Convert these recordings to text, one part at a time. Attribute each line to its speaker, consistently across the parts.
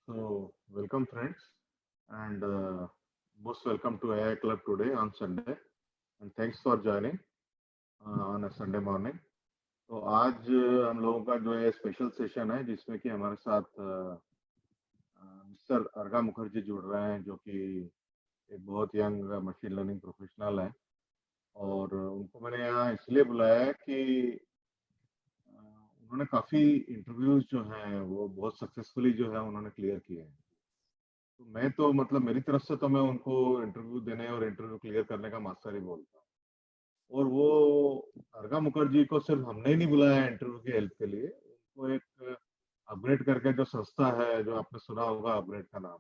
Speaker 1: So, welcome friends, and most welcome to AI Club today on Sunday, and thanks for joining on a Sunday morning. तो आज हम लोगों का जो है स्पेशल सेशन है जिसमें कि हमारे साथ मिस्टर अर्गा मुखर्जी जुड़ रहे हैं जो कि एक बहुत यंग मशीन लर्निंग प्रोफेशनल है और उनको मैंने यहाँ इसलिए बुलाया है कि उन्होंने काफ़ी इंटरव्यूज जो हैं वो बहुत सक्सेसफुली जो है उन्होंने क्लियर किए हैं। तो मैं तो मतलब मेरी तरफ से तो मैं उनको इंटरव्यू देने और इंटरव्यू क्लियर करने का मास्टर ही बोलता हूँ। और वो अर्गा मुखर्जी को सिर्फ हमने ही नहीं बुलाया इंटरव्यू की हेल्प के लिए, उनको एक अपग्रेड करके जो संस्था है, जो आपने सुना होगा अपग्रेड का नाम,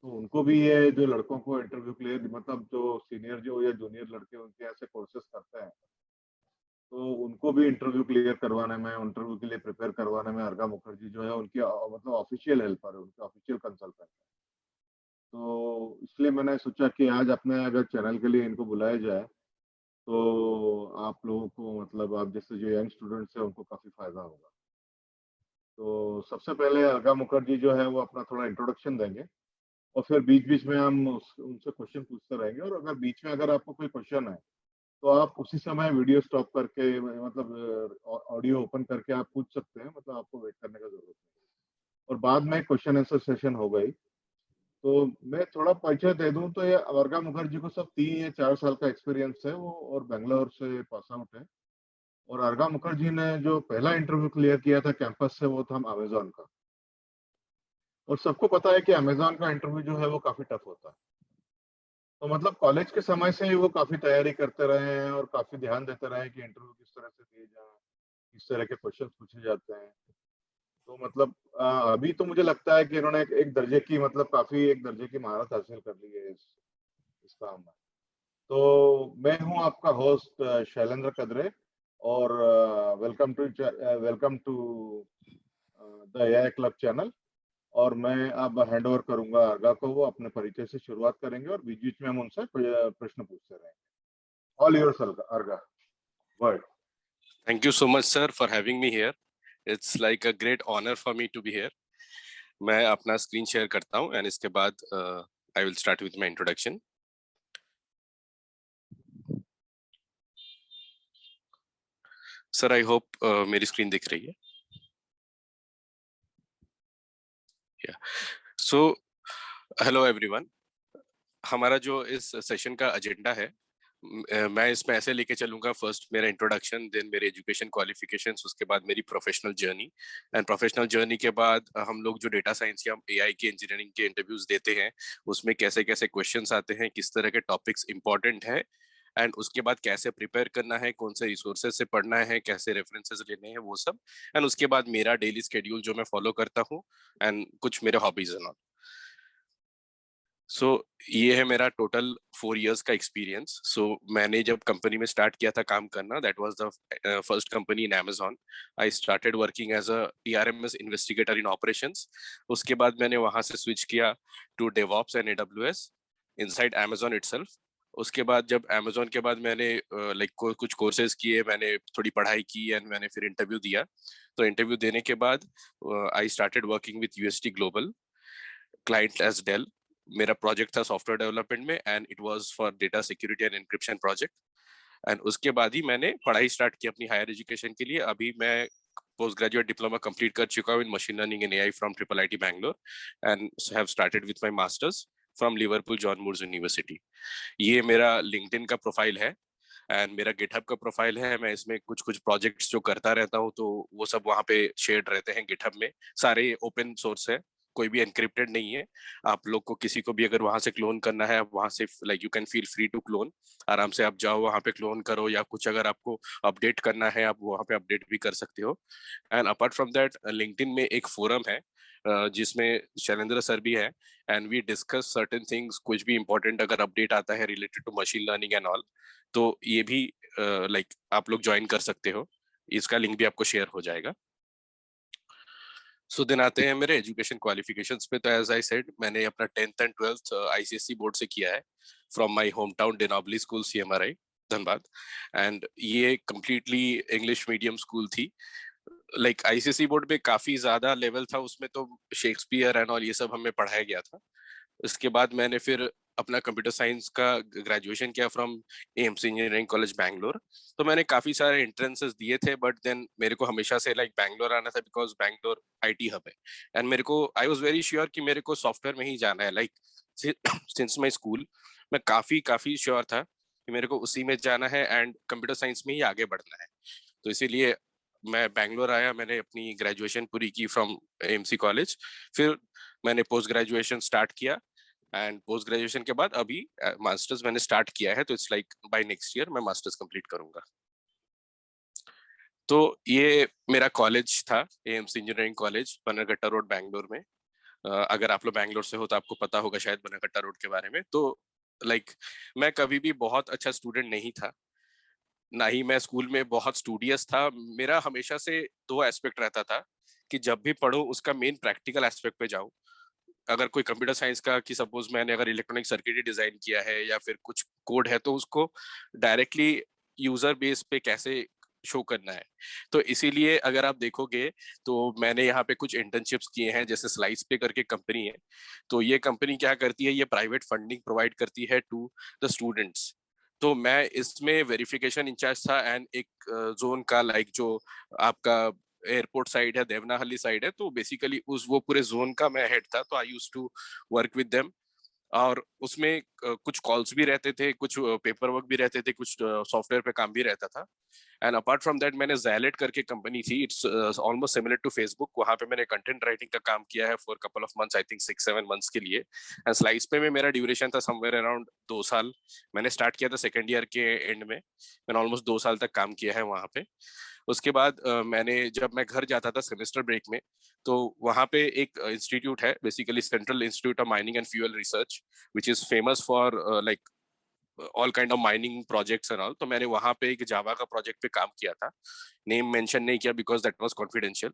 Speaker 1: तो उनको भी ये जो लड़कों को इंटरव्यू क्लियर मतलब जो सीनियर जो या जूनियर लड़के उनके ऐसे कोर्सेस करते हैं, तो उनको भी इंटरव्यू क्लियर करवाने में, इंटरव्यू के लिए प्रिपेयर करवाने में अर्गा मुखर्जी जो है उनकी मतलब ऑफिशियल हेल्पर है, उनके ऑफिशियल कंसल्टेंट है। तो इसलिए मैंने सोचा कि आज अपने अगर चैनल के लिए इनको बुलाया जाए तो आप लोगों को मतलब आप जैसे जो यंग स्टूडेंट्स हैं उनको काफ़ी फायदा होगा। तो सबसे पहले अर्गा मुखर्जी जो है वो अपना थोड़ा इंट्रोडक्शन देंगे और फिर बीच-बीच में हम उनसे क्वेश्चन पूछते रहेंगे और अगर बीच में अगर आपको कोई क्वेश्चन है, तो आप उसी समय वीडियो स्टॉप करके मतलब ऑडियो ओपन करके आप पूछ सकते हैं, मतलब आपको वेट करने का ज़रूरत नहीं है। और बाद में क्वेश्चन आंसर सेशन होगा ही। तो मैं थोड़ा परिचय दे दूं तो ये वर्गा मुखर्जी को सब 3 या 4 साल का एक्सपीरियंस है वो और बेंगलोर से पास आउट है। और अर्गा मुखर्जी ने जो पहला इंटरव्यू क्लियर किया था कैंपस से वो था अमेजोन का। और सबको पता है कि अमेजोन का इंटरव्यू जो है वो काफी टफ होता है। तो मतलब कॉलेज के समय से ही वो काफी तैयारी करते रहे हैं और काफी ध्यान देते रहे हैं कि इंटरव्यू किस तरह से दिए जाए, किस तरह के क्वेश्चन पूछे जाते हैं। तो मतलब अभी तो मुझे लगता है कि इन्होंने एक दर्जे की मतलब काफी एक दर्जे की महारत हासिल कर ली है इस काम में। तो मैं हूं आपका होस्ट शैलेंद्र कदरे और welcome to the AI club channel. और मैं अब हैंड ओवर करूंगा अर्गा को, वो अपने परिचय से शुरुआत करेंगे और बीच बीच में हम उनसे प्रश्न पूछते रहेंगे। All yours अर्गा, word.
Speaker 2: Thank you so much, sir, for having me here. It's like a great honor for me to be here. मैं अपना स्क्रीन शेयर करता हूँ and इसके बाद I will start with my introduction. Sir, I hope मेरी screen दिख रही है. Yeah. So, hello everyone. हमारा जो इस सेशन का एजेंडा है, मैं इसमें ऐसे लेके चलूंगा, फर्स्ट मेरा इंट्रोडक्शन, देन मेरे एजुकेशन क्वालिफिकेशंस, उसके बाद मेरी professional journey, and professional journey के बाद हम लोग जो डेटा साइंस या एआई के इंजीनियरिंग के इंटरव्यूज देते हैं उसमें कैसे कैसे क्वेश्चंस आते हैं, किस तरह के टॉपिक्स इंपॉर्टेंट है, एंड उसके बाद कैसे प्रिपेयर करना है, कौन से रिसोर्सेज से पढ़ना है, कैसे रेफरेंसेस लेने हैं, वो सब, एंड उसके बाद मेरा डेली स्केड्यूल जो मैं फॉलो करता हूँ एंड कुछ मेरे हॉबीज एंड ऑल। सो ये है मेरा टोटल 4 इयर्स का एक्सपीरियंस। सो मैंने जब कंपनी में स्टार्ट किया था काम करना, that was the first company in Amazon. I started working as a TRMS investigator in operations. उसके बाद मैंने वहां से स्विच किया to DevOps and AWS inside Amazon itself. उसके बाद जब Amazon के बाद मैंने कुछ कोर्सेज किए, मैंने थोड़ी पढ़ाई की एंड मैंने फिर इंटरव्यू दिया. तो इंटरव्यू देने के बाद I started working with UST global, client as Dell. मेरा प्रोजेक्ट था सॉफ्टवेयर डेवलपमेंट में and it was for data security and encryption project. And उसके बाद ही मैंने पढ़ाई स्टार्ट की अपनी हायर एजुकेशन के लिए. अभी मैं पोस्ट ग्रेजुएट डिप्लोमा कंप्लीट कर चुका हूँ in machine learning and AI from IIIT Bangalore and have started with my master's from Liverpool John Moores university. ये मेरा लिंक्डइन का प्रोफाइल है एंड मेरा गिटहब का प्रोफाइल है. मैं इसमें कुछ कुछ प्रोजेक्ट्स जो करता रहता हूँ तो वो सब वहाँ पे शेयर रहते हैं गिटहब में. सारे ओपन सोर्स है, कोई भी एनक्रिप्टेड नहीं है. आप लोग को किसी को भी अगर वहां से क्लोन करना है, वहां से you can feel free to clone. आराम से आप जाओ वहां पे क्लोन करो, या कुछ अगर आपको अपडेट करना है आप वहां पे अपडेट भी कर सकते हो. And apart from that LinkedIn में एक फोरम है जिसमें शैलेंद्र सर भी है and we discuss certain things. कुछ भी इंपॉर्टेंट अगर अपडेट आता है related to machine learning and all, तो ये भी आप लोग ज्वाइन कर सकते हो. इसका लिंक भी आपको शेयर हो जाएगा. सो देन आते हैं मेरे एजुकेशन क्वालिफिकेशंस पे. तो एज आई सेड, मैंने अपना 10th and 12th ICSE board से किया है from my home town De Nobili school, CMRI Dhanbad. And ये कम्प्लीटली इंग्लिश मीडियम स्कूल थी. लाइक आईसीएसई बोर्ड में काफी ज्यादा लेवल था, उसमें तो शेक्सपियर एंड ऑल ये सब हमें पढ़ाया गया था। उसके बाद मैंने फिर अपना कंप्यूटर साइंस का ग्रेजुएशन किया from AMC engineering college Bangalore. तो मैंने काफी सारे एंट्रेंसेस दिए थे, बट देन मेरे को हमेशा से लाइक बैंगलोर आना था बिकॉज बैंगलोर आईटी हब है। एंड मेरे को आई वाज वेरी श्योर कि मेरे को सॉफ्टवेयर में ही जाना है। लाइक सिंस माई स्कूल मैं काफी काफी श्योर था कि मेरे को उसी में जाना है एंड कंप्यूटर साइंस में ही आगे बढ़ना है। तो इसीलिए मैं बैंगलोर आया, मैंने अपनी ग्रेजुएशन पूरी की फ्रॉम एएमसी कॉलेज। फिर मैंने पोस्ट ग्रेजुएशन स्टार्ट किया एंड पोस्ट ग्रेजुएशन के बाद अभी मास्टर्स मैंने स्टार्ट किया है। तो it's like by next year मैं मास्टर्स कंप्लीट करूंगा। तो ये मेरा कॉलेज था, AMC engineering college, Bannerghatta road Bangalore में। अगर आप लोग बैंगलोर से हो तो आपको पता होगा शायद बनरघट्टा रोड के बारे में। तो लाइक मैं कभी भी बहुत अच्छा स्टूडेंट नहीं था, ना ही मैं स्कूल में बहुत स्टूडियस था। मेरा हमेशा से दो एस्पेक्ट रहता था कि जब भी पढ़ो उसका मेन प्रैक्टिकल एस्पेक्ट पे जाओ। अगर कोई कंप्यूटर साइंस का कि सपोज मैंने अगर इलेक्ट्रॉनिक सर्किट डिजाइन किया है या फिर कुछ कोड है तो उसको डायरेक्टली यूजर बेस पे कैसे शो करना है। तो इसीलिए अगर आप देखोगे तो मैंने यहाँ पे कुछ इंटर्नशिप्स किए हैं, जैसे स्लाइस पे करके कंपनी है। तो ये कंपनी क्या करती है, ये प्राइवेट फंडिंग प्रोवाइड करती है टू द स्टूडेंट्स। तो मैं इसमें वेरिफिकेशन इंचार्ज था एंड एक जोन का, लाइक जो आपका एयरपोर्ट साइड है, देवनाहल्ली साइड है, तो बेसिकली उस वो पूरे जोन का मैं हेड था। तो I used to work with them. और उसमें कुछ कॉल्स भी रहते थे, कुछ पेपर वर्क भी रहते थे, कुछ सॉफ्टवेयर पे काम भी रहता था। एंड अपार्ट फ्रॉम दैट मैंने ज़ैलेट करके कंपनी थी, it's almost similar to Facebook. वहां पे मैंने कंटेंट राइटिंग का काम किया है for couple of months, I think 6-7 months के लिए। एंड स्लाइस पे में मेरा ड्यूरेशन था समवेयर अराउंड 2 साल। मैंने स्टार्ट किया था सेकेंड ईयर के एंड में, मैंने ऑलमोस्ट 2 साल तक काम किया है वहां पे। उसके बाद मैंने जब मैं घर जाता था सेमेस्टर ब्रेक में, तो वहाँ पे एक इंस्टीट्यूट है, basically central institute of mining and fuel research, which is famous for like all kind of mining projects and all. तो मैंने वहाँ पे एक जावा का प्रोजेक्ट पे काम किया था, नेम मेंशन नहीं किया because that was confidential.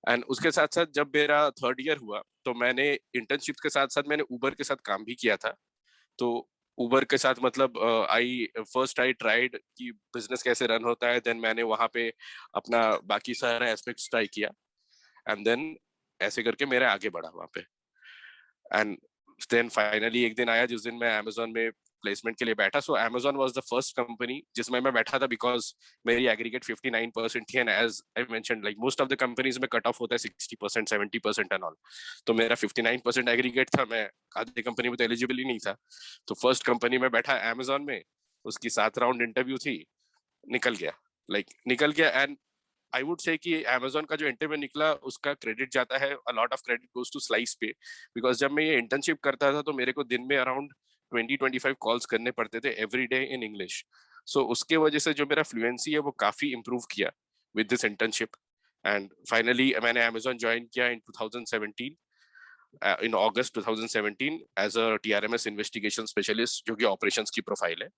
Speaker 2: And उसके साथ साथ जब मेरा थर्ड ईयर हुआ तो मैंने इंटर्नशिप के साथ साथ मैंने उबर के साथ काम भी किया था। तो उबर के साथ मतलब आई ट्राइड कि बिजनेस कैसे रन होता है, देन मैंने वहां पे अपना बाकी सारा एस्पेक्ट्स ट्राई किया एंड देन ऐसे करके मेरा आगे बढ़ा वहां पे। एंड देन फाइनली एक दिन आया जिस दिन मैं अमेजोन में प्लेसमेंट के लिए बैठा। So Amazon was the first company जिसमें मैं बैठा था बिकॉज मेरी एग्रीगेट 59% थी। And as I mentioned like most of the companies में कट ऑफ होता है 60%, 70% एंड ऑल। तो मेरा 59% एग्रीगेट था, मैं आधी कंपनी में तो एलिजिबल ही नहीं था। तो फर्स्ट कंपनी में बैठा अमेजोन में, उसकी 7 राउंड इंटरव्यू थी, निकल गया। निकल गया। एंड आई वुड से कि अमेजोन का जो इंटरव्यू निकला उसका क्रेडिट जाता है, a lot of credit goes to Slice पे। बिकॉज जब मैं ये इंटर्नशिप करता था तो मेरे को दिन में अराउंड 20-25 कॉल्स करने पड़ते थे एवरी डे इन इंग्लिश। सो उसके वजह से जो मेरा फ्लुएंसी है वो काफी इंप्रूव किया with this internship. And finally मैंने अमेजोन ज्वाइन किया इन 2017, इन अगस्त 2017 एज अ टीआरएमएस इन्वेस्टिगेशन स्पेशलिस्ट, जो कि ऑपरेशंस की प्रोफाइल है।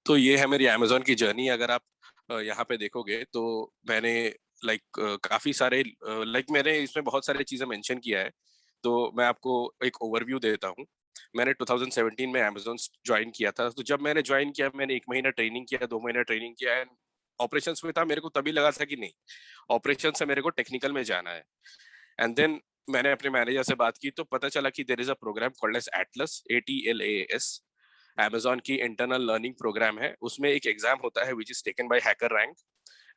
Speaker 2: तो ये है मेरी अमेजोन की जर्नी। अगर आप यहाँ पे देखोगे तो मैंने लाइक काफी सारे मैंने इसमें बहुत सारी चीजें मेंशन किया है। तो मैं आपको एक ओवरव्यू देता हूँ। मैंने 2017 में अमेजोन ज्वाइन किया था। तो जब मैंने ज्वाइन किया मैंने 1 महीना ट्रेनिंग किया, 2 महीना ट्रेनिंग किया एंड ऑपरेशंस में था। मेरे को तभी लगा था कि नहीं, ऑपरेशन से मेरे को टेक्निकल में जाना है। एंड देन मैंने अपने मैनेजर से बात की तो पता चला कि there is a program called as Atlas, ATLAS। Amazon की इंटरनल लर्निंग प्रोग्राम है, उसमें एक एग्जाम होता है which is taken by HackerRank.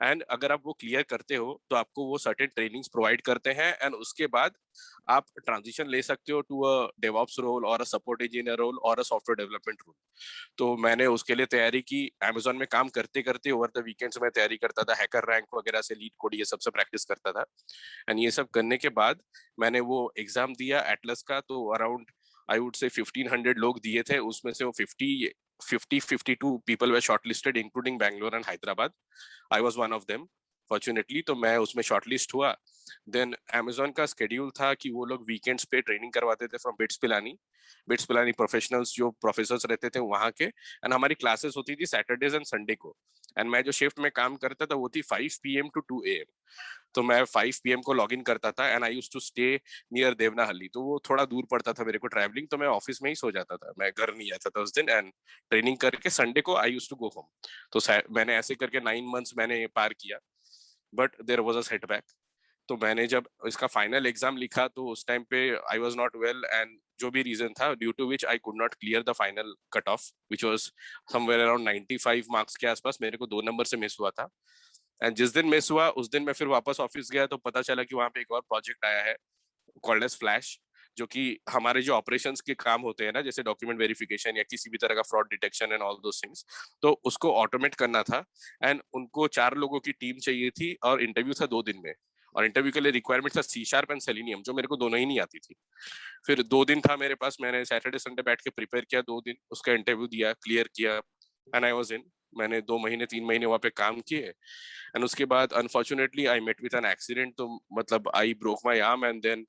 Speaker 2: And अगर आप वो क्लियर करते हो तो आपको वो सर्टेन ट्रेनिंग्स प्रोवाइड करते हैं एंड उसके बाद आप ट्रांजिशन ले सकते हो टू अ डेवऑप्स रोल और अ सपोर्ट इंजीनियर रोल और अ सॉफ्टवेयर डेवलपमेंट रोल। तो मैंने उसके लिए तैयारी की। अमेजोन में काम करते करते ओवर द वीकेंड्स में तैयारी करता था, हैकर रैंक वगैरह से लीड कोड ये सबसे प्रैक्टिस करता था। एंड ये सब करने के बाद मैंने वो एग्जाम दिया एटलस का। तो अराउंड आई वुड से 1500 लोग दिए थे, उसमें से वो 52 people were shortlisted including Bangalore and Hyderabad. I was one of them fortunately. तो मैं उसमें शॉर्टलिस्ट हुआ। देन अमेजोन का स्केड्यूल था कि वो लोग वीकेंड्स पे ट्रेनिंग करवाते थे फ्रॉम बिट्स पिलानी प्रोफेशनल्स जो प्रोफेसर्स रहते थे वहाँ के। एंड हमारी क्लासेस होती थी सैटरडेज एंड संडे को। एंड मैं जो शिफ्ट में काम करता था वो थी 5 PM to 2 AM। तो मैं 5 PM को लॉग इन करता था and I use to stay near Devanahalli. तो वो थोड़ा दूर पड़ता था मेरे को ट्रैवलिंग, तो मैं ऑफिस में ही सो जाता था, मैं घर नहीं आता था उस दिन। एंड ट्रेनिंग करके संडे को I use to go home. तो मैंने ऐसे करके 9 मंथ्स मैंने पार किया। But there was a setback. तो मैंने जब इसका फाइनल एग्जाम लिखा तो उस टाइम पे I was not well, and जो भी रीजन था due to which I could not clear the final cut off which was somewhere around 95 marks के आसपास, मेरे को 2 नंबर से मिस हुआ था। एंड जिस दिन मिस हुआ उस दिन मैं फिर वापस ऑफिस गया तो पता चला कि वहां पे एक और प्रोजेक्ट आया है कॉल्ड एज फ्लैश, जो कि हमारे जो ऑपरेशंस के काम होते हैं ना, जैसे डॉक्यूमेंट वेरिफिकेशन या किसी भी तरह का fraud detection and all those things, तो उसको ऑटोमेट करना था। एंड उनको 4 लोगों की टीम चाहिए थी और इंटरव्यू था 2 दिन में। और इंटरव्यू के लिए रिक्वायरमेंट था सी शार्प एंड सेलिनियम, जो मेरे को दोनों ही नहीं आती थी। फिर 2 दिन था मेरे पास, मैंने सैटरडे संडे बैठ के प्रिपेयर किया 2 दिन, उसका इंटरव्यू दिया, क्लियर किया, एंड आई वाज इन। मैंने 2 महीने 3 महीने वहां पे काम किए, एंड उसके बाद unfortunately I met with an accident, तो मतलब I broke my arm, and then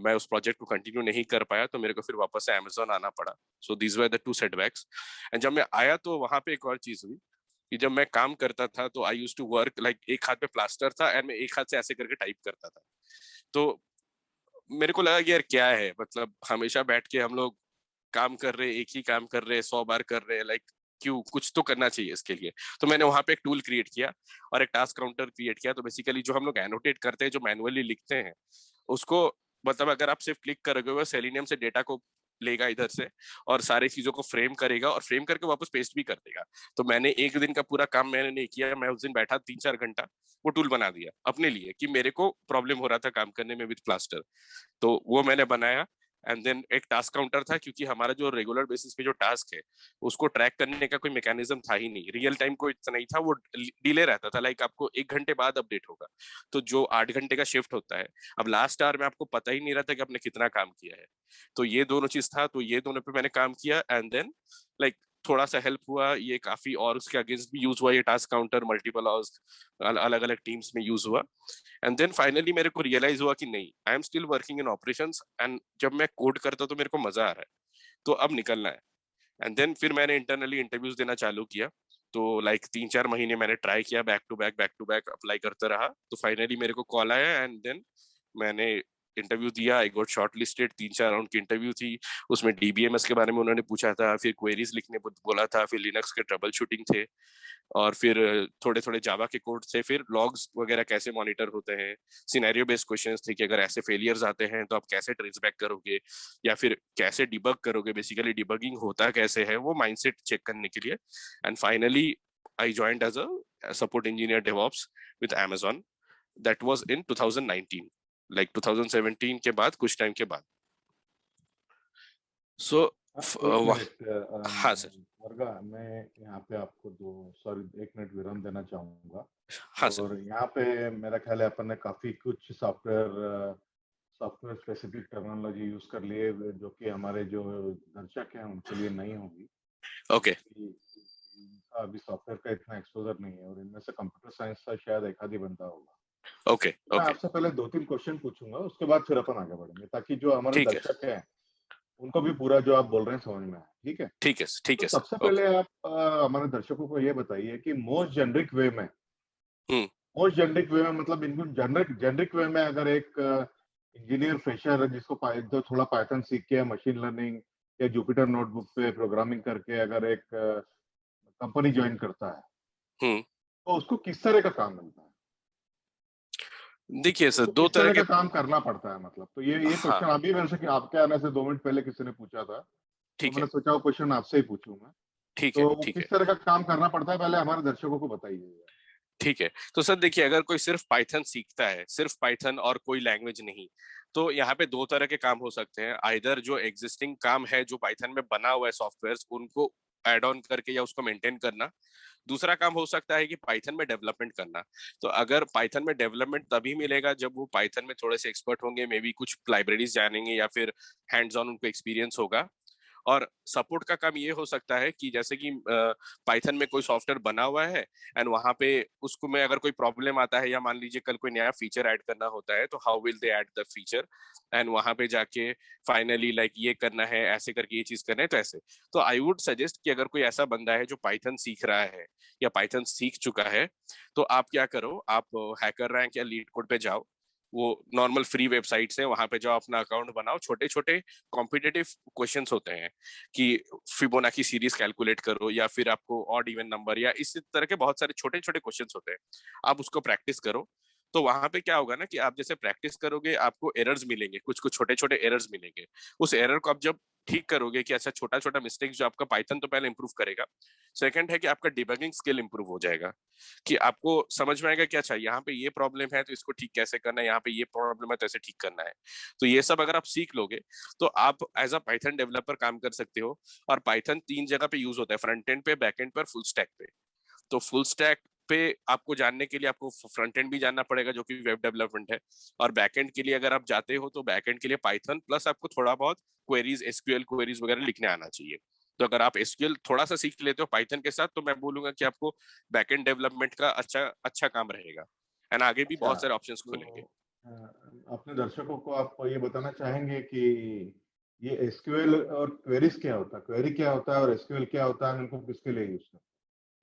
Speaker 2: मैं उस प्रोजेक्ट को कंटिन्यू नहीं कर पाया, तो मेरे को फिर वापस से अमेजोन आना पड़ा। So these were the 2 setbacks. And जब मैं आया तो वहां पे एक और चीज हुई कि जब मैं काम करता था तो आई यूज टू वर्क लाइक, एक हाथ पे प्लास्टर था एंड मैं एक हाथ से ऐसे करके टाइप करता था। तो मेरे को लगा कि यार क्या है, मतलब हमेशा बैठ के हम लोग काम कर रहे, एक ही काम कर रहे, 100 बार कर रहे, लाइक क्यों, कुछ तो करना चाहिए इसके लिए। तो मैंने वहां पे एक टूल क्रिएट किया और एक टास्क काउंटर क्रिएट किया। तो बेसिकली जो हम लोग एनोटेट करते हैं, जो मैनुअली लिखते हैं, उसको मतलब अगर आप सिर्फ क्लिक करोगे वो सेलिनियम से डेटा को लेगा इधर से और सारी चीजों को फ्रेम करेगा और फ्रेम करके वापस पेस्ट भी कर देगा। तो मैंने एक दिन का पूरा काम मैंने नहीं किया, मैं उस दिन बैठा 3-4 घंटा वो टूल बना दिया अपने लिए कि मेरे को प्रॉब्लम हो रहा था काम करने में विद प्लास्टर। तो वो मैंने बनाया। एंड देन एक टास्क काउंटर था, क्योंकि हमारा जो रेगुलर बेसिस पे जो टास्क है उसको ट्रैक करने का कोई मैकेनिज्म था ही नहीं, रियल टाइम को इतना नहीं था, वो डिले रहता था, लाइक आपको 1 घंटे बाद अपडेट होगा। तो जो 8 घंटे का शिफ्ट होता है, अब लास्ट आवर में आपको पता ही नहीं रहता कि आपने कितना काम किया है। तो ये दोनों चीज था, तो ये दोनों पे मैंने काम किया। एंड देन लाइक थोड़ा सा हेल्प हुआ ये काफी, और उसके अगेंस्ट भी यूज हुआ ये टास्क काउंटर, मल्टीपल अलग अलग टीम्स में यूज हुआ। एंड देन फाइनली मेरे को रियलाइज हुआ कि नहीं, I am still working in operations, and जब मैं कोड करता तो मेरे को मजा आ रहा है, तो अब निकलना है। एंड देन फिर मैंने इंटरनली इंटरव्यूज देना चालू किया। तो लाइक 3-4 महीने मैंने ट्राई किया, बैक टू बैक अप्लाई करता रहा। तो फाइनली मेरे को कॉल आया, एंड देन मैंने इंटरव्यू दिया, I got short listed. 3-4 round की इंटरव्यू थी, उसमें डीबीएमएस के बारे में उन्होंने पूछा था, फिर क्वेरीज लिखने बोला था, फिर लिनक्स के ट्रबल शूटिंग थे, और फिर थोड़े थोड़े जावा के कोड से फिर लॉग्स वगैरह कैसे मॉनिटर होते हैं, सिनेरियो बेस्ड क्वेश्चंस थे कि अगर ऐसे फेलियर्स आते हैं तो आप कैसे ट्रेस बैक करोगे या फिर कैसे डिबग करोगे, बेसिकली डिबगिंग होता कैसे है, वो माइंडसेट चेक करने के लिए। And finally I joined as a support engineer DevOps with Amazon। That was in 2019, like 2017 के बाद कुछ टाइम के बाद। सो
Speaker 1: एक मिनट
Speaker 2: हाँ सर।
Speaker 1: वर्गा, मैं यहाँ पे आपको 1 मिनट विराम देना चाहूंगा।
Speaker 2: हाँ सर।
Speaker 1: और यहाँ पे मेरा ख्याल है अपन ने काफी कुछ सॉफ्टवेयर स्पेसिफिक टेक्नोलॉजी यूज कर लिए, जो कि हमारे जो दर्शक हैं उनके लिए नहीं होगी,
Speaker 2: ओके।
Speaker 1: क्योंकि इनका अभी सॉफ्टवेयर का इतना एक्सपोजर नहीं है, और इनमें से कंप्यूटर साइंस का शायद एक आध ही बनता होगा।
Speaker 2: ओके।
Speaker 1: मैं
Speaker 2: ओके।
Speaker 1: आपसे पहले 2-3 क्वेश्चन पूछूंगा, उसके बाद फिर अपन आगे बढ़ेंगे, ताकि जो हमारे
Speaker 2: ठीक है।
Speaker 1: दर्शक हैं उनको भी पूरा जो आप बोल रहे हैं समझ में आए। ठीक है?
Speaker 2: ठीक है। ठीक
Speaker 1: तो
Speaker 2: है
Speaker 1: सबसे
Speaker 2: सर। ओके।
Speaker 1: पहले आप हमारे दर्शकों को ये बताइए कि मोस्ट जेनरिक वे में,
Speaker 2: हम्म।
Speaker 1: मतलब इनको जेनरिक वे में, अगर एक इंजीनियर फ्रेशर है जिसको जो थोड़ा पाइथन सीख के मशीन लर्निंग या जुपिटर नोटबुक पे प्रोग्रामिंग करके अगर एक कंपनी ज्वाइन करता है,
Speaker 2: हम्म।
Speaker 1: तो उसको किस तरह का काम मिलता है,
Speaker 2: देखिए सर,
Speaker 1: उसको
Speaker 2: दो
Speaker 1: किस
Speaker 2: तरह
Speaker 1: तरह
Speaker 2: के।
Speaker 1: का काम करना पड़ता है, मतलब। तो ये
Speaker 2: हाँ।
Speaker 1: क्वेश्चन अभी मेरे से कि आपके आने से 2 मिनट पहले किसी ने पूछा था, तो
Speaker 2: ठीक
Speaker 1: मैंने
Speaker 2: है।
Speaker 1: सोचा वो क्वेश्चन आपसे ही पूछूं मैं।
Speaker 2: ठीक है।
Speaker 1: तो वो
Speaker 2: ठीक है।
Speaker 1: किस तरह का काम करना पड़ता है, पहले हमारे दर्शकों को बताइए।
Speaker 2: ठीक है। तो सर देखिए, अगर कोई सिर्फ पाइथन सीखता है, सिर्फ पाइथन और कोई लैंग्वेज नहीं, तो यहाँ पे 2 तरह के काम हो सकते हैं। आइदर जो एग्जिस्टिंग काम है जो पाइथन में बना हुआ है सॉफ्टवेयर, उनको एड ऑन करके या उसको मेंटेन करना। दूसरा काम हो सकता है कि पाइथन में डेवलपमेंट करना। तो अगर पाइथन में डेवलपमेंट तभी मिलेगा जब वो पाइथन में थोड़े से एक्सपर्ट होंगे, मे बी कुछ लाइब्रेरीज जानेंगे या फिर हैंड्स ऑन उनको एक्सपीरियंस होगा। और सपोर्ट का काम ये हो सकता है कि जैसे कि पाइथन में कोई सॉफ्टवेयर बना हुआ है एंड वहां पे उसको में अगर कोई प्रॉब्लम आता है, या मान लीजिए कल कोई नया फीचर ऐड करना होता है, तो how will they add the feature, and वहां पे जाके फाइनली लाइक ये करना है, ऐसे करके ये चीज करना है, तो ऐसे। तो आई वुड सजेस्ट कि अगर कोई ऐसा बंदा है जो पाइथन सीख रहा है या पाइथन सीख चुका है, तो आप क्या करो, आप हैकर रैंक या लीड कोड पे जाओ, वो नॉर्मल फ्री वेबसाइट्स है, वहां पे जाओ, अपना अकाउंट बनाओ, छोटे छोटे कॉम्पिटिटिव क्वेश्चंस होते हैं कि फिबोनाची सीरीज कैलकुलेट करो, या फिर आपको ऑड इवन नंबर, या इस तरह के बहुत सारे छोटे छोटे क्वेश्चंस होते हैं, आप उसको प्रैक्टिस करो। तो वहां पे क्या होगा ना कि आप जैसे प्रैक्टिस करोगे आपको एरर्स मिलेंगे, कुछ कुछ छोटे छोटे एरर्स मिलेंगे। उस एरर को आप जब ठीक करोगे कि अच्छा छोटा छोटा मिस्टेक जो आपका पाइथन तो पहले इंप्रूव करेगा, सेकंड है कि आपका डिबगिंग स्किल इंप्रूव हो जाएगा, कि आपको समझ में आएगा कि अच्छा यहाँ पे ये प्रॉब्लम है तो इसको ठीक कैसे करना है, यहाँ पे ये प्रॉब्लम है तो ऐसे ठीक करना है। तो ये सब अगर आप सीख लोगे तो आप एज अ पाइथन डेवलपर काम कर सकते हो। और पाइथन 3 जगह पे यूज होता है, फ्रंट एंड पे, बैक एंड पे और फुल स्टैक पे। तो फुल स्टैक पे आपको जानने के लिए आपको फ्रंट एंड भी जानना पड़ेगा जो कि वेब डेवलपमेंट है, और बैक एंड के लिए अगर आप जाते हो तो बैक एंड के लिए पाइथन प्लस आपको थोड़ा बहुत क्वेरीज, एसक्यूएल क्वेरीज वगैरह लिखने आना चाहिए। तो अगर आप एसक्यूएल थोड़ा सा सीख लेते हो पाइथन के साथ, तो मैं बोलूंगा कि आपको बैक एंड डेवलपमेंट का अच्छा अच्छा काम रहेगा, एंड आगे भी
Speaker 1: अच्छा,
Speaker 2: बहुत सारे ऑप्शंस खुलेंगे।
Speaker 1: तो अपने दर्शकों को आप ये बताना चाहेंगे कि ये एसक्यूएल और क्वेरीज क्या होता है, क्वेरी क्या होता है और एसक्यूएल क्या होता है, उनको किसके लिए यूज करते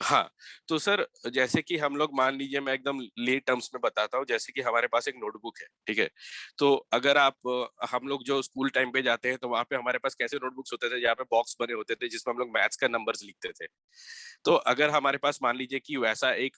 Speaker 2: हाँ, तो सर जैसे कि हम लोग, मान लीजिए मैं एकदम ले टर्म्स में बताता हूँ, जैसे कि हमारे पास एक नोटबुक है, ठीक है। तो अगर आप हम लोग जो स्कूल टाइम पे जाते हैं तो वहां पे हमारे पास कैसे नोटबुक्स होते थे, जहाँ पे बॉक्स बने होते थे जिसमें हम लोग मैथ्स का नंबर्स लिखते थे। तो अगर हमारे पास मान लीजिए कि वैसा एक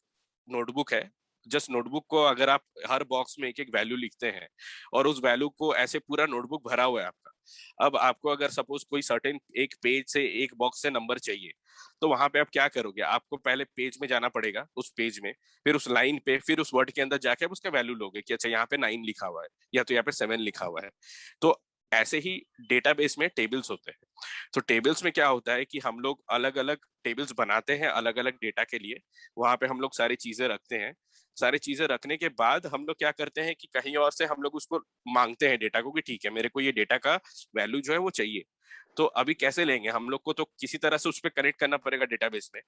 Speaker 2: नोटबुक है, जस्ट नोटबुक को अगर आप हर बॉक्स में एक एक वैल्यू लिखते हैं, और उस वैल्यू को ऐसे पूरा नोटबुक भरा हुआ है आपका। अब आपको अगर सपोज कोई सर्टेन एक पेज से, एक बॉक्स से नंबर चाहिए, तो वहां पे आप क्या करोगे, आपको पहले पेज में जाना पड़ेगा, उस पेज में, फिर उस लाइन पे, फिर उस वर्ड के अंदर जाके आप उसका वैल्यू लोगे कि अच्छा यहाँ पे 9 लिखा हुआ है, या तो यहाँ पे 7 लिखा हुआ है। तो ऐसे ही डेटाबेस में टेबल्स होते हैं। तो टेबल्स में क्या होता है कि हम लोग अलग अलग टेबल्स बनाते हैं अलग अलग डेटा के लिए। वहां पे हम लोग सारी चीजें रखते हैं। सारी चीजें रखने के बाद हम लोग क्या करते हैं कि कहीं और से हम लोग उसको मांगते हैं डेटा को, कि ठीक है मेरे को ये डेटा का वैल्यू जो है वो चाहिए। तो अभी कैसे लेंगे, हम लोग को तो किसी तरह से उस पर कनेक्ट करना पड़ेगा डेटाबेस में।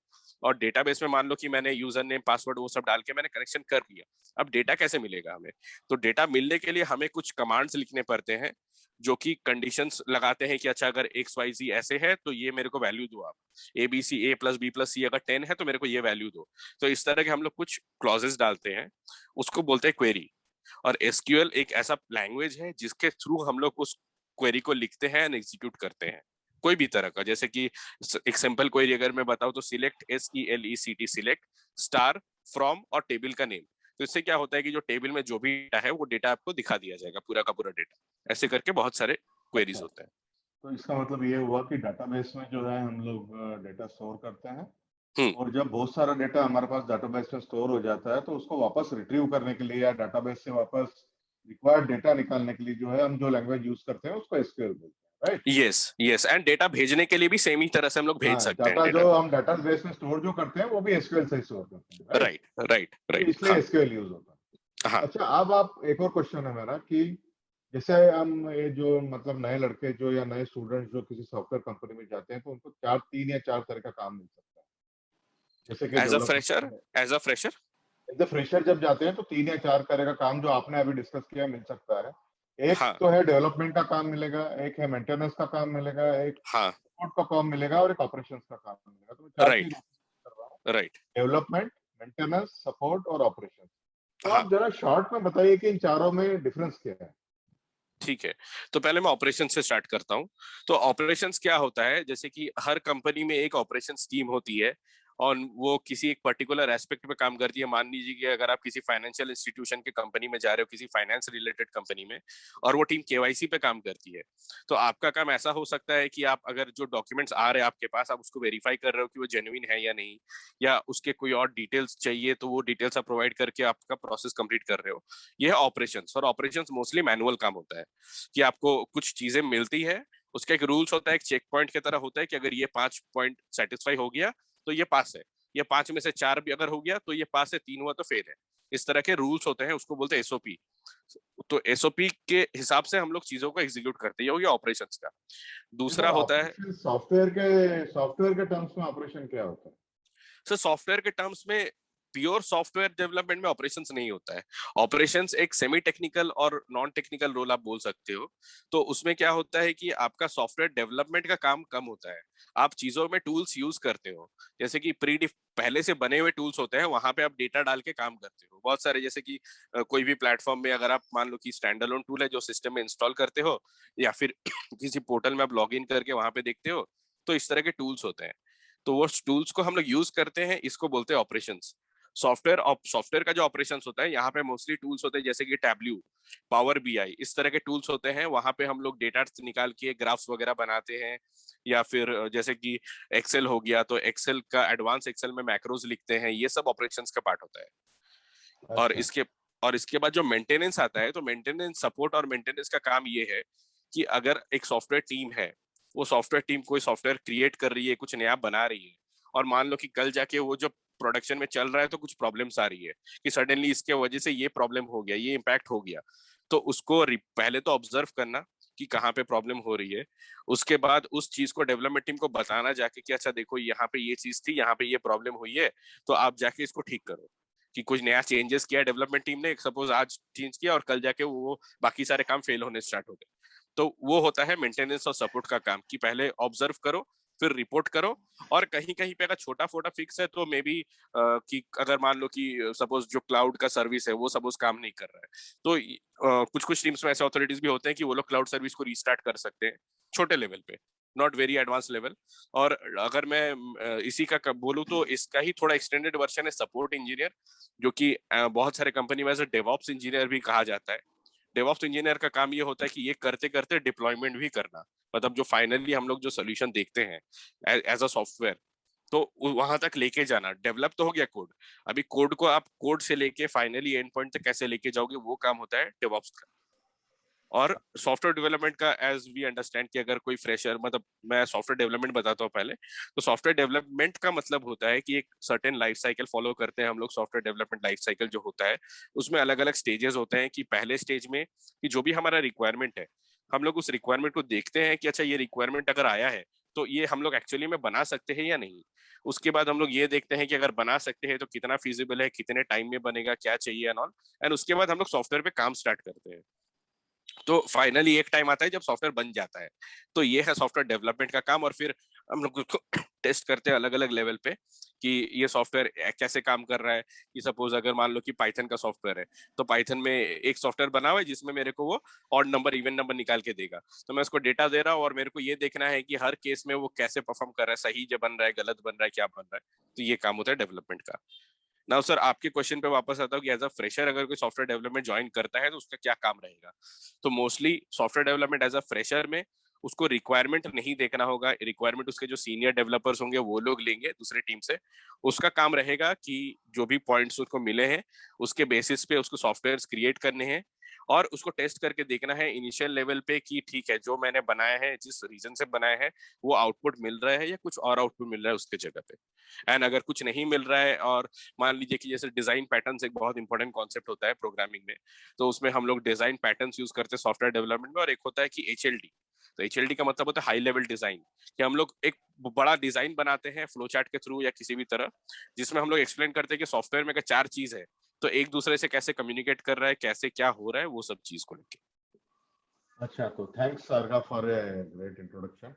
Speaker 2: और डेटाबेस में मान लो कि मैंने यूजर नेम, पासवर्ड वो सब डाल के मैंने कनेक्शन कर दिया। अब डेटा कैसे मिलेगा हमें? तो डेटा मिलने के लिए हमें कुछ कमांड्स लिखने पड़ते हैं, जो कि कंडीशंस लगाते हैं कि अच्छा अगर एक्स वाई जी ऐसे है तो ये मेरे को वैल्यू दो आप। A B C, A plus B plus C अगर 10 है तो मेरे को ये वैल्यू दो। तो इस तरह के हम लोग कुछ क्लॉजेस डालते हैं, उसको बोलते हैं क्वेरी। और एसक्यूएल एक ऐसा लैंग्वेज है जिसके थ्रू हम लोग उस क्वेरी को लिखते हैं एंड एग्जीक्यूट करते हैं, कोई भी तरह का। जैसे कि एक सिंपल क्वेरी अगर मैं बताऊं तो select, SELECT, select star from और टेबल का नेम। तो इससे क्या होता है कि जो टेबल में जो भी डेटा है वो डेटा आपको दिखा दिया जाएगा, पूरा का पूरा डेटा। ऐसे करके बहुत सारे
Speaker 1: हैं?
Speaker 2: क्वेरीज
Speaker 1: अच्छा,
Speaker 2: होते हैं।
Speaker 1: तो इसका मतलब ये हुआ कि डेटाबेस में जो है हम लोग डेटा स्टोर करते हैं,
Speaker 2: हम्म।
Speaker 1: और जब बहुत सारा डेटा हमारे पास डेटाबेस में स्टोर हो जाता है तो उसको वापस रिट्रीव करने के लिए या डेटाबेस से वापस रिक्वायर्ड डेटा निकालने के लिए जो है हम जो लैंग्वेज यूज करते हैं उसको एसक्यूएल बोलते हैं, right?
Speaker 2: Yes yes, and data भेजने के लिए भी सेम ही तरह से हम लोग भेज
Speaker 1: हाँ,
Speaker 2: सकते हैं
Speaker 1: डाटा
Speaker 2: डेटा
Speaker 1: जो
Speaker 2: को।
Speaker 1: हम डेटाबेस में स्टोर जो करते हैं वो भी एसक्यूएल से स्टोर करते हैं, राइट?
Speaker 2: राइट राइट
Speaker 1: तो
Speaker 2: राइट,
Speaker 1: इसलिए
Speaker 2: हाँ
Speaker 1: एसक्यूएल यूज होता है।
Speaker 2: हाँ
Speaker 1: अच्छा, अब आप एक और क्वेश्चन है मेरा कि जैसे हम ये जो मतलब नए लड़के जो या नए स्टूडेंट जो किसी सॉफ्टवेयर कंपनी में जाते हैं तो उनको 3 या 4 तरह का काम मिल सकता है, जैसे कि
Speaker 2: एज अ
Speaker 1: डेवलपमेंट
Speaker 2: फ्रेशर,
Speaker 1: है।
Speaker 2: As a fresher.
Speaker 1: As fresher जब जाते हैं तो 3 या 4 तरह का काम जो आपने अभी डिस्कस किया मिल सकता है। एक
Speaker 2: हाँ
Speaker 1: तो है डेवलपमेंट का काम मिलेगा, एक है मेंटेनेंस का काम मिलेगा, एक
Speaker 2: हाँ,
Speaker 1: सपोर्ट का काम मिलेगा और एक ऑपरेशंस का काम मिलेगा। तो मैं 4 चीज
Speaker 2: राइट
Speaker 1: कर रहा हूँ:
Speaker 2: राइट,
Speaker 1: डेवलपमेंट, मेंटेनेंस, सपोर्ट और ऑपरेशन। तो
Speaker 2: हाँ
Speaker 1: आप जरा शॉर्ट में बताइए कि इन चारों में डिफरेंस क्या है?
Speaker 2: ठीक है। तो पहले मैं ऑपरेशन से स्टार्ट करता हूँ। तो ऑपरेशंस क्या होता है, जैसे कि हर कंपनी में एक ऑपरेशन टीम होती है, और वो किसी एक पर्टिकुलर एस्पेक्ट पे काम करती है। मान लीजिए कि अगर आप किसी फाइनेंशियल इंस्टीट्यूशन के कंपनी में जा रहे हो, किसी फाइनेंस रिलेटेड कंपनी में, और वो टीम केवाईसी पे काम करती है, तो आपका काम ऐसा हो सकता है कि आप अगर जो डॉक्यूमेंट्स आ रहे हैं आपके पास, आप उसको वेरीफाई कर रहे हो कि वो जेन्युइन है या नहीं, या उसके कोई और डिटेल्स चाहिए तो वो डिटेल्स आप प्रोवाइड करके आपका प्रोसेस कंप्लीट कर रहे हो। ये है ऑपरेशंस। और ऑपरेशंस मोस्टली मैनुअल काम होता है, कि आपको कुछ चीजें मिलती है, उसका एक रूल्स होता है, एक चेक पॉइंट की तरह होता है कि अगर ये 5 पॉइंट सेटिस्फाई हो गया तो ये पास है, ये 5 में से 4 भी अगर हो गया तो ये पास है, 3 हुआ तो फेल है। इस तरह के रूल्स होते हैं, उसको बोलते हैं एसओपी। तो एसओपी के हिसाब से हम लोग चीजों को एग्जीक्यूट करते हैं, ये हो गया ऑपरेशंस का।
Speaker 1: ये
Speaker 2: दूसरा
Speaker 1: सर,
Speaker 2: होता है,
Speaker 1: ऑपरेशन सॉफ्टवेयर के टर्म्स में ऑपरेशन क्या होता है?
Speaker 2: सर सॉफ्टवेयर के टर्म्स में प्योर सॉफ्टवेयर डेवलपमेंट में ऑपरेशंस नहीं होता है। ऑपरेशंस एक सेमी टेक्निकल और नॉन टेक्निकल रोल आप बोल सकते हो। तो उसमें क्या होता है कि आपका सॉफ्टवेयर डेवलपमेंट का काम कम होता है, आप चीजों में टूल्स यूज करते हो, जैसे कि पहले से बने हुए टूल्स होते हैं, वहां पे आप डेटा डाल के काम करते हो बहुत सारे। जैसे कि कोई भी प्लेटफॉर्म में अगर आप मान लो कि स्टैंड अलोन टूल है जो सिस्टम में इंस्टॉल करते हो, या फिर किसी पोर्टल में आप लॉग इन करके वहां पे देखते हो, तो इस तरह के टूल्स होते हैं। तो वो टूल्स को हम लोग यूज करते हैं, इसको बोलते हैं ऑपरेशंस। सॉफ्टवेयर का जो ऑपरेशंस होता है, यहाँ पे मोस्टली टूल्स होते हैं जैसे कि टैबल्यू, पावर बीआई, इस तरह के टूल्स होते हैं। वहां पे हम लोग डेटा निकाल के ग्राफ्स वगैरह बनाते हैं, या फिर जैसे कि एक्सेल हो गया तो एक्सेल का एडवांस एक्सेल में मैक्रोज लिखते हैं, ये सब ऑपरेशंस का पार्ट होता है। और
Speaker 1: अच्छा।
Speaker 2: इसके बाद जो मेंटेनेंस आता है, तो मेंटेनेंस सपोर्ट और मेंटेनेंस का काम ये है कि अगर एक सॉफ्टवेयर टीम है, वो सॉफ्टवेयर टीम कोई सॉफ्टवेयर क्रिएट कर रही है, कुछ नया बना रही है, और मान लो कि कल जाके वो जो प्रोडक्शन में चल रहा है तो कुछ प्रॉब्लम्स आ रही है कि सडनली इसके वजह से ये प्रॉब्लम हो गया, ये इम्पैक्ट हो गया, तो उसको पहले तो ऑब्जर्व करना कि कहाँ पे प्रॉब्लम हो रही है। उसके बाद उस चीज को डेवलपमेंट टीम को बताना जाके कि अच्छा देखो यहाँ पे ये चीज थी, यहाँ पे ये प्रॉब्लम हुई है, तो आप जाके इसको ठीक करो। कि कुछ नया चेंजेस किया डेवलपमेंट टीम ने, सपोज आज चेंज किया और कल जाके वो बाकी सारे काम फेल होने स्टार्ट हो गए। तो वो होता है मेंटेनेंस और सपोर्ट का काम, कि पहले ऑब्जर्व करो, फिर रिपोर्ट करो। और कहीं कहीं पे अगर छोटा फोटा फिक्स है तो मे बी कि अगर मान लो कि सपोज जो क्लाउड का सर्विस है वो सपोज काम नहीं कर रहा है, तो कुछ कुछ टीम्स में ऐसे अथॉरिटीज भी होते हैं कि वो लोग क्लाउड सर्विस को रीस्टार्ट कर सकते हैं छोटे लेवल पे, नॉट वेरी एडवांस लेवल। और अगर मैं इसी का बोलूँ तो इसका ही थोड़ा एक्सटेंडेड वर्जन है सपोर्ट इंजीनियर, जो कि बहुत सारे कंपनी में एज डेवऑप्स इंजीनियर भी कहा जाता है। डेवऑप्स इंजीनियर का काम ये होता है कि ये करते करते डिप्लॉयमेंट भी करना, मतलब जो फाइनली हम लोग जो सोल्यूशन देखते हैं एज अ सॉफ्टवेयर, तो वहां तक लेके जाना। डेवलप तो हो गया कोड, अभी कोड को आप कोड से लेके फाइनली एंड पॉइंट तक कैसे लेके जाओगे, वो काम होता है डेवऑप्स का। और सॉफ्टवेयर डेवलपमेंट का एज वी अंडरस्टैंड कि अगर कोई फ्रेशर, मतलब मैं सॉफ्टवेयर डेवलपमेंट बताता हूँ पहले। तो सॉफ्टवेयर डेवलपमेंट का मतलब होता है कि एक सर्टेन लाइफ साइकिल फॉलो करते हैं हम लोग। सॉफ्टवेयर डेवलपमेंट लाइफ साइकिल जो होता है, उसमें अलग अलग स्टेजेस होते हैं। कि पहले स्टेज में कि जो भी हमारा रिक्वायरमेंट है, हम लोग उस रिक्वायरमेंट को देखते हैं कि अच्छा ये रिक्वायरमेंट अगर आया है तो ये हम लोग एक्चुअली में बना सकते हैं या नहीं। उसके बाद हम लोग ये देखते हैं कि अगर बना सकते हैं तो कितना फीजिबल है, कितने टाइम में बनेगा, क्या चाहिए एंड ऑल। एंड उसके बाद हम लोग सॉफ्टवेयर पे काम स्टार्ट करते हैं। तो फाइनली एक टाइम आता है जब सॉफ्टवेयर बन जाता है। तो ये है सॉफ्टवेयर डेवलपमेंट का काम। और फिर हम लोग उसको टेस्ट करते हैं अलग अलग लेवल पे कि ये सॉफ्टवेयर कैसे काम कर रहा है। कि सपोज अगर मान लो कि पाइथन का सॉफ्टवेयर है, तो पाइथन में एक सॉफ्टवेयर बना हुआ है जिसमें मेरे को वो ऑड नंबर इवन नंबर निकाल के देगा। तो मैं उसको डेटा दे रहा हूँ और मेरे को ये देखना है कि हर केस में वो कैसे परफॉर्म कर रहा है, सही जो बन रहा है, गलत बन रहा है, क्या बन रहा है। तो ये काम होता है डेवलपमेंट का। नाउ सर, आपके क्वेश्चन पे वापस आता हूँ कि एज अ फ्रेशर अगर कोई सॉफ्टवेयर डेवलपमेंट ज्वाइन करता है तो उसका क्या काम रहेगा। तो mostly software development as a fresher में उसको रिक्वायरमेंट नहीं देखना होगा। रिक्वायरमेंट उसके जो सीनियर डेवलपर्स होंगे वो लोग लेंगे दूसरे टीम से। उसका काम रहेगा कि जो भी पॉइंट्स उसको मिले हैं उसके बेसिस पे उसको सॉफ्टवेयर क्रिएट करने हैं, और उसको टेस्ट करके देखना है इनिशियल लेवल पे कि ठीक है जो मैंने बनाया है, जिस रीजन से बनाया है, वो आउटपुट मिल रहा है या कुछ और आउटपुट मिल रहा है उसके जगह पे। एंड अगर कुछ नहीं मिल रहा है, और मान लीजिए कि जैसे डिजाइन पैटर्न्स एक बहुत इंपॉर्टेंट कॉन्सेप्ट होता है प्रोग्रामिंग में, तो उसमें हम लोग डिजाइन पैटर्न्स यूज करते हैं सॉफ्टवेयर डेवलपमेंट में। और एक होता है कि एचएलडी। तो एचएलडी का मतलब होता है हाई लेवल डिजाइन, कि हम लोग एक बड़ा डिजाइन बनाते हैं फ्लो चार्ट के थ्रू या किसी भी तरह, जिसमें हम लोग एक्सप्लेन करते हैं कि सॉफ्टवेयर में अगर चार चीज है तो एक दूसरे से कैसे कम्युनिकेट कर रहा है, कैसे क्या हो रहा है, वो सब चीज को लेके।
Speaker 1: अच्छा, तो thanks Sarga for a great introduction.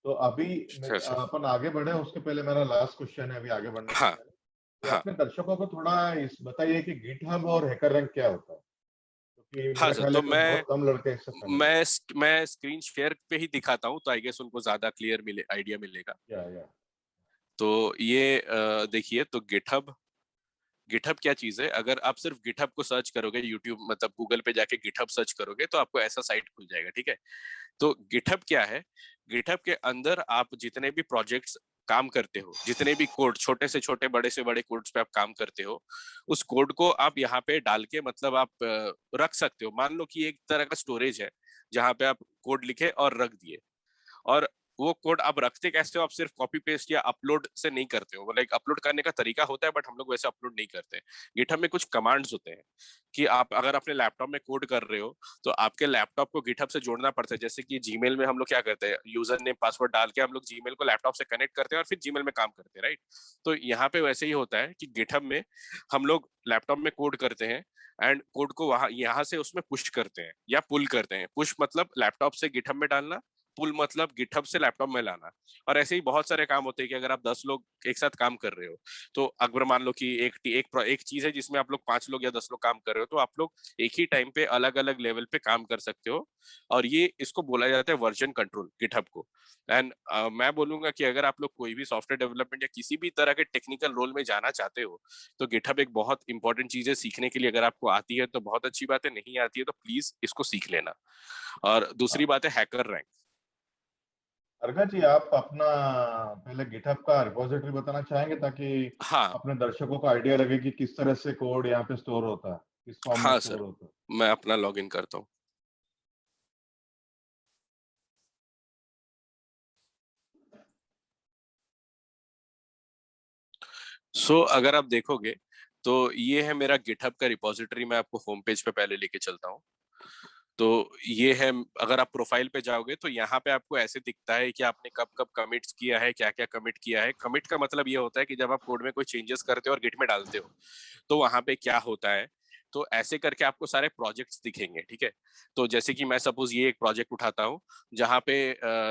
Speaker 1: तो अभी
Speaker 2: अच्छा सर।
Speaker 1: अपन आगे बढ़े उसके पहले मेरा लास्ट क्वेश्चन है अभी आगे बढ़ने से
Speaker 2: हाँ
Speaker 1: पहले कि
Speaker 2: हाँ
Speaker 1: अपने दर्शकों को थोड़ा इस बताइए कि गिटहब और हैकर रैंक क्या होता है, क्योंकि
Speaker 2: हाँ
Speaker 1: मेरा
Speaker 2: सर,
Speaker 1: ख्याल है
Speaker 2: तो
Speaker 1: कि बहुत कम लड़के इससे फेमिलियर हैं।
Speaker 2: मैं स्क्रीन शेयर पे ही दिखाता हूँ, तो आई गेस उनको ज्यादा क्लियर आइडिया मिलेगा।
Speaker 1: या
Speaker 2: तो ये देखिए, तो गिटहब गिटहब क्या चीज है। अगर आप सिर्फ गिटहब को सर्च करोगे यूट्यूब, मतलब गूगल पे जाके गिटहब सर्च करोगे, तो आपको ऐसा साइट खुल जाएगा, ठीक है। तो गिटहब क्या है। गिटहब के अंदर आप जितने भी प्रोजेक्ट्स काम करते हो, जितने भी कोड, छोटे से छोटे बड़े से बड़े कोड्स पे आप काम करते हो, उस कोड को आप यहाँ पे डाल के, मतलब आप रख सकते हो। मान लो कि एक तरह का स्टोरेज है जहाँ पे आप कोड लिखे और रख दिए। और वो कोड आप रखते कैसे हो, आप सिर्फ कॉपी पेस्ट या अपलोड से नहीं करते हो, लाइक अपलोड करने का तरीका होता है बट हम लोग वैसे अपलोड नहीं करते। गिटहब में कुछ कमांड्स होते हैं कि आप अगर अपने लैपटॉप में कोड कर रहे हो तो आपके लैपटॉप को गिटहब से जोड़ना पड़ता है। जैसे कि जीमेल में हम लोग क्या करते हैं, यूजर नेम पासवर्ड डाल के हम लोग जीमेल को लैपटॉप से कनेक्ट करते हैं और फिर जीमेल में काम करते हैं, राइट। तो यहाँ पे वैसे ही होता है कि गिटहब में हम लोग लैपटॉप में कोड करते हैं एंड कोड को वहां यहाँ से उसमें पुश करते हैं या पुल करते हैं। पुश मतलब लैपटॉप से गिटहब में डालना, पुल मतलब गिटहब से लैपटॉप में लाना। और ऐसे ही बहुत सारे काम होते हैं कि अगर आप 10 लोग एक साथ काम कर रहे हो तो अगर मान लो कि एक चीज है जिसमें आप लोग 5 लोग या 10 लोग काम कर रहे हो, तो आप लोग एक ही टाइम पे अलग अलग लेवल पे काम कर सकते हो। और ये इसको बोला जाता है वर्जन कंट्रोल गिटहब को। एंड मैं बोलूंगा कि अगर आप लोग कोई भी सॉफ्टवेयर डेवलपमेंट या किसी भी तरह के टेक्निकल रोल में जाना चाहते हो तो गिटहब एक बहुत इंपॉर्टेंट चीज है सीखने के लिए। अगर आपको आती है तो बहुत अच्छी बात है, नहीं आती है तो प्लीज इसको सीख लेना। और दूसरी बात है हैकर रैंक।
Speaker 1: अर्घा जी, आप अपना पहले गिटहब का रिपोजिटरी बताना चाहेंगे ताकि
Speaker 2: हाँ।
Speaker 1: अपने दर्शकों को आइडिया लगे कि किस तरह से कोड यहाँ पे स्टोर होता है, किस फॉर्म में
Speaker 2: हाँ
Speaker 1: स्टोर
Speaker 2: सर,
Speaker 1: होता है।
Speaker 2: मैं अपना लॉग इन करता हूँ। अगर आप देखोगे तो ये है मेरा गिटहब का रिपोजिटरी। मैं आपको होम पेज पे पहले लेके चलता हूँ। तो ये है, अगर आप प्रोफाइल पे जाओगे तो यहाँ पे आपको ऐसे दिखता है कि आपने कब कब कमिट्स किया है, क्या क्या कमिट किया है। कमिट का मतलब ये होता है कि जब आप कोड में कोई चेंजेस करते हो और गिट में डालते हो तो वहां पे क्या होता है। तो ऐसे करके आपको सारे प्रोजेक्ट्स दिखेंगे, ठीक है। तो जैसे कि मैं सपोज ये एक प्रोजेक्ट उठाता हूँ जहाँ पे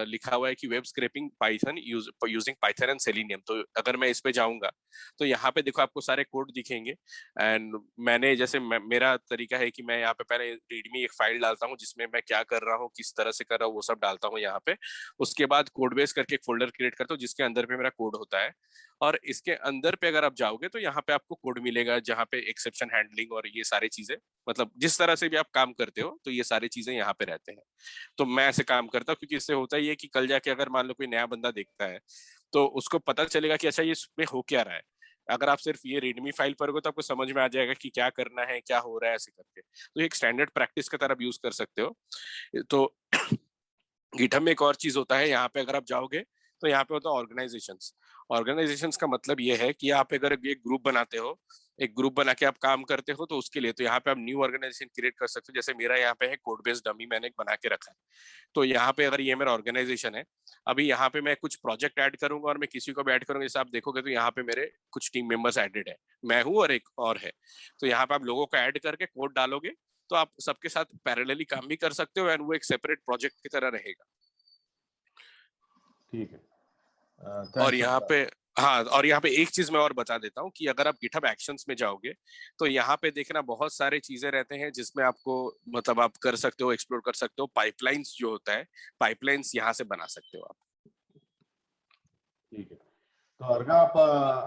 Speaker 2: लिखा हुआ है कि web scrapping Python using Python and selenium. तो अगर मैं इस पे जाऊंगा तो यहाँ पे देखो आपको सारे कोड दिखेंगे। एंड मैंने जैसे मेरा तरीका है कि मैं यहाँ पे पहले रीडमी एक फाइल डालता हूँ जिसमें मैं क्या कर रहा हूँ, किस तरह से कर रहा हूँ, वो सब डालता हूँ यहाँ पे। उसके बाद कोड बेस करके एक फोल्डर क्रिएट करता हूँ जिसके अंदर पे मेरा कोड होता है। और इसके अंदर पे अगर आप जाओगे तो यहाँ पे आपको कोड मिलेगा जहाँ पे एक्सेप्शन हैंडलिंग और ये सारी चीजें, मतलब जिस तरह से भी आप काम करते हो तो ये सारी चीजें यहाँ पे रहते हैं। तो मैं ऐसे काम करता हूँ क्योंकि इससे होता ही है कि कल जाके अगर मान लो कोई नया बंदा देखता है तो उसको पता चलेगा कि अच्छा ये इसमें हो क्या रहा है। अगर आप सिर्फ ये रीडमी फाइल पर हो तो आपको समझ में आ जाएगा कि क्या करना है, क्या हो रहा है, ऐसे करके। तो एक स्टैंडर्ड प्रैक्टिस की तरह यूज कर सकते हो। तो गिटहब में एक और चीज होता है, यहाँ पे अगर आप जाओगे तो यहाँ पे होता है ऑर्गेनाइजेशंस। ऑर्गेनाइजेशंस का मतलब ये है कि आप अगर एक ग्रुप बनाते हो, एक ग्रुप बना के आप काम करते हो तो उसके लिए तो यहाँ पे आप न्यू ऑर्गेनाइजेशन क्रिएट कर सकते हो। जैसे मेरा यहाँ पे है कोड बेस्ड डमी, मैंने एक बना के रखा है। तो यहाँ पे अगर ये मेरा ऑर्गेनाइजेशन है, अभी यहाँ पे मैं कुछ प्रोजेक्ट ऐड करूंगा और मैं किसी को भी ऐड करूंगा, जैसे आप देखोगे तो यहाँ पे मेरे कुछ टीम मेंबर्स एडेड है, मैं हूँ और एक और है। तो यहाँ पे आप लोगों को ऐड करके कोड डालोगे तो आप सबके साथ पैरेलली काम भी कर सकते हो एंड वो एक सेपरेट प्रोजेक्ट की तरह रहेगा।
Speaker 1: ठीक है,
Speaker 2: और
Speaker 1: थैंक्स
Speaker 2: यहाँ
Speaker 1: अर्घा।
Speaker 2: पे, हाँ, और यहाँ पे एक चीज मैं और बता देता हूँ कि अगर आप गिटहब एक्शंस में जाओगे तो यहाँ पे देखना बहुत सारे चीजें रहते हैं जिसमें आपको, मतलब आप कर सकते हो, एक्सप्लोर कर सकते हो। पाइपलाइंस जो होता है, पाइपलाइंस यहाँ से बना सकते हो आप।
Speaker 1: ठीक है, तो अर्घा आप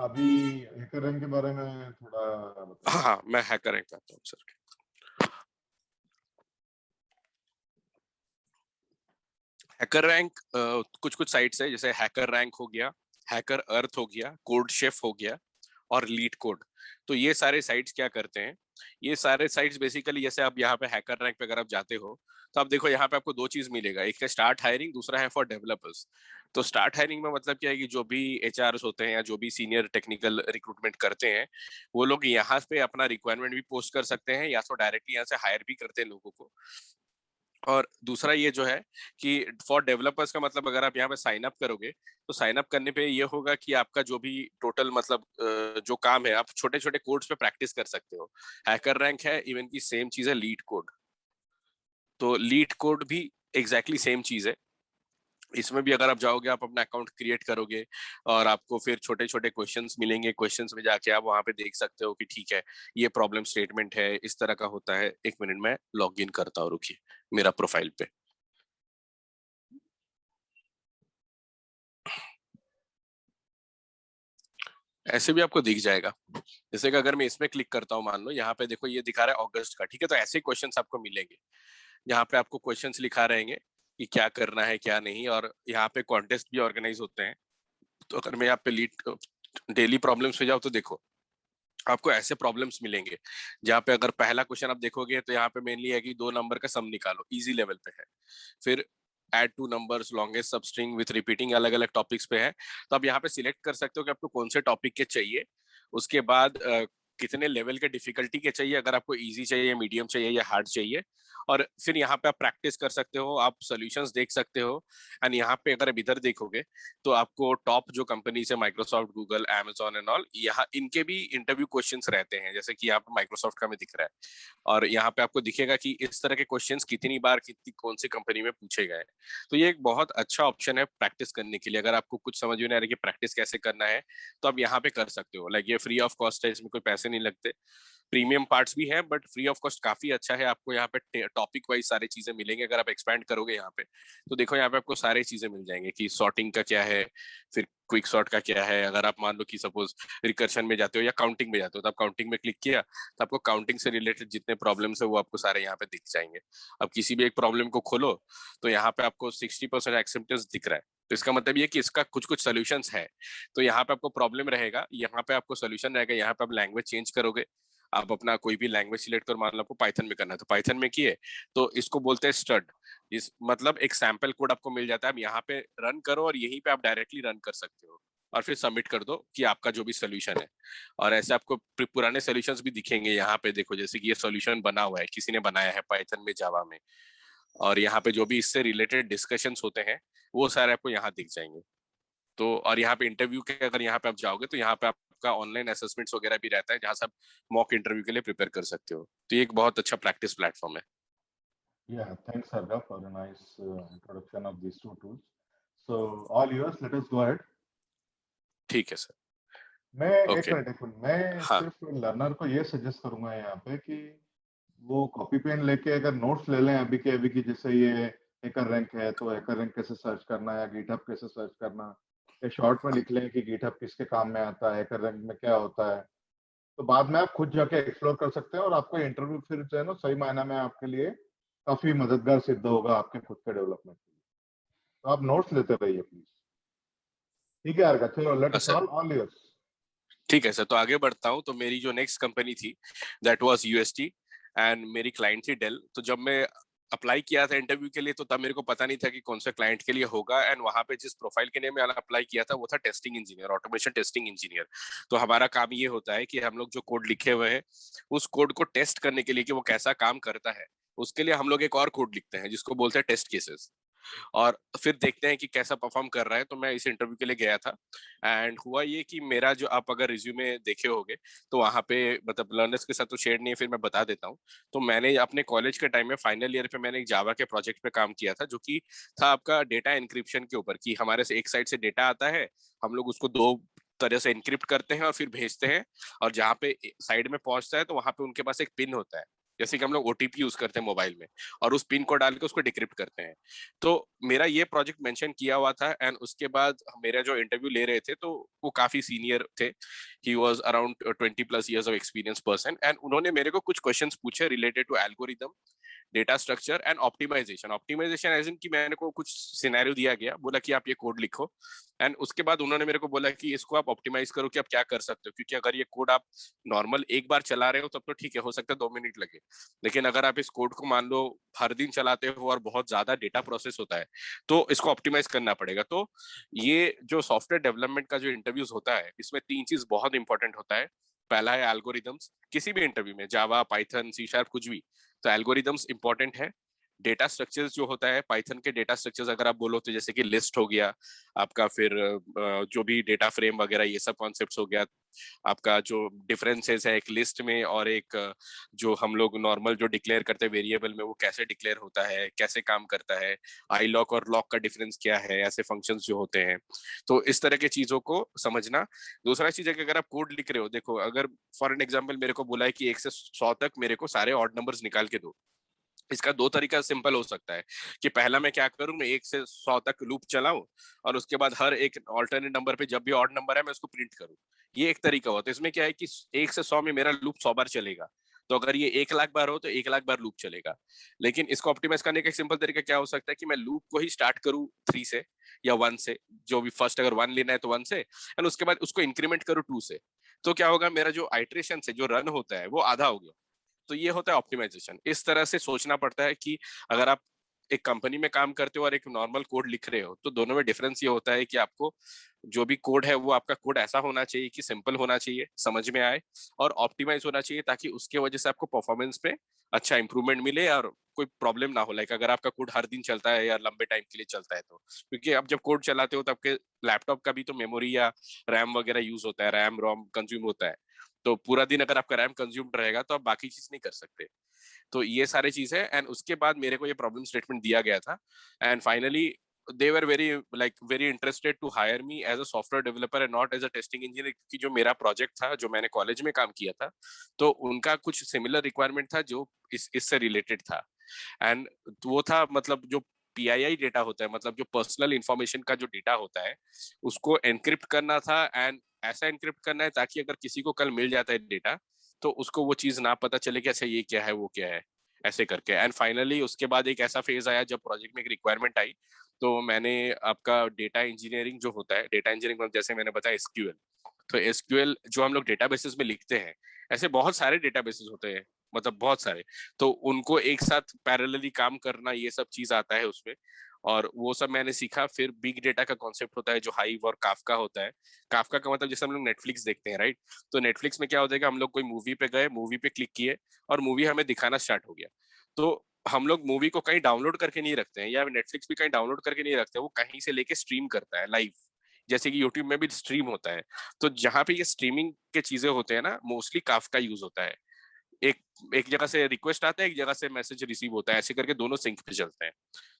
Speaker 1: अभी हैकर रैंक के बारे में थोड़ा बताइए।
Speaker 2: हाँ हाँ, मैं हैकर रैंक करता हूँ सर। हैकर रैंक कुछ कुछ साइट्स है, जैसे हैकर रैंक हो गया, हैकर अर्थ हो गया, कोड शेफ हो गया और लीड कोड। तो ये सारे साइट्स क्या करते हैं, ये सारे साइट्स बेसिकली, जैसे आप यहाँ पे हैकर रैंक पे अगर आप जाते हो तो आप देखो यहाँ पे आपको दो चीज मिलेगा, एक है स्टार्ट हायरिंग, दूसरा है फॉर डेवलपर्स। तो स्टार्ट हायरिंग में मतलब क्या है कि जो भी एचआर होते हैं या जो भी सीनियर टेक्निकल रिक्रूटमेंट करते हैं वो लोग यहाँ पे अपना रिक्वायरमेंट भी पोस्ट कर सकते हैं या तो डायरेक्टली यहाँ से हायर भी करते हैं लोगों को। और दूसरा ये जो है कि फॉर डेवलपर्स का मतलब अगर आप यहाँ पे साइन अप करोगे तो साइन अप करने पे ये होगा कि आपका जो भी टोटल मतलब जो काम है आप छोटे छोटे कोड्स पे प्रैक्टिस कर सकते हो। हैकर रैंक है इवन की सेम चीज है लीड कोड। तो लीड कोड भी एग्जैक्टली सेम चीज है। इसमें भी अगर आप जाओगे, आप अपना अकाउंट क्रिएट करोगे और आपको फिर छोटे छोटे क्वेश्चंस मिलेंगे। क्वेश्चंस में जाके आप वहां पे देख सकते हो कि ठीक है ये प्रॉब्लम स्टेटमेंट है, इस तरह का होता है। एक मिनट में लॉग इन करता हूँ, रुकिए, मेरा प्रोफाइल पे। ऐसे भी आपको दिख जाएगा। जैसे कि अगर मैं इसमें क्लिक करता हूँ, मान लो यहाँ पे देखो ये दिखा रहा है अगस्त का, ठीक है। तो ऐसे क्वेश्चंस आपको मिलेंगे यहाँ पे आपको क्वेश्चंस लिखा रहेंगे कि क्या करना है क्या नहीं। और यहाँ पे कॉन्टेस्ट भी ऑर्गेनाइज होते हैं। तो अगर मैं यहाँ पे लीड डेली प्रॉब्लम्स पे जाऊँ तो देखो आपको ऐसे प्रॉब्लम्स मिलेंगे जहाँ पे अगर पहला क्वेश्चन आप देखोगे तो यहाँ पे मेनली है कि 2 नंबर का सम निकालो, इजी लेवल पे है। फिर add two numbers, longest substring with repeating अलग अलग टॉपिक्स पे है, तो आप यहाँ पे सिलेक्ट कर सकते हो कि आपको कौन से टॉपिक के चाहिए। उसके बाद कितने लेवल के डिफिकल्टी के चाहिए, अगर आपको इजी चाहिए, मीडियम चाहिए या हार्ड चाहिए। और फिर यहाँ पे आप प्रैक्टिस कर सकते हो, आप सॉल्यूशंस देख सकते हो। एंड यहाँ पे अगर आप इधर देखोगे तो आपको टॉप जो कंपनी है, Microsoft, Google, Amazon and all, यहाँ इनके भी इंटरव्यू क्वेश्चंस रहते हैं, जैसे कि यहाँ पे माइक्रोसॉफ्ट का में दिख रहा है। और यहाँ पे आपको दिखेगा कि इस तरह के क्वेश्चंस कितनी बार कितनी कौन सी कंपनी में पूछे गए। तो ये एक बहुत अच्छा ऑप्शन है प्रैक्टिस करने के लिए। अगर आपको कुछ समझ में नहीं आ रहा कि प्रैक्टिस कैसे करना है, तो आप यहाँ पे कर सकते हो। लाइक ये फ्री ऑफ कॉस्ट है, इसमें कोई पैसे नहीं लगते। प्रीमियम पार्ट्स भी है, बट फ्री ऑफ कॉस्ट काफी अच्छा है। आपको यहाँ पे टॉपिक वाइज सारी चीजें मिलेंगे। अगर आप एक्सपैंड करोगे यहाँ पे, तो देखो यहाँ पे आपको सारी चीजें मिल जाएंगे कि सॉर्टिंग का क्या है, फिर क्विक सॉर्ट का क्या है। अगर आप मान लो कि सपोज रिकर्शन में जाते हो या काउंटिंग में जाते हो, तो आप काउंटिंग में क्लिक किया तो आपको काउंटिंग से रिलेटेड जितने प्रॉब्लम्स है वो आपको सारे यहाँ पे दिख जाएंगे। अब किसी भी एक प्रॉब्लम को खोलो तो यहाँ पे आपको 60% एक्सेप्टेंस दिख रहा है, तो इसका मतलब ये कि इसका कुछ कुछ सोल्यूशंस है। तो यहाँ पे आपको प्रॉब्लम रहेगा, यहाँ पे आपको सोल्यूशन रहेगा। यहाँ पे आप लैंग्वेज चेंज करोगे, आप अपना कोई भी लैंग्वेज सिलेक्ट कर, मान लो आपको पाइथन में करना है तो पाइथन में किए, तो इसको बोलते हैं स्टड। इस मतलब एक सैंपल कोड आपको मिल जाता है, आप यहाँ पे रन करो और यहीं पे आप डायरेक्टली रन कर सकते हो और फिर सबमिट कर दो कि आपका जो भी सोल्यूशन है। और ऐसे आपको पुराने सोल्यूशंस भी दिखेंगे यहाँ पे। देखो जैसे कि ये सोल्यूशन बना हुआ है, किसी ने बनाया है पाइथन में, जावा में, और यहाँ पे जो भी इससे रिलेटेड डिस्कशंस होते हैं वो सारे आपको यहाँ दिख जाएंगे। तो और यहाँ पे इंटरव्यू के अगर यहाँ पे आप जाओगे तो यहाँ पे आपका ऑनलाइन असेसमेंट्स वगैरह भी रहता है, जहाँ से आप मॉक इंटरव्यू के लिए प्रिपेयर कर सकते हो। तो ये एक बहुत अच्छा प्रैक्टिस प्लेटफॉर्म है।
Speaker 1: Yeah, thanks, Arga, for a nice introduction of these two tools. So, all yours, let us go ahead.
Speaker 2: ठीक है सर।
Speaker 1: मैं
Speaker 2: ओके।
Speaker 1: एक मिनट, मैं
Speaker 2: हाँ।
Speaker 1: सिर्फ लर्नर को ये सजेस्ट करूंगा यहाँ पे कि वो कॉपी पेन लेके अगर नोट्स ले लें अभी के अभी की, जैसे ये हैकर रैंक है तो हैकर रैंक कैसे सर्च करना है या गिटहब कैसे सर्च करना, या शॉर्ट में लिख लें कि गिटहब किसके काम में आता है, हैकर रैंक में क्या होता है। तो बाद में आप खुद जाके एक्सप्लोर कर सकते हैं और आपको इंटरव्यू फिर जो है ना सही मायने में आपके लिए काफी मददगार सिद्ध होगा आपके खुद के डेवलपमेंट के लिए। तो आप नोट्स लेते रहिए प्लीज। ठीक है अर्घा, चलो लेट्स
Speaker 2: सर
Speaker 1: ऑल योर्स।
Speaker 2: ठीक है सर, तो आगे बढ़ता हूँ। तो मेरी जो नेक्स्ट कंपनी थी दैट वाज यूएसटी, एंड मेरी क्लाइंट थी डेल। तो जब मैं अप्लाई किया था इंटरव्यू के लिए, तो तब मेरे को पता नहीं था कि कौन से क्लाइंट के लिए होगा। एंड वहां पे जिस प्रोफाइल के लिए मैंने अप्लाई किया था वो था testing engineer, automation testing engineer. तो हमारा काम ये होता है कि हम लोग जो कोड लिखे हुए हैं उस कोड को टेस्ट करने के लिए कि वो कैसा काम करता है, उसके लिए हम लोग एक और कोड लिखते हैं जिसको बोलते हैं टेस्ट केसेस। और फिर देखते हैं कि कैसा परफॉर्म कर रहा है। तो मैं इस इंटरव्यू के लिए गया था, एंड हुआ ये कि मेरा जो, आप अगर रिज्यूमे देखे होंगे तो वहाँ पे, मतलब लर्नर्स के साथ तो शेयर नहीं है, फिर मैं बता देता हूँ। तो मैंने अपने कॉलेज के टाइम में फाइनल ईयर पे मैंने एक जावा के प्रोजेक्ट पे काम किया था, जो कि था आपका डेटा एनक्रिप्शन के ऊपर। कि हमारे से एक साइड से डेटा आता है, हम लोग उसको दो तरह से एनक्रिप्ट करते हैं और फिर भेजते हैं। और जहाँ पे साइड में पहुंचता है तो वहां पे उनके पास एक पिन होता है, जैसे कि हम लोग ओटीपी यूज करते हैं मोबाइल में, और उस पिन को डाल के उसको डिक्रिप्ट करते हैं। तो मेरा ये प्रोजेक्ट मेंशन किया हुआ था। एंड उसके बाद मेरा जो इंटरव्यू ले रहे थे तो वो काफी सीनियर थे, he was around 20+ years of experience person. And उन्होंने मेरे को कुछ क्वेश्चंस पूछे related to algorithm, data structure and optimization. Optimization as in कि मैंने को कुछ सिनेरियो दिया गया, बोला कि आप ये कोड लिखो। एंड उसके बाद उन्होंने मेरे को बोला कि इसको आप ऑप्टिमाइज करो कि आप क्या कर सकते हो, क्योंकि अगर ये कोड आप नॉर्मल एक बार चला रहे हो तब तो ठीक है, हो सकता है 2 मिनट लगे, लेकिन अगर आप इस कोड को मान लो हर दिन चलाते हो और बहुत ज्यादा डेटा प्रोसेस होता है, तो इसको ऑप्टिमाइज करना पड़ेगा। तो ये जो सॉफ्टवेयर डेवलपमेंट का जो इंटरव्यूज होता है, इसमें 3 चीज बहुत इंपॉर्टेंट होता है। पहला है एल्गोरिदम्स, किसी भी इंटरव्यू में, जावा, पाइथन, सी शार्प, कुछ भी, तो एल्गोरिदम्स इंपॉर्टेंट है। डेटा स्ट्रक्चर्स जो होता है, पाइथन के डेटा स्ट्रक्चर्स अगर आप बोलो तो जैसे कि लिस्ट हो गया आपका, फिर जो भी डेटा फ्रेम वगैरह ये सब कॉन्सेप्ट्स हो गया। आपका जो डिफरेंसेस है एक लिस्ट में और एक जो हम लोग नॉर्मल जो डिक्लेयर करते हैं वेरिएबल में, वो कैसे डिक्लेयर होता है, कैसे काम करता है, आई लॉक और लॉक का डिफरेंस क्या है, ऐसे फंक्शंस जो होते हैं। तो इस तरह की चीजों को समझना। दूसरा चीज है कि अगर आप कोड लिख रहे हो, देखो अगर फॉर एन एग्जाम्पल मेरे को बोला है कि 1 से 100 तक मेरे को सारे ऑड नंबर्स निकाल के दो, इसका 2 तरीका सिंपल हो सकता है। कि पहला मैं क्या करूं, मैं 1 से 100 तक लूप चलाऊं और उसके बाद हर एक ऑल्टरनेट नंबर पे जब भी ऑड नंबर है मैं उसको प्रिंट करूं। ये एक तरीका होता है। इसमें क्या है कि 1 से 100 में मेरा लूप 100 बार चलेगा, तो अगर ये 1 लाख बार हो तो 1 लाख बार लूप चलेगा। लेकिन इसको ऑप्टिमाइज करने का एक सिंपल तरीका क्या हो सकता है कि मैं लूप को ही स्टार्ट करूं 3 से या 1 से, जो भी फर्स्ट अगर 1 लेना है तो 1 से, एंड उसके बाद उसको इंक्रीमेंट करूं 2 से। तो क्या होगा, मेरा जो आइट्रेशन से जो रन होता है वो आधा हो गया। तो ये होता है ऑप्टिमाइजेशन। इस तरह से सोचना पड़ता है कि अगर आप एक कंपनी में काम करते हो और एक नॉर्मल कोड लिख रहे हो, तो दोनों में डिफरेंस ये होता है कि आपको जो भी कोड है वो आपका कोड ऐसा होना चाहिए कि सिंपल होना चाहिए, समझ में आए और ऑप्टिमाइज होना चाहिए, ताकि उसके वजह से आपको परफॉर्मेंस पे अच्छा इंप्रूवमेंट मिले और कोई प्रॉब्लम ना हो। लाइक अगर आपका कोड हर दिन चलता है या लंबे टाइम के लिए चलता है, तो क्योंकि आप जब कोड चलाते हो तो आपके लैपटॉप का भी तो मेमोरी या रैम वगैरह यूज होता है, रैम रोम कंज्यूम होता है। तो पूरा दिन अगर आपका रैम कंज्यूम्ड रहेगा तो आप बाकी चीज नहीं कर सकते। तो ये सारे चीज है। एंड उसके बाद मेरे को ये प्रॉब्लम स्टेटमेंट दिया गया था, and finally they were very interested to hire me as a software developer and not as a testing engineer, क्योंकि जो मेरा प्रोजेक्ट था जो मैंने कॉलेज में काम किया था, तो उनका कुछ सिमिलर रिक्वायरमेंट था जो इससे रिलेटेड था। एंड वो था मतलब जो पीआईआई डेटा होता है, मतलब जो पर्सनल इंफॉर्मेशन का जो डेटा होता है उसको एनक्रिप्ट करना था। एंड ऐसा एनक्रिप्ट करना है ताकि अगर किसी को कल मिल जाता है डेटा तो उसको वो चीज ना पता चले कि अच्छा ये क्या है वो क्या है, ऐसे करके। एंड फाइनली उसके बाद एक ऐसा फेज आया जब प्रोजेक्ट में एक रिक्वायरमेंट आई, तो मैंने आपका डेटा इंजीनियरिंग जो होता है, डेटा इंजीनियरिंग जैसे मैंने बताया एसक्यूएल, तो एसक्यूएल जो हम लोग डेटाबेसेस में लिखते हैं, ऐसे बहुत सारे डेटाबेसेस होते हैं, मतलब बहुत सारे, तो उनको एक साथ पैरेलली काम करना ये सब चीज आता है उसमें, और वो सब मैंने सीखा। फिर बिग डेटा का कॉन्सेप्ट होता है जो हाइव और काफका होता है। काफका का मतलब जैसे हम लोग नेटफ्लिक्स देखते हैं, राइट? तो नेटफ्लिक्स में क्या होता है कि हम लोग कोई मूवी पे गए, मूवी पे क्लिक किए और मूवी हमें दिखाना स्टार्ट हो गया। तो हम लोग मूवी को कहीं डाउनलोड करके नहीं रखते हैं, या नेटफ्लिक्स भी कहीं डाउनलोड करके नहीं रखते हैं, वो कहीं से लेके स्ट्रीम करता है लाइव, जैसे कि यूट्यूब में भी स्ट्रीम होता है। तो जहां पे ये स्ट्रीमिंग के चीजें होते हैं ना, मोस्टली काफका यूज होता है। एक एक जगह से रिक्वेस्ट आता है, एक जगह से मैसेज रिसीव होता है, ऐसे करके दोनों सिंक पे चलते हैं।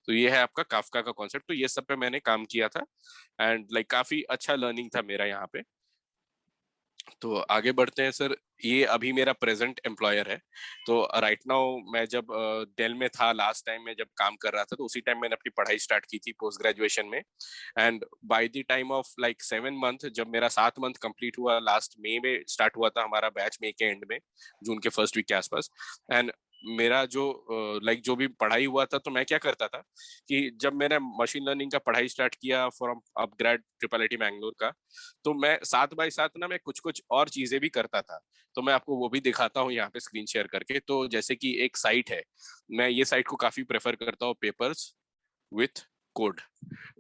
Speaker 2: तो ये है आपका काफका का कॉन्सेप्ट। तो ये सब पे मैंने काम किया था, एंड काफी अच्छा लर्निंग था मेरा यहाँ पे। तो आगे बढ़ते हैं सर। ये अभी मेरा प्रेजेंट एम्प्लॉयर है। तो राइट नाउ मैं जब डेल में था लास्ट टाइम, मैं जब काम कर रहा था, तो उसी टाइम मैंने अपनी पढ़ाई स्टार्ट की थी पोस्ट ग्रेजुएशन में। And by the time of 7 month, जब मेरा 7 मंथ कंप्लीट हुआ, लास्ट मई में स्टार्ट हुआ था हमारा बैच, मई के एंड में, जून के फर्स्ट वीक के आसपास। एंड मेरा जो जो भी पढ़ाई हुआ था, तो मैं क्या करता था कि जब मैंने मशीन लर्निंग का पढ़ाई स्टार्ट किया from upgrade triple IT Bangalore का, तो मैं साथ बाय साथ ना मैं कुछ कुछ और चीजें भी करता था। तो मैं आपको वो भी दिखाता हूँ यहाँ पे स्क्रीन शेयर करके। तो जैसे कि एक साइट है, मैं ये साइट को काफी प्रेफर करता हूँ, पेपर्स विथ कोड।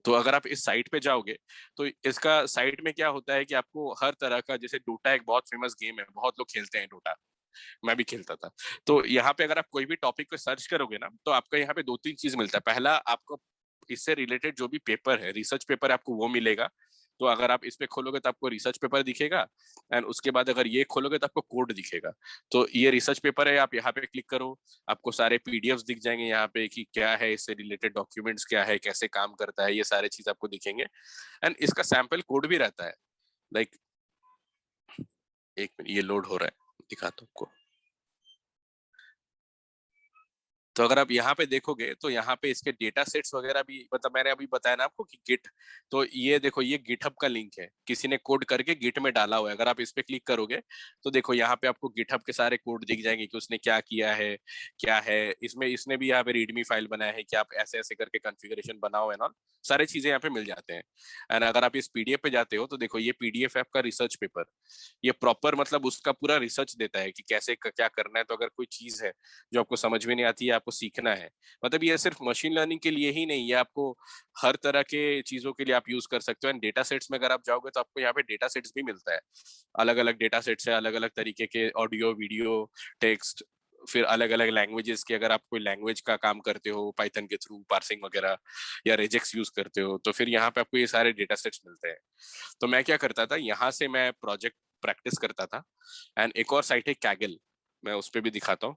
Speaker 2: तो अगर आप इस साइट पे जाओगे, तो इसका साइट में क्या होता है कि आपको हर तरह का, जैसे डोटा एक बहुत फेमस गेम है, बहुत लोग खेलते हैं डोटा, मैं भी खेलता था। तो यहाँ पे अगर आप कोई भी टॉपिक पे सर्च करोगे ना, तो आपका यहाँ पे दो तीन चीज मिलता है। पहला, आपको इससे रिलेटेड जो भी पेपर है, रिसर्च पेपर आपको वो मिलेगा। तो अगर आप इस पे खोलोगे तो आपको रिसर्च पेपर दिखेगा, एंड उसके बाद अगर ये खोलोगे तो आपको कोड दिखेगा। तो ये रिसर्च पेपर है, आप यहाँ पे क्लिक करो, आपको सारे पीडीएफ्स दिख जाएंगे यहाँ पे कि क्या है, इससे रिलेटेड डॉक्यूमेंट्स क्या है, कैसे काम करता है, ये सारे चीज आपको दिखेंगे। एंड इसका सैंपल कोड भी रहता है। लाइक एक मिनट, ये लोड हो रहा है, दिखाता हूँ आपको। तो अगर आप यहाँ पे देखोगे तो यहाँ पे इसके डेटा सेट्स वगैरह भी, मतलब मैंने अभी बताया ना आपको कि गिट, तो ये देखो, ये गिटहब का लिंक है, किसी ने कोड करके गिट में डाला हुआ है। अगर आप इस पे क्लिक करोगे तो देखो यहाँ पे आपको गिटहब के सारे कोड दिख जाएंगे कि उसने क्या किया है, क्या है इसमें। इसने भी यहाँ पे रीडमी फाइल बनाया है कि आप ऐसे ऐसे करके कॉन्फ़िगरेशन बनाओ एंड ऑल, सारी चीजें यहाँ पे मिल जाते हैं। एंड अगर आप इस पीडीएफ पे जाते हो तो देखो, ये पीडीएफ है आपका रिसर्च पेपर। ये प्रॉपर मतलब उसका पूरा रिसर्च देता है कि कैसे क्या करना है। तो अगर कोई चीज है जो आपको समझ में नहीं आती है, आपको सीखना है, मतलब ये सिर्फ मशीन लर्निंग के लिए ही नहीं, ये आपको हर तरह के चीजों के लिए आप यूज कर सकते हो। एंड डेटा सेट्स में अगर आप जाओगे तो आपको यहाँ पे डेटा सेट्स भी मिलता है। अलग अलग डेटा सेट्स है, अलग अलग तरीके के, ऑडियो, वीडियो, टेक्स्ट, फिर अलग अलग लैंग्वेजेस के। अगर आप कोई लैंग्वेज का काम करते हो पाइथन के थ्रू, पार्सिंग वगैरह, या रेजेक्स यूज करते हो, तो फिर यहाँ पे आपको ये सारे डेटा सेट्स मिलते हैं। तो मैं क्या करता था, यहाँ से मैं प्रोजेक्ट प्रैक्टिस करता था। एंड एक और साइट है कैगल, मैं उस पर भी दिखाता हूँ।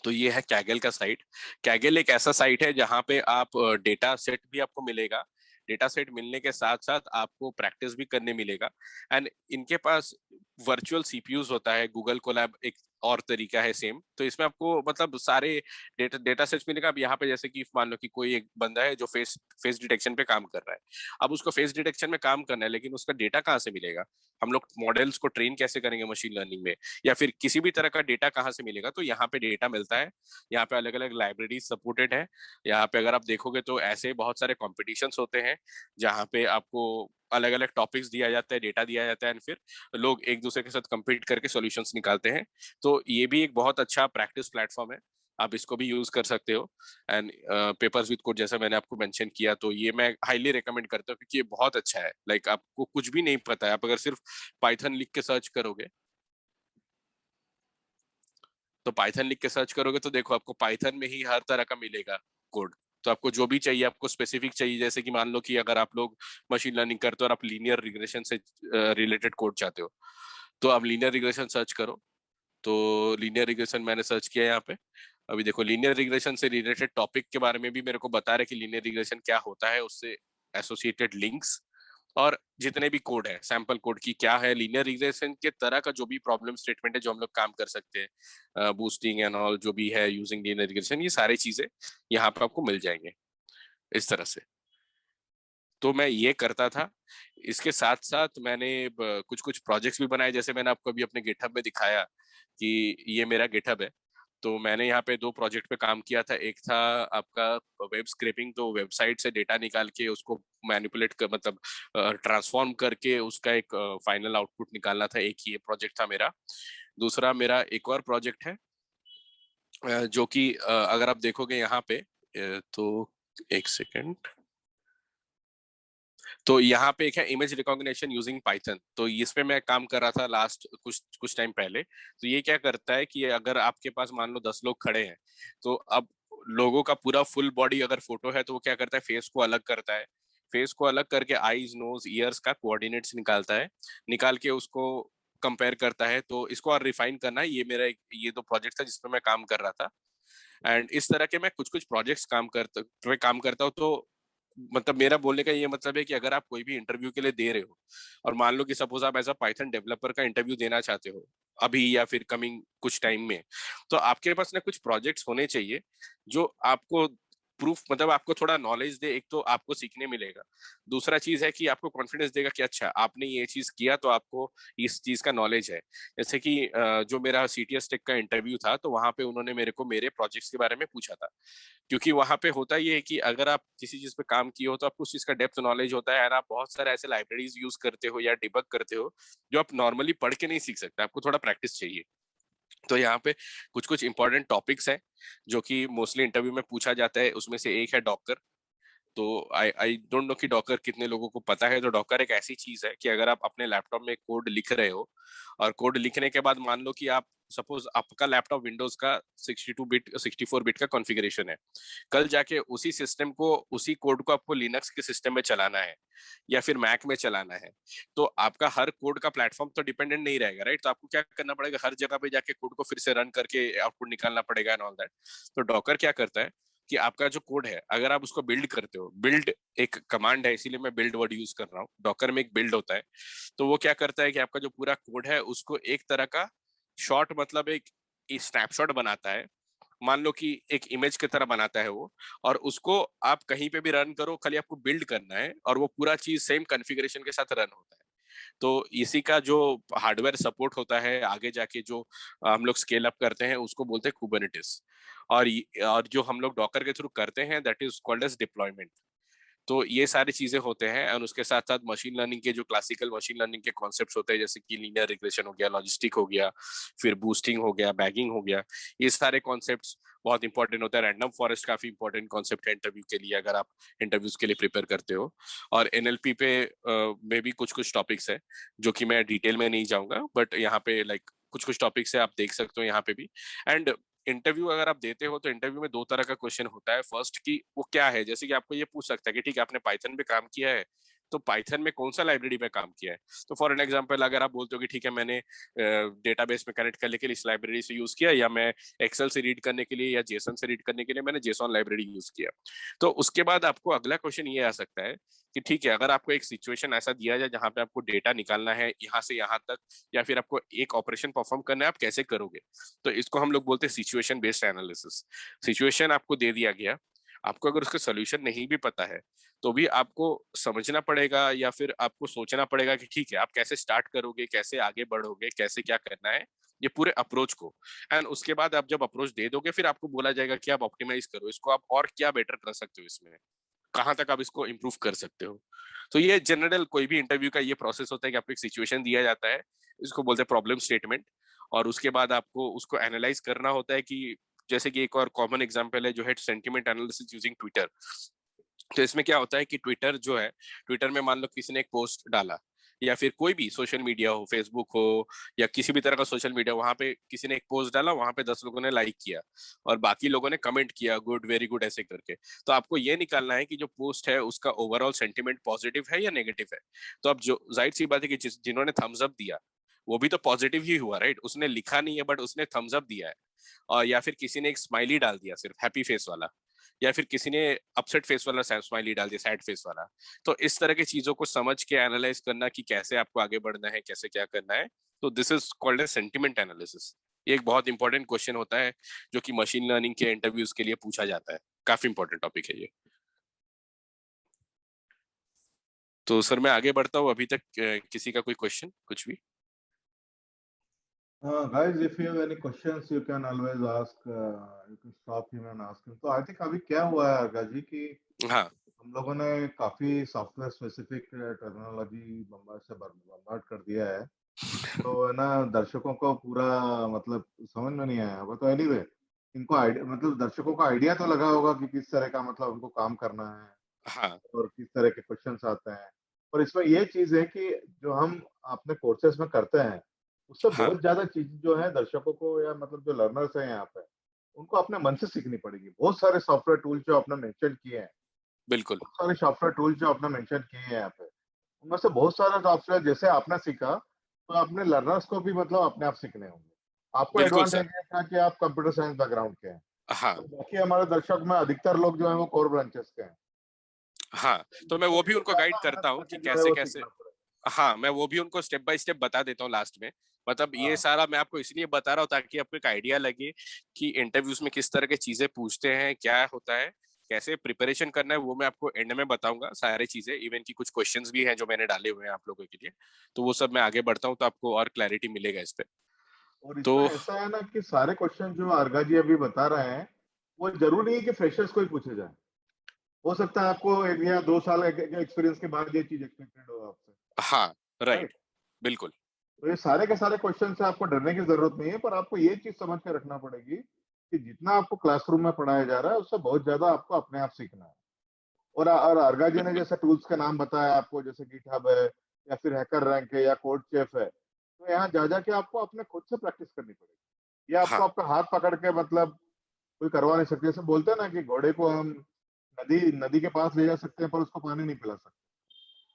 Speaker 2: तो ये है कैगल का साइट। कैगल एक ऐसा साइट है जहाँ पे आप डेटा सेट भी आपको मिलेगा, डेटा सेट मिलने के साथ साथ आपको प्रैक्टिस भी करने मिलेगा। एंड इनके पास वर्चुअल सीपीयूज होता है, गूगल कोलैब एक और तरीका है सेम। तो इसमें आपको मतलब सारे डेटा सेट्स मिलेगा। अब यहाँ पे जैसे कि मान लो कि कोई एक बंदा है जो फेस फेस डिटेक्शन पे काम कर रहा है। अब उसको फेस डिटेक्शन में काम करना है, लेकिन उसका डेटा कहाँ से मिलेगा? हम लोग मॉडल्स को ट्रेन कैसे करेंगे मशीन लर्निंग में, या फिर किसी भी तरह का डेटा कहाँ से मिलेगा? तो यहाँ पे डेटा मिलता है। यहाँ पे अलग अलग लाइब्रेरीज सपोर्टेड है। यहाँ पे अगर आप देखोगे तो ऐसे बहुत सारे कॉम्पिटिशन्स होते हैं जहाँ पे आपको अलग अलग टॉपिक्स दिया जाता है, डेटा दिया जाता है, एंड फिर लोग एक दूसरे के साथ compete करके सॉल्यूशंस निकालते हैं। तो ये भी एक बहुत अच्छा प्रैक्टिस प्लेटफॉर्म है। आप इसको भी यूज कर सकते हो। एंड पेपर्स विद कोड जैसा मैंने आपको मेंशन किया, तो ये मैं हाईली रिकमेंड करता हूँ क्योंकि ये बहुत अच्छा है। लाइक आपको कुछ भी नहीं पता है, आप अगर सिर्फ पाइथन लिख के सर्च करोगे, तो पाइथन लिख के सर्च करोगे तो देखो आपको पाइथन में ही हर तरह का मिलेगा कोड। तो आपको जो भी चाहिए, आपको स्पेसिफिक चाहिए, जैसे कि मान लो कि अगर आप लोग मशीन लर्निंग करते हो और आप लीनियर रिग्रेशन से रिलेटेड कोड चाहते हो, तो आप लीनियर रिग्रेशन सर्च करो। तो लीनियर रिग्रेशन मैंने सर्च किया यहाँ पे। अभी देखो लीनियर रिग्रेशन से रिलेटेड टॉपिक के बारे में भी मेरे को बता रहे कि लीनियर रिग्रेशन क्या होता है, उससे एसोसिएटेड लिंक्स और जितने भी कोड है, सैंपल कोड की क्या है, लीनियर रिग्रेशन के तरह का जो भी प्रॉब्लम स्टेटमेंट है जो हम लोग काम कर सकते हैं, बूस्टिंग एंड ऑल जो भी है यूजिंग लीनियर रिग्रेशन, ये सारी चीजें यहाँ पे आपको मिल जाएंगे इस तरह से। तो मैं ये करता था। इसके साथ साथ मैंने कुछ कुछ प्रोजेक्ट्स भी बनाए, जैसे मैंने आपको अभी अपने गिटहब में दिखाया कि ये मेरा गिटहब है। तो मैंने यहाँ पे 2 प्रोजेक्ट पे काम किया था। एक था आपका वेब स्क्रैपिंग, तो वेबसाइट से डेटा निकाल के उसको मैनिपुलेट कर, मतलब ट्रांसफॉर्म करके उसका एक फाइनल आउटपुट निकालना था। एक ये प्रोजेक्ट था मेरा। दूसरा मेरा एक और प्रोजेक्ट है जो कि अगर आप देखोगे यहाँ पे तो एक सेकेंड, तो यहाँ पे एक है इमेज रिकॉग्निशन यूजिंग पाइथन। तो इस पे मैं काम कर रहा था लास्ट कुछ कुछ टाइम पहले। तो ये क्या करता है कि अगर आपके पास मान लो 10 लोग खड़े हैं, तो अब लोगों का पूरा फुल बॉडी अगर फोटो है, तो वो क्या करता है, फेस को अलग करता है। फेस को अलग करके आईज, नोज, ईयर्स का कोऑर्डिनेट्स निकालता है। निकाल के उसको कंपेयर करता है। तो इसको और रिफाइन करना है। ये 2 प्रोजेक्ट था जिसपे मैं काम कर रहा था। एंड इस तरह के मैं कुछ कुछ प्रोजेक्ट्स काम करता हूँ। तो मतलब मेरा बोलने का ये मतलब है कि अगर आप कोई भी इंटरव्यू के लिए दे रहे हो, और मान लो कि सपोज आप एज अ पाइथन डेवलपर का इंटरव्यू देना चाहते हो अभी या फिर कमिंग कुछ टाइम में, तो आपके पास ना कुछ प्रोजेक्ट्स होने चाहिए जो आपको प्रूफ, मतलब आपको थोड़ा नॉलेज दे। एक तो आपको सीखने मिलेगा, दूसरा चीज है कि आपको कॉन्फिडेंस देगा कि अच्छा आपने ये चीज किया तो आपको इस चीज का नॉलेज है। जैसे कि जो मेरा सीटीएस टेक का इंटरव्यू था, तो वहां पे उन्होंने मेरे को मेरे प्रोजेक्ट्स के बारे में पूछा था। क्योंकि वहां पे होता ये है कि अगर आप किसी चीज पे काम किए हो तो आपको उस चीज का डेप्थ नॉलेज होता है, और आप बहुत सारे ऐसे लाइब्रेरीज यूज करते हो या डिबग करते हो जो आप नॉर्मली पढ़ के नहीं सीख सकते, आपको थोड़ा प्रैक्टिस चाहिए। तो यहाँ पे कुछ कुछ इंपॉर्टेंट टॉपिक्स हैं जो कि मोस्टली इंटरव्यू में पूछा जाता है। उसमें से एक है डॉकर। तो आई डोंट नो कि डॉकर कितने लोगों को पता है। तो डॉकर एक ऐसी चीज है कि अगर आप अपने लैपटॉप में कोड लिख रहे हो, और कोड लिखने के बाद मान लो कि आप सपोज आपका लैपटॉप विंडोज का 62 बिट 64 बिट का कॉन्फ़िगरेशन है, कल जाके उसी सिस्टम को, उसी कोड को आपको लिनक्स के सिस्टम में चलाना है या फिर मैक में चलाना है, तो आपका हर कोड का प्लेटफॉर्म तो डिपेंडेंट नहीं रहेगा, राइट? तो आपको क्या करना पड़ेगा, हर जगह पे जाके कोड को फिर से रन करके आउटपुट निकालना पड़ेगा एंड ऑल दैट। तो डॉकर क्या करता है कि आपका जो कोड है, अगर आप उसको बिल्ड करते हो, बिल्ड एक कमांड है, इसीलिए मैं बिल्ड वर्ड यूज कर रहा हूँ, डॉकर में एक बिल्ड होता है। तो वो क्या करता है कि आपका जो पूरा कोड है उसको एक तरह का शॉर्ट, मतलब एक स्नैपशॉट बनाता है। मान लो कि एक इमेज की तरह बनाता है वो, और उसको आप कहीं पे भी रन करो, खाली आपको बिल्ड करना है और वो पूरा चीज सेम कॉन्फ़िगरेशन के साथ रन होता है। तो इसी का जो हार्डवेयर सपोर्ट होता है आगे जाके, जो हम लोग स्केल अप करते हैं, उसको बोलते हैं कुबरनेटिस। और जो हम लोग डॉकर के थ्रू करते हैं, that is called as deployment. तो ये सारी चीजें होते हैं। और उसके साथ साथ मशीन लर्निंग के जो क्लासिकल मशीन लर्निंग के कॉन्सेप्ट्स होते हैं, जैसे कि लीनियर रिग्रेशन हो गया, लॉजिस्टिक हो गया, फिर बूस्टिंग हो गया, बैगिंग हो गया, ये सारे कॉन्सेप्ट्स बहुत इंपॉर्टेंट होता है। रैंडम फॉरेस्ट काफी इंपॉर्टेंट कॉन्सेप्ट है इंटरव्यू के लिए, अगर आप इंटरव्यूज के लिए प्रिपेयर करते हो। और एनएलपी पे में भी कुछ कुछ टॉपिक्स है जो कि मैं डिटेल में नहीं जाऊंगा, बट यहाँ पे लाइक कुछ कुछ टॉपिक्स है, आप देख सकते हो यहाँ पे भी। एंड इंटरव्यू अगर आप देते हो, तो इंटरव्यू में 2 तरह का क्वेश्चन होता है। फर्स्ट कि वो क्या है, जैसे कि आपको ये पूछ सकता है कि ठीक है आपने पाइथन पे काम किया है, तो पाइथन में कौन सा लाइब्रेरी में काम किया है। तो फॉर एन एग्जांपल, अगर आप बोलते हो कि ठीक है मैंने डेटाबेस में कनेक्ट करने के लिए इस लाइब्रेरी से यूज किया, या मैं एक्सेल से रीड करने के लिए या जेसन से रीड करने के लिए मैंने जेसॉन लाइब्रेरी यूज किया, तो उसके बाद आपको अगला क्वेश्चन ये आ सकता है कि ठीक है अगर आपको एक सिचुएशन ऐसा दिया जाए जहां पे आपको डेटा निकालना है यहाँ से यहाँ तक, या फिर आपको एक ऑपरेशन परफॉर्म करना है, आप कैसे करोगे। तो इसको हम लोग बोलते हैं सिचुएशन बेस्ड एनालिसिस। सिचुएशन आपको दे दिया गया, आपको अगर उसका सोल्यूशन नहीं भी पता है, तो भी आपको समझना पड़ेगा या फिर आपको सोचना पड़ेगा कि ठीक है आप कैसे स्टार्ट करोगे, कैसे आगे बढ़ोगे, कैसे क्या करना है, ये पूरे अप्रोच को। एंड उसके बाद आप जब अप्रोच दे दोगे, फिर आपको बोला जाएगा कि आप ऑप्टिमाइज करो इसको, आप और क्या बेटर कर सकते हो, इसमें कहाँ तक आप इसको इम्प्रूव कर सकते हो। तो ये जनरल कोई भी इंटरव्यू का ये प्रोसेस होता है कि आपको एक सिचुएशन दिया जाता है, इसको बोलते हैं प्रॉब्लम स्टेटमेंट, और उसके बाद आपको उसको एनालाइज करना होता है कि जैसे कि एक और कॉमन एग्जांपल है जो है सेंटिमेंट एनालिसिस यूजिंग ट्विटर। तो इसमें क्या होता है कि ट्विटर जो है, ट्विटर में मान लो किसी ने एक पोस्ट डाला, या फिर कोई भी सोशल मीडिया हो, फेसबुक हो या किसी भी तरह का सोशल मीडिया, वहां पे किसी ने एक पोस्ट डाला, वहां पे 10 लोगों ने लाइक किया और बाकी लोगों ने कमेंट किया गुड, वेरी गुड ऐसे करके। तो आपको ये निकालना है कि जो पोस्ट है उसका ओवरऑल सेंटिमेंट पॉजिटिव है या नेगेटिव है। तो अब जो जाहिर सी बात है कि जिन्होंने थम्स अप दिया वो भी तो पॉजिटिव ही हुआ, राइट? उसने लिखा नहीं है बट उसने थम्स अप दिया है। और या फिर किसी ने एक स्माइली डाल दिया सिर्फ हैप्पी फेस वाला, या फिर किसी ने अपसेट फेस वाला स्माइली डाल दिया, सैड फेस वाला। तो इस तरह की चीजों को समझ के एनालाइज करना कि कैसे आपको आगे बढ़ना है, कैसे क्या करना है, तो this is called a sentiment analysis. ये एक बहुत इंपॉर्टेंट क्वेश्चन होता है जो कि मशीन लर्निंग के इंटरव्यूज के लिए पूछा जाता है। काफी इंपॉर्टेंट टॉपिक है ये। तो सर मैं आगे बढ़ता हूँ, अभी तक किसी का कोई क्वेश्चन कुछ भी?
Speaker 1: Guys, if you have any questions, you can always ask. You can stop him and ask him. तो आई थिंक अभी क्या हुआ है अर्गा जी कि
Speaker 2: हाँ
Speaker 1: हम लोगों ने काफी सॉफ्टवेयर स्पेसिफिक टेक्नोलॉजी बम्बार्ड से बम्बार्ड कर दिया है, तो है ना दर्शकों को पूरा मतलब समझ में नहीं आया होगा। तो एनीवे इनको आइडिया मतलब दर्शकों को आइडिया तो लगा होगा कि किस तरह का मतलब उनको काम करना है
Speaker 2: हाँ
Speaker 1: और किस तरह के क्वेश्चंस आते हैं। और इसमें ये चीज है कि जो हम अपने कोर्सेज में करते हैं उससे
Speaker 2: हाँ
Speaker 1: बहुत ज्यादा चीज जो है दर्शकों को या मतलब जो लर्नर्स हैं यहाँ पे उनको अपने मन से सीखनी पड़ेगी। बहुत सारे सॉफ्टवेयर टूल जो आपने मेंशन किए हैं,
Speaker 2: बिल्कुल
Speaker 1: बहुत सारे सॉफ्टवेयर टूल जो आपने मेंशन किए हैं यहाँ पे, उनमें से बहुत सारे सॉफ्टवेयर जैसे आपने सीखा तो अपने लर्नर्स को भी मतलब अपने आप सीखने होंगे। आपको
Speaker 2: बिल्कुल
Speaker 1: एडवांटेज
Speaker 2: सर।
Speaker 1: ये था कि आप कंप्यूटर साइंस बैकग्राउंड के हैं
Speaker 2: हाँ
Speaker 1: और बाकी हमारे दर्शक में अधिकतर लोग जो है वो कोर ब्रांचेस के हैं।
Speaker 2: हाँ, तो मैं
Speaker 1: तो
Speaker 2: वो भी
Speaker 1: इनको
Speaker 2: उनको गाइड
Speaker 1: ज्यादा मेहनत
Speaker 2: करता हूँ कि
Speaker 1: करके जो है
Speaker 2: कैसे
Speaker 1: वो
Speaker 2: कैसे।
Speaker 1: सीखना पड़ेगा।
Speaker 2: हाँ, मैं वो भी उनको स्टेप बाय स्टेप बता देता हूँ लास्ट में। मतलब ये
Speaker 1: हाँ
Speaker 2: सारा मैं आपको इसलिए बता रहा हूँ ताकि आपको एक आइडिया लगे कि इंटरव्यूज में किस तरह की चीजें पूछते हैं, क्या होता है, कैसे प्रिपरेशन करना है, वो मैं आपको एंड में बताऊंगा सारी चीजें। इवन की कुछ क्वेश्चंस भी हैं जो मैंने डाले हुए हैं आप लोगों के लिए, तो वो सब मैं आगे बढ़ता हूँ तो आपको और क्लैरिटी मिलेगा इस पे।
Speaker 1: और
Speaker 2: तो
Speaker 1: इसमें ऐसा है ना कि सारे क्वेश्चन जो अर्घा जी अभी बता रहे हैं वो जरूरी नहीं है कि फ्रेशर्स को ही पूछे जाए। हो सकता है आपको 1 या 2 साल के एक्सपीरियंस के बाद ये चीज एक्सपेक्टेड हो आपसे।
Speaker 2: हाँ,
Speaker 1: राइट।
Speaker 2: राइट, बिल्कुल
Speaker 1: तो ये सारे के सारे क्वेश्चन से आपको डरने की जरूरत नहीं है, पर आपको ये चीज समझ के रखना पड़ेगी कि जितना आपको क्लासरूम में पढ़ाया जा रहा है उससे बहुत ज्यादा आपको अपने आप सीखना है। और अर्घा जी ने
Speaker 2: बिल्कुल।
Speaker 1: जैसे टूल्स का नाम बताया आपको, जैसे गिटहब है या फिर हैकर रैंक है या कोड चेफ है, तो यहाँ जा जाके आपको अपने खुद से प्रैक्टिस करनी पड़ेगी। ये आपको
Speaker 2: हाँ
Speaker 1: आपका हाथ पकड़ के मतलब कोई करवा नहीं सकते। जैसे बोलते हैं ना कि घोड़े को हम नदी नदी के पास ले जा सकते हैं पर उसको पानी नहीं पिला सकते।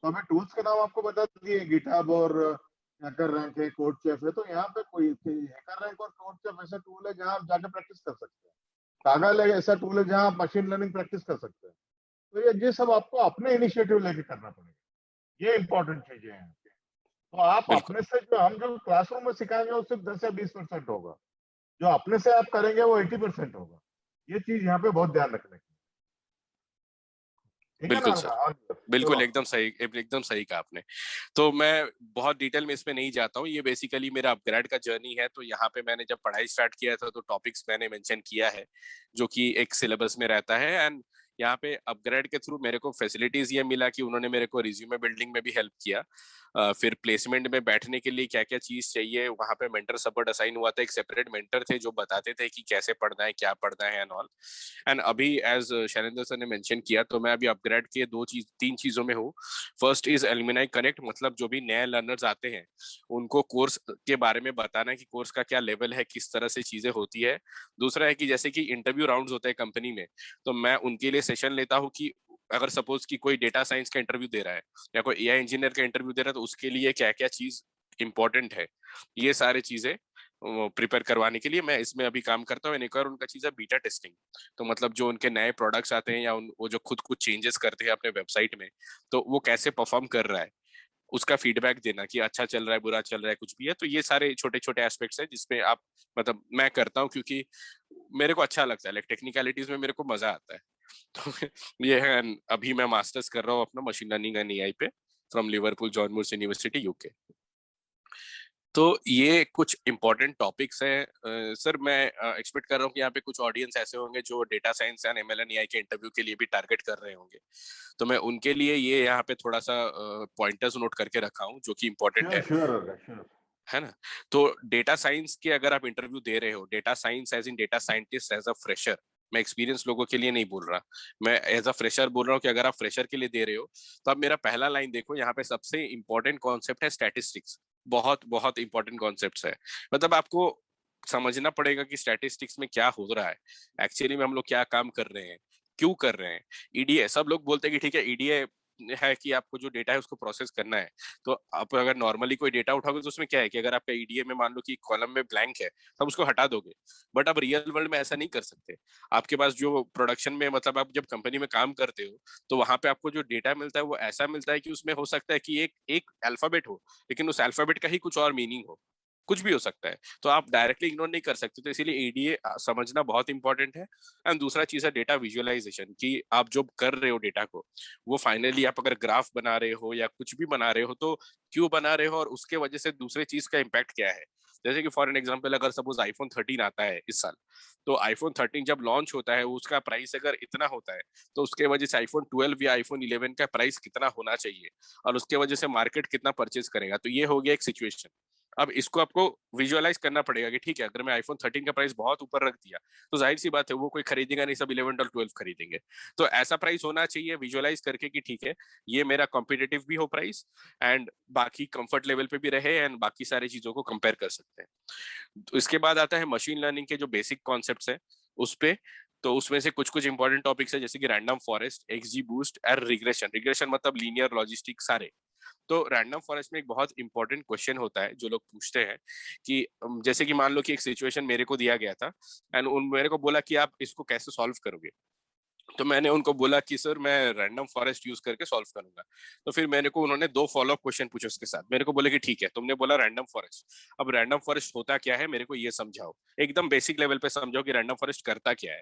Speaker 1: तो हमें टूल्स के नाम आपको बता दिए, गिटहब और हैकर रैंक है, कोड चेफ है। तो यहाँ पे कोई हैकर रैंक और कोड चेफ ऐसा टूल है जहाँ आप जाके प्रैक्टिस कर सकते हैं। कागल है ऐसा टूल है जहाँ आप मशीन लर्निंग प्रैक्टिस कर सकते हैं। तो ये सब आपको अपने इनिशिएटिव लेके करना पड़ेगा। ये इंपॉर्टेंट चीजें हैं। तो आप
Speaker 2: बिल्कुल
Speaker 1: अपने से जो हम जो क्लासरूम में सिखाएंगे वो सिर्फ 10 या 20% होगा, जो अपने से आप करेंगे वो 80% होगा। ये चीज यहाँ पे बहुत ध्यान रखने की। ठीक है ना
Speaker 2: बिल्कुल सर।
Speaker 1: अर्घा?
Speaker 2: बिल्कुल
Speaker 1: चलो।
Speaker 2: एकदम सही कहा आपने। तो मैं बहुत डिटेल में इसमें नहीं जाता हूँ, ये बेसिकली मेरा अपग्रेड का जर्नी है। तो यहाँ पे मैंने जब पढ़ाई स्टार्ट किया था तो टॉपिक्स मैंने मेंशन किया है जो कि एक सिलेबस में रहता है। एंड यहाँ पे अपग्रेड के थ्रू मेरे को फैसिलिटीज ये मिला कि उन्होंने मेरे को रिज्यूमे बिल्डिंग में भी हेल्प किया। फिर प्लेसमेंट में बैठने के लिए क्या क्या चीज चाहिए, वहां पे मेंटर सपोर्ट असाइन हुआ था, एक सेपरेट मेंटर थे जो बताते थे कि कैसे पढ़ना है, क्या पढ़ना है एंड ऑल। एंड अभी एज शैलेंद्र सर ने मेंशन किया तो मैं अभी अपग्रेड के तीन चीजों में हूँ। फर्स्ट इज एलुमनाई कनेक्ट, मतलब जो भी नए लर्नर्स आते हैं उनको कोर्स के बारे में बताना कि कोर्स का क्या लेवल है, किस तरह से चीजें होती है। दूसरा है कि जैसे कि इंटरव्यू राउंड्स होते हैं कंपनी में, तो मैं उनके लिए सेशन लेता हूँ कि अगर सपोज कि कोई डेटा साइंस का इंटरव्यू दे रहा है या कोई एआई इंजीनियर का इंटरव्यू दे रहा है तो उसके लिए क्या क्या चीज इंपॉर्टेंट है, ये सारी चीजें प्रिपेयर करवाने के लिए मैं इसमें अभी काम करता हूँ। एक और उनका चीज है बीटा टेस्टिंग। तो मतलब जो उनके नए प्रोडक्ट्स आते हैं या वो जो खुद कुछ चेंजेस करते हैं अपने वेबसाइट में, तो वो कैसे परफॉर्म कर रहा है उसका फीडबैक देना कि अच्छा चल रहा है, बुरा चल रहा है, कुछ भी है। तो ये सारे छोटे छोटे एस्पेक्ट्स हैं जिसमें आप मतलब मैं करता हूँ क्योंकि मेरे को अच्छा लगता है, लाइक टेक्निकलिटीज में मेरे को मजा आता है। तो ये है। अभी मैं मास्टर्स कर रहा हूँ अपना मशीन लर्निंग एंड एआई पे from Liverpool John Moores university UK. तो ये कुछ इंपॉर्टेंट टॉपिक्स हैं। सर मैं एक्सपेक्ट कर रहा हूँ कि यहाँ पे कुछ ऑडियंस ऐसे होंगे जो data science and ML and AI के इंटरव्यू के लिए भी टारगेट कर रहे होंगे। तो मैं उनके लिए ये यहाँ पे थोड़ा सा पॉइंटर्स नोट करके रखा हूँ जो कि इंपॉर्टेंट
Speaker 1: श्योर
Speaker 2: है।
Speaker 1: श्योर होगा श्योर।
Speaker 2: है ना? तो डेटा साइंस के अगर आप इंटरव्यू दे रहे हो, data science as in data scientist as a fresher, मैं एक्सपीरियंस लोगों के लिए नहीं बोल रहा, मैं एज अ फ्रेशर बोल रहा हूँ कि अगर आप फ्रेशर के लिए दे रहे हो तो आप मेरा पहला लाइन देखो, यहाँ पे सबसे इंपॉर्टेंट कॉन्सेप्ट है स्टैटिस्टिक्स। बहुत बहुत इंपॉर्टेंट कॉन्सेप्ट्स है। मतलब आपको समझना पड़ेगा कि स्टैटिस्टिक्स में क्या हो रहा है, एक्चुअली में हम लोग क्या काम कर रहे हैं, क्यों कर रहे हैं। ईडीए, सब लोग बोलते हैं कि ठीक है ईडीए है कि आपको जो डेटा है उसको प्रोसेस करना है। तो आप अगर नॉर्मली कोई डेटा उठाओगे तो उसमें क्या है कि अगर आपका ईडीए में मान लो कि कॉलम में ब्लैंक है तो आप उसको हटा दोगे। बट आप रियल वर्ल्ड में ऐसा नहीं कर सकते। आपके पास जो प्रोडक्शन में, मतलब आप जब कंपनी में काम करते हो तो वहां पे आपको जो डेटा मिलता है वो ऐसा मिलता है कि उसमें हो सकता है कि एक एक अल्फाबेट हो, लेकिन उस अल्फाबेट का ही कुछ और मीनिंग हो, कुछ भी हो सकता है। तो आप डायरेक्टली इग्नोर नहीं कर सकते, तो इसीलिए ईडीए समझना बहुत इंपॉर्टेंट है। एंड दूसरा चीज है डेटा विजुअलाइजेशन, कि आप जो कर रहे हो डेटा को, वो फाइनली आप अगर ग्राफ बना रहे हो या कुछ भी बना रहे हो तो क्यों बना रहे हो और उसके वजह से दूसरे चीज का इम्पैक्ट क्या है। जैसे कि फॉर एन एग्जांपल, अगर सपोज आईफोन 13 आता है इस साल, तो आईफोन 13 जब लॉन्च होता है उसका प्राइस अगर इतना होता है, तो उसके वजह से आईफोन 12 या आईफोन 11 का प्राइस कितना होना चाहिए और उसके वजह से मार्केट कितना परचेज करेगा। तो ये हो गया एक सिचुएशन। अब इसको आपको विजुअलाइज करना पड़ेगा कि ठीक है, अगर मैं आईफोन 13 का प्राइस बहुत ऊपर रख दिया तो जाहिर सी बात है वो कोई खरीदेगा नहीं, सब 11 और 12 खरीदेंगे। तो ऐसा प्राइस होना चाहिए विजुअलाइज करके कि ठीक है ये मेरा कॉम्पिटिटिव भी हो प्राइस, एंड बाकी कंफर्ट लेवल पे भी रहे, एंड बाकी सारी चीजों को कंपेयर कर सकते हैं। तो इसके बाद आता है मशीन लर्निंग के जो बेसिक कॉन्सेप्ट्स है उस पे। तो उसमें से कुछ कुछ इंपॉर्टेंट टॉपिक्स है, जैसे कि रैंडम फॉरेस्ट, एक्सजी बूस्ट और रिग्रेशन। रिग्रेशन मतलब लीनियर लॉजिस्टिक सारे। तो रैंडम फॉरेस्ट में एक बहुत इंपॉर्टेंट क्वेश्चन होता है जो लोग पूछते हैं कि जैसे कि मान लो कि एक सिचुएशन मेरे को दिया गया था एंड उन मेरे को बोला कि आप इसको कैसे सॉल्व करोगे। तो मैंने उनको बोला कि सर मैं रैंडम फॉरेस्ट यूज करके सॉल्व करूंगा। तो फिर मेरे को उन्होंने दो फॉलोअप क्वेश्चन पूछे उसके साथ। मेरे को बोले कि ठीक है तुमने बोला रैंडम फॉरेस्ट, अब रैंडम फॉरेस्ट होता क्या है मेरे को ये समझाओ, एकदम बेसिक लेवल पे समझाओ कि रैंडम फॉरेस्ट करता क्या है।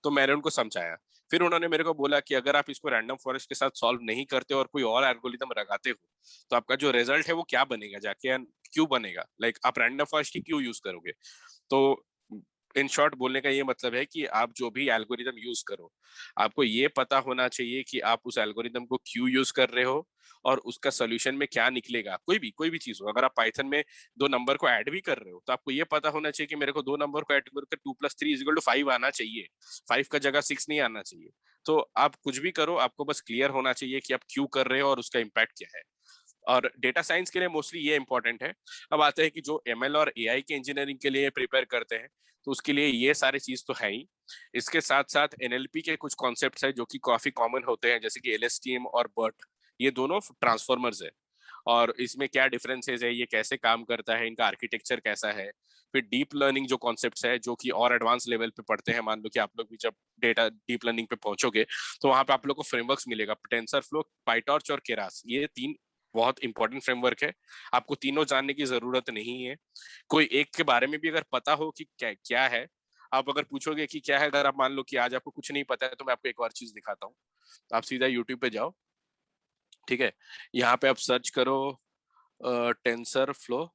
Speaker 2: तो मैंने उनको समझाया। फिर उन्होंने मेरे को बोला कि अगर आप इसको रैंडम फॉरेस्ट के साथ सॉल्व नहीं करते और कोई और एल्गोरिदम लगाते हो तो आपका जो रिजल्ट है वो क्या बनेगा जाके, and क्यों बनेगा, लाइक आप रैंडम फॉरेस्ट ही क्यों यूज करोगे। तो इन शॉर्ट बोलने का ये मतलब है कि आप जो भी एल्गोरिदम यूज करो, आपको ये पता होना चाहिए कि आप उस एल्गोरिदम को क्यों यूज कर रहे हो और उसका सोल्यूशन में क्या निकलेगा। कोई भी चीज हो, अगर आप पाइथन में दो नंबर को ऐड भी कर रहे हो तो आपको ये पता होना चाहिए कि मेरे को दो नंबर को ऐड करके 2+3=5 आना चाहिए, 5 का जगह 6 नहीं आना चाहिए। तो आप कुछ भी करो, आपको बस क्लियर होना चाहिए कि आप क्यों कर रहे हो और उसका इम्पैक्ट क्या है। और डेटा साइंस के लिए मोस्टली ये इंपॉर्टेंट है। अब आते हैं कि जो एमएल और एआई के इंजीनियरिंग के लिए प्रिपेयर करते हैं तो उसके लिए ये सारी चीज तो है ही। इसके साथ साथ एनएलपी के कुछ कॉन्सेप्ट्स है जो कि काफी कॉमन होते हैं, जैसे कि एलएसटीएम और बर्ट, ये दोनों ट्रांसफॉर्मर्स है। और इसमें क्या डिफरेंसेस है, ये कैसे काम करता है, इनका आर्किटेक्चर कैसा है। फिर डीप लर्निंग जो कॉन्सेप्ट्स है जो कि और एडवांस लेवल पे पढ़ते हैं, मान लो कि आप लोग भी जब डेटा डीप लर्निंग पे पहुंचोगे तो वहां पे आप लोग को फ्रेमवर्क्स मिलेगा, टेंसर फ्लो, पाइटॉर्च और केरास, ये तीन बहुत इंपॉर्टेंट फ्रेमवर्क है। आपको तीनों जानने की जरूरत नहीं है। कोई एक के बारे में भी अगर पता हो कि क्या क्या है, आप अगर पूछोगे कि क्या है, अगर आप मान लो कि आज आपको कुछ नहीं पता है तो मैं आपको एक और चीज दिखाता हूँ। आप सीधा यूट्यूब पे जाओ, ठीक है, यहाँ पे आप सर्च करो टेंसर फ्लो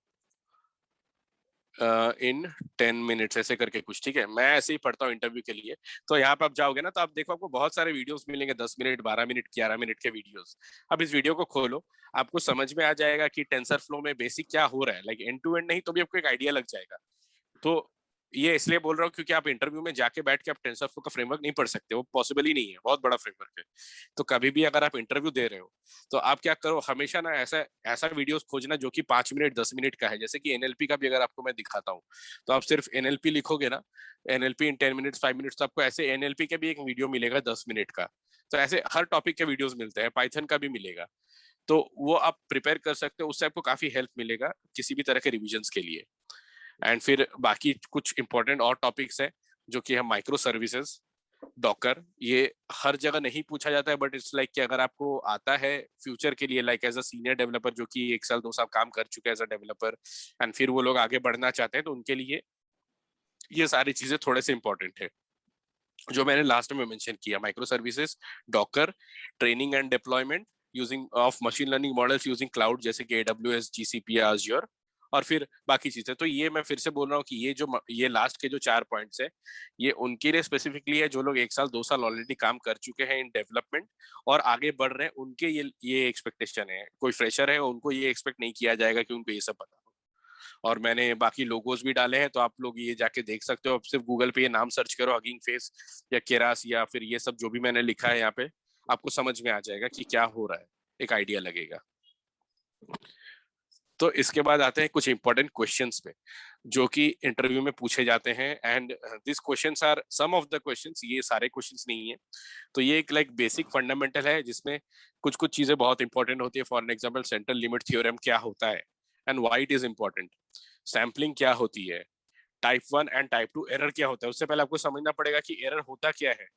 Speaker 2: इन 10 मिनट्स ऐसे करके कुछ, ठीक है, मैं ऐसे ही पढ़ता हूँ इंटरव्यू के लिए। तो यहाँ पे आप जाओगे ना तो आप देखो आपको बहुत सारे वीडियोस मिलेंगे, 10 मिनट, 12 मिनट, 11 मिनट के वीडियोस। अब इस वीडियो को खोलो, आपको समझ में आ जाएगा कि टेंसर फ्लो में बेसिक क्या हो रहा है, लाइक एंड टू एंड नहीं तो भी आपको एक आइडिया लग जाएगा। तो ये इसलिए बोल रहा हूँ क्योंकि आप इंटरव्यू में जाके बैठ के आप टेंसरफ्लो का फ्रेमवर्क नहीं पढ़ सकते, वो पॉसिबल ही नहीं है, बहुत बड़ा फ्रेमवर्क है। तो कभी भी अगर आप इंटरव्यू दे रहे हो तो आप क्या करो, हमेशा ना ऐसा ऐसा वीडियोस खोजना जो कि 5 मिनट 10 मिनट का है। जैसे कि एनएलपी का भी अगर आपको मैं दिखाता हूँ तो आप सिर्फ एनएलपी लिखोगे ना, एनएलपी इन 10 मिनट्स 5 मिनट्स, तो आपको ऐसे एनएलपी का भी एक वीडियो मिलेगा 10 मिनट का। तो ऐसे हर टॉपिक के वीडियोस मिलते हैं, पाइथन का भी मिलेगा। तो वो आप प्रिपेयर कर सकते हो, उससे आपको काफी हेल्प मिलेगा किसी भी तरह के रिविजन के लिए। एंड फिर बाकी कुछ इंपॉर्टेंट और टॉपिक्स है जो कि हम माइक्रो सर्विसेज, डॉकर, ये हर जगह नहीं पूछा जाता है बट इट्स लाइक कि अगर आपको आता है फ्यूचर के लिए, like as a senior developer जो कि 1 साल 2 साल काम कर चुके हैं एज अ डेवलपर, एंड फिर वो लोग आगे बढ़ना चाहते हैं तो उनके लिए ये सारी चीजें थोड़े से इंपॉर्टेंट है जो मैंने लास्ट में मेंशन किया। Micro services, Docker, training and deployment using of machine learning models using cloud जैसे कि एडब्ल्यूएस, जीसीपी, आज्योर, और फिर बाकी चीजें। तो ये मैं फिर से बोल रहा हूँ कि ये लास्ट के जो 4 पॉइंट्स है ये उनके लिए स्पेसिफिकली है जो लोग 1 साल 2 साल ऑलरेडी काम कर चुके हैं इन डेवलपमेंट और आगे बढ़ रहे हैं, उनके ये एक्सपेक्टेशन है। कोई फ्रेशर है उनको ये एक्सपेक्ट नहीं किया जाएगा कि उनको ये सब पता हो। और मैंने बाकी लोगोज भी डाले हैं, तो आप लोग ये जाके देख सकते हो। आप सिर्फ गूगल पे ये नाम सर्च करो, हगिंग फेस या केरास या फिर ये सब जो भी मैंने लिखा है यहाँ पे, आपको समझ में आ जाएगा कि क्या हो रहा है, एक आइडिया लगेगा। तो इसके बाद आते हैं कुछ इंपॉर्टेंट क्वेश्चंस पे जो कि इंटरव्यू में पूछे जाते हैं। And this questions are some of the questions, ये सारे क्वेश्चंस नहीं है। तो ये एक लाइक बेसिक फंडामेंटल है जिसमें कुछ कुछ चीजें बहुत इंपॉर्टेंट होती है। For an example, central limit theorem क्या होता है and why it is important, sampling क्या होती है, टाइप 1 एंड टाइप 2 एरर क्या होता है। उससे पहले आपको समझना पड़ेगा कि एरर होता क्या है,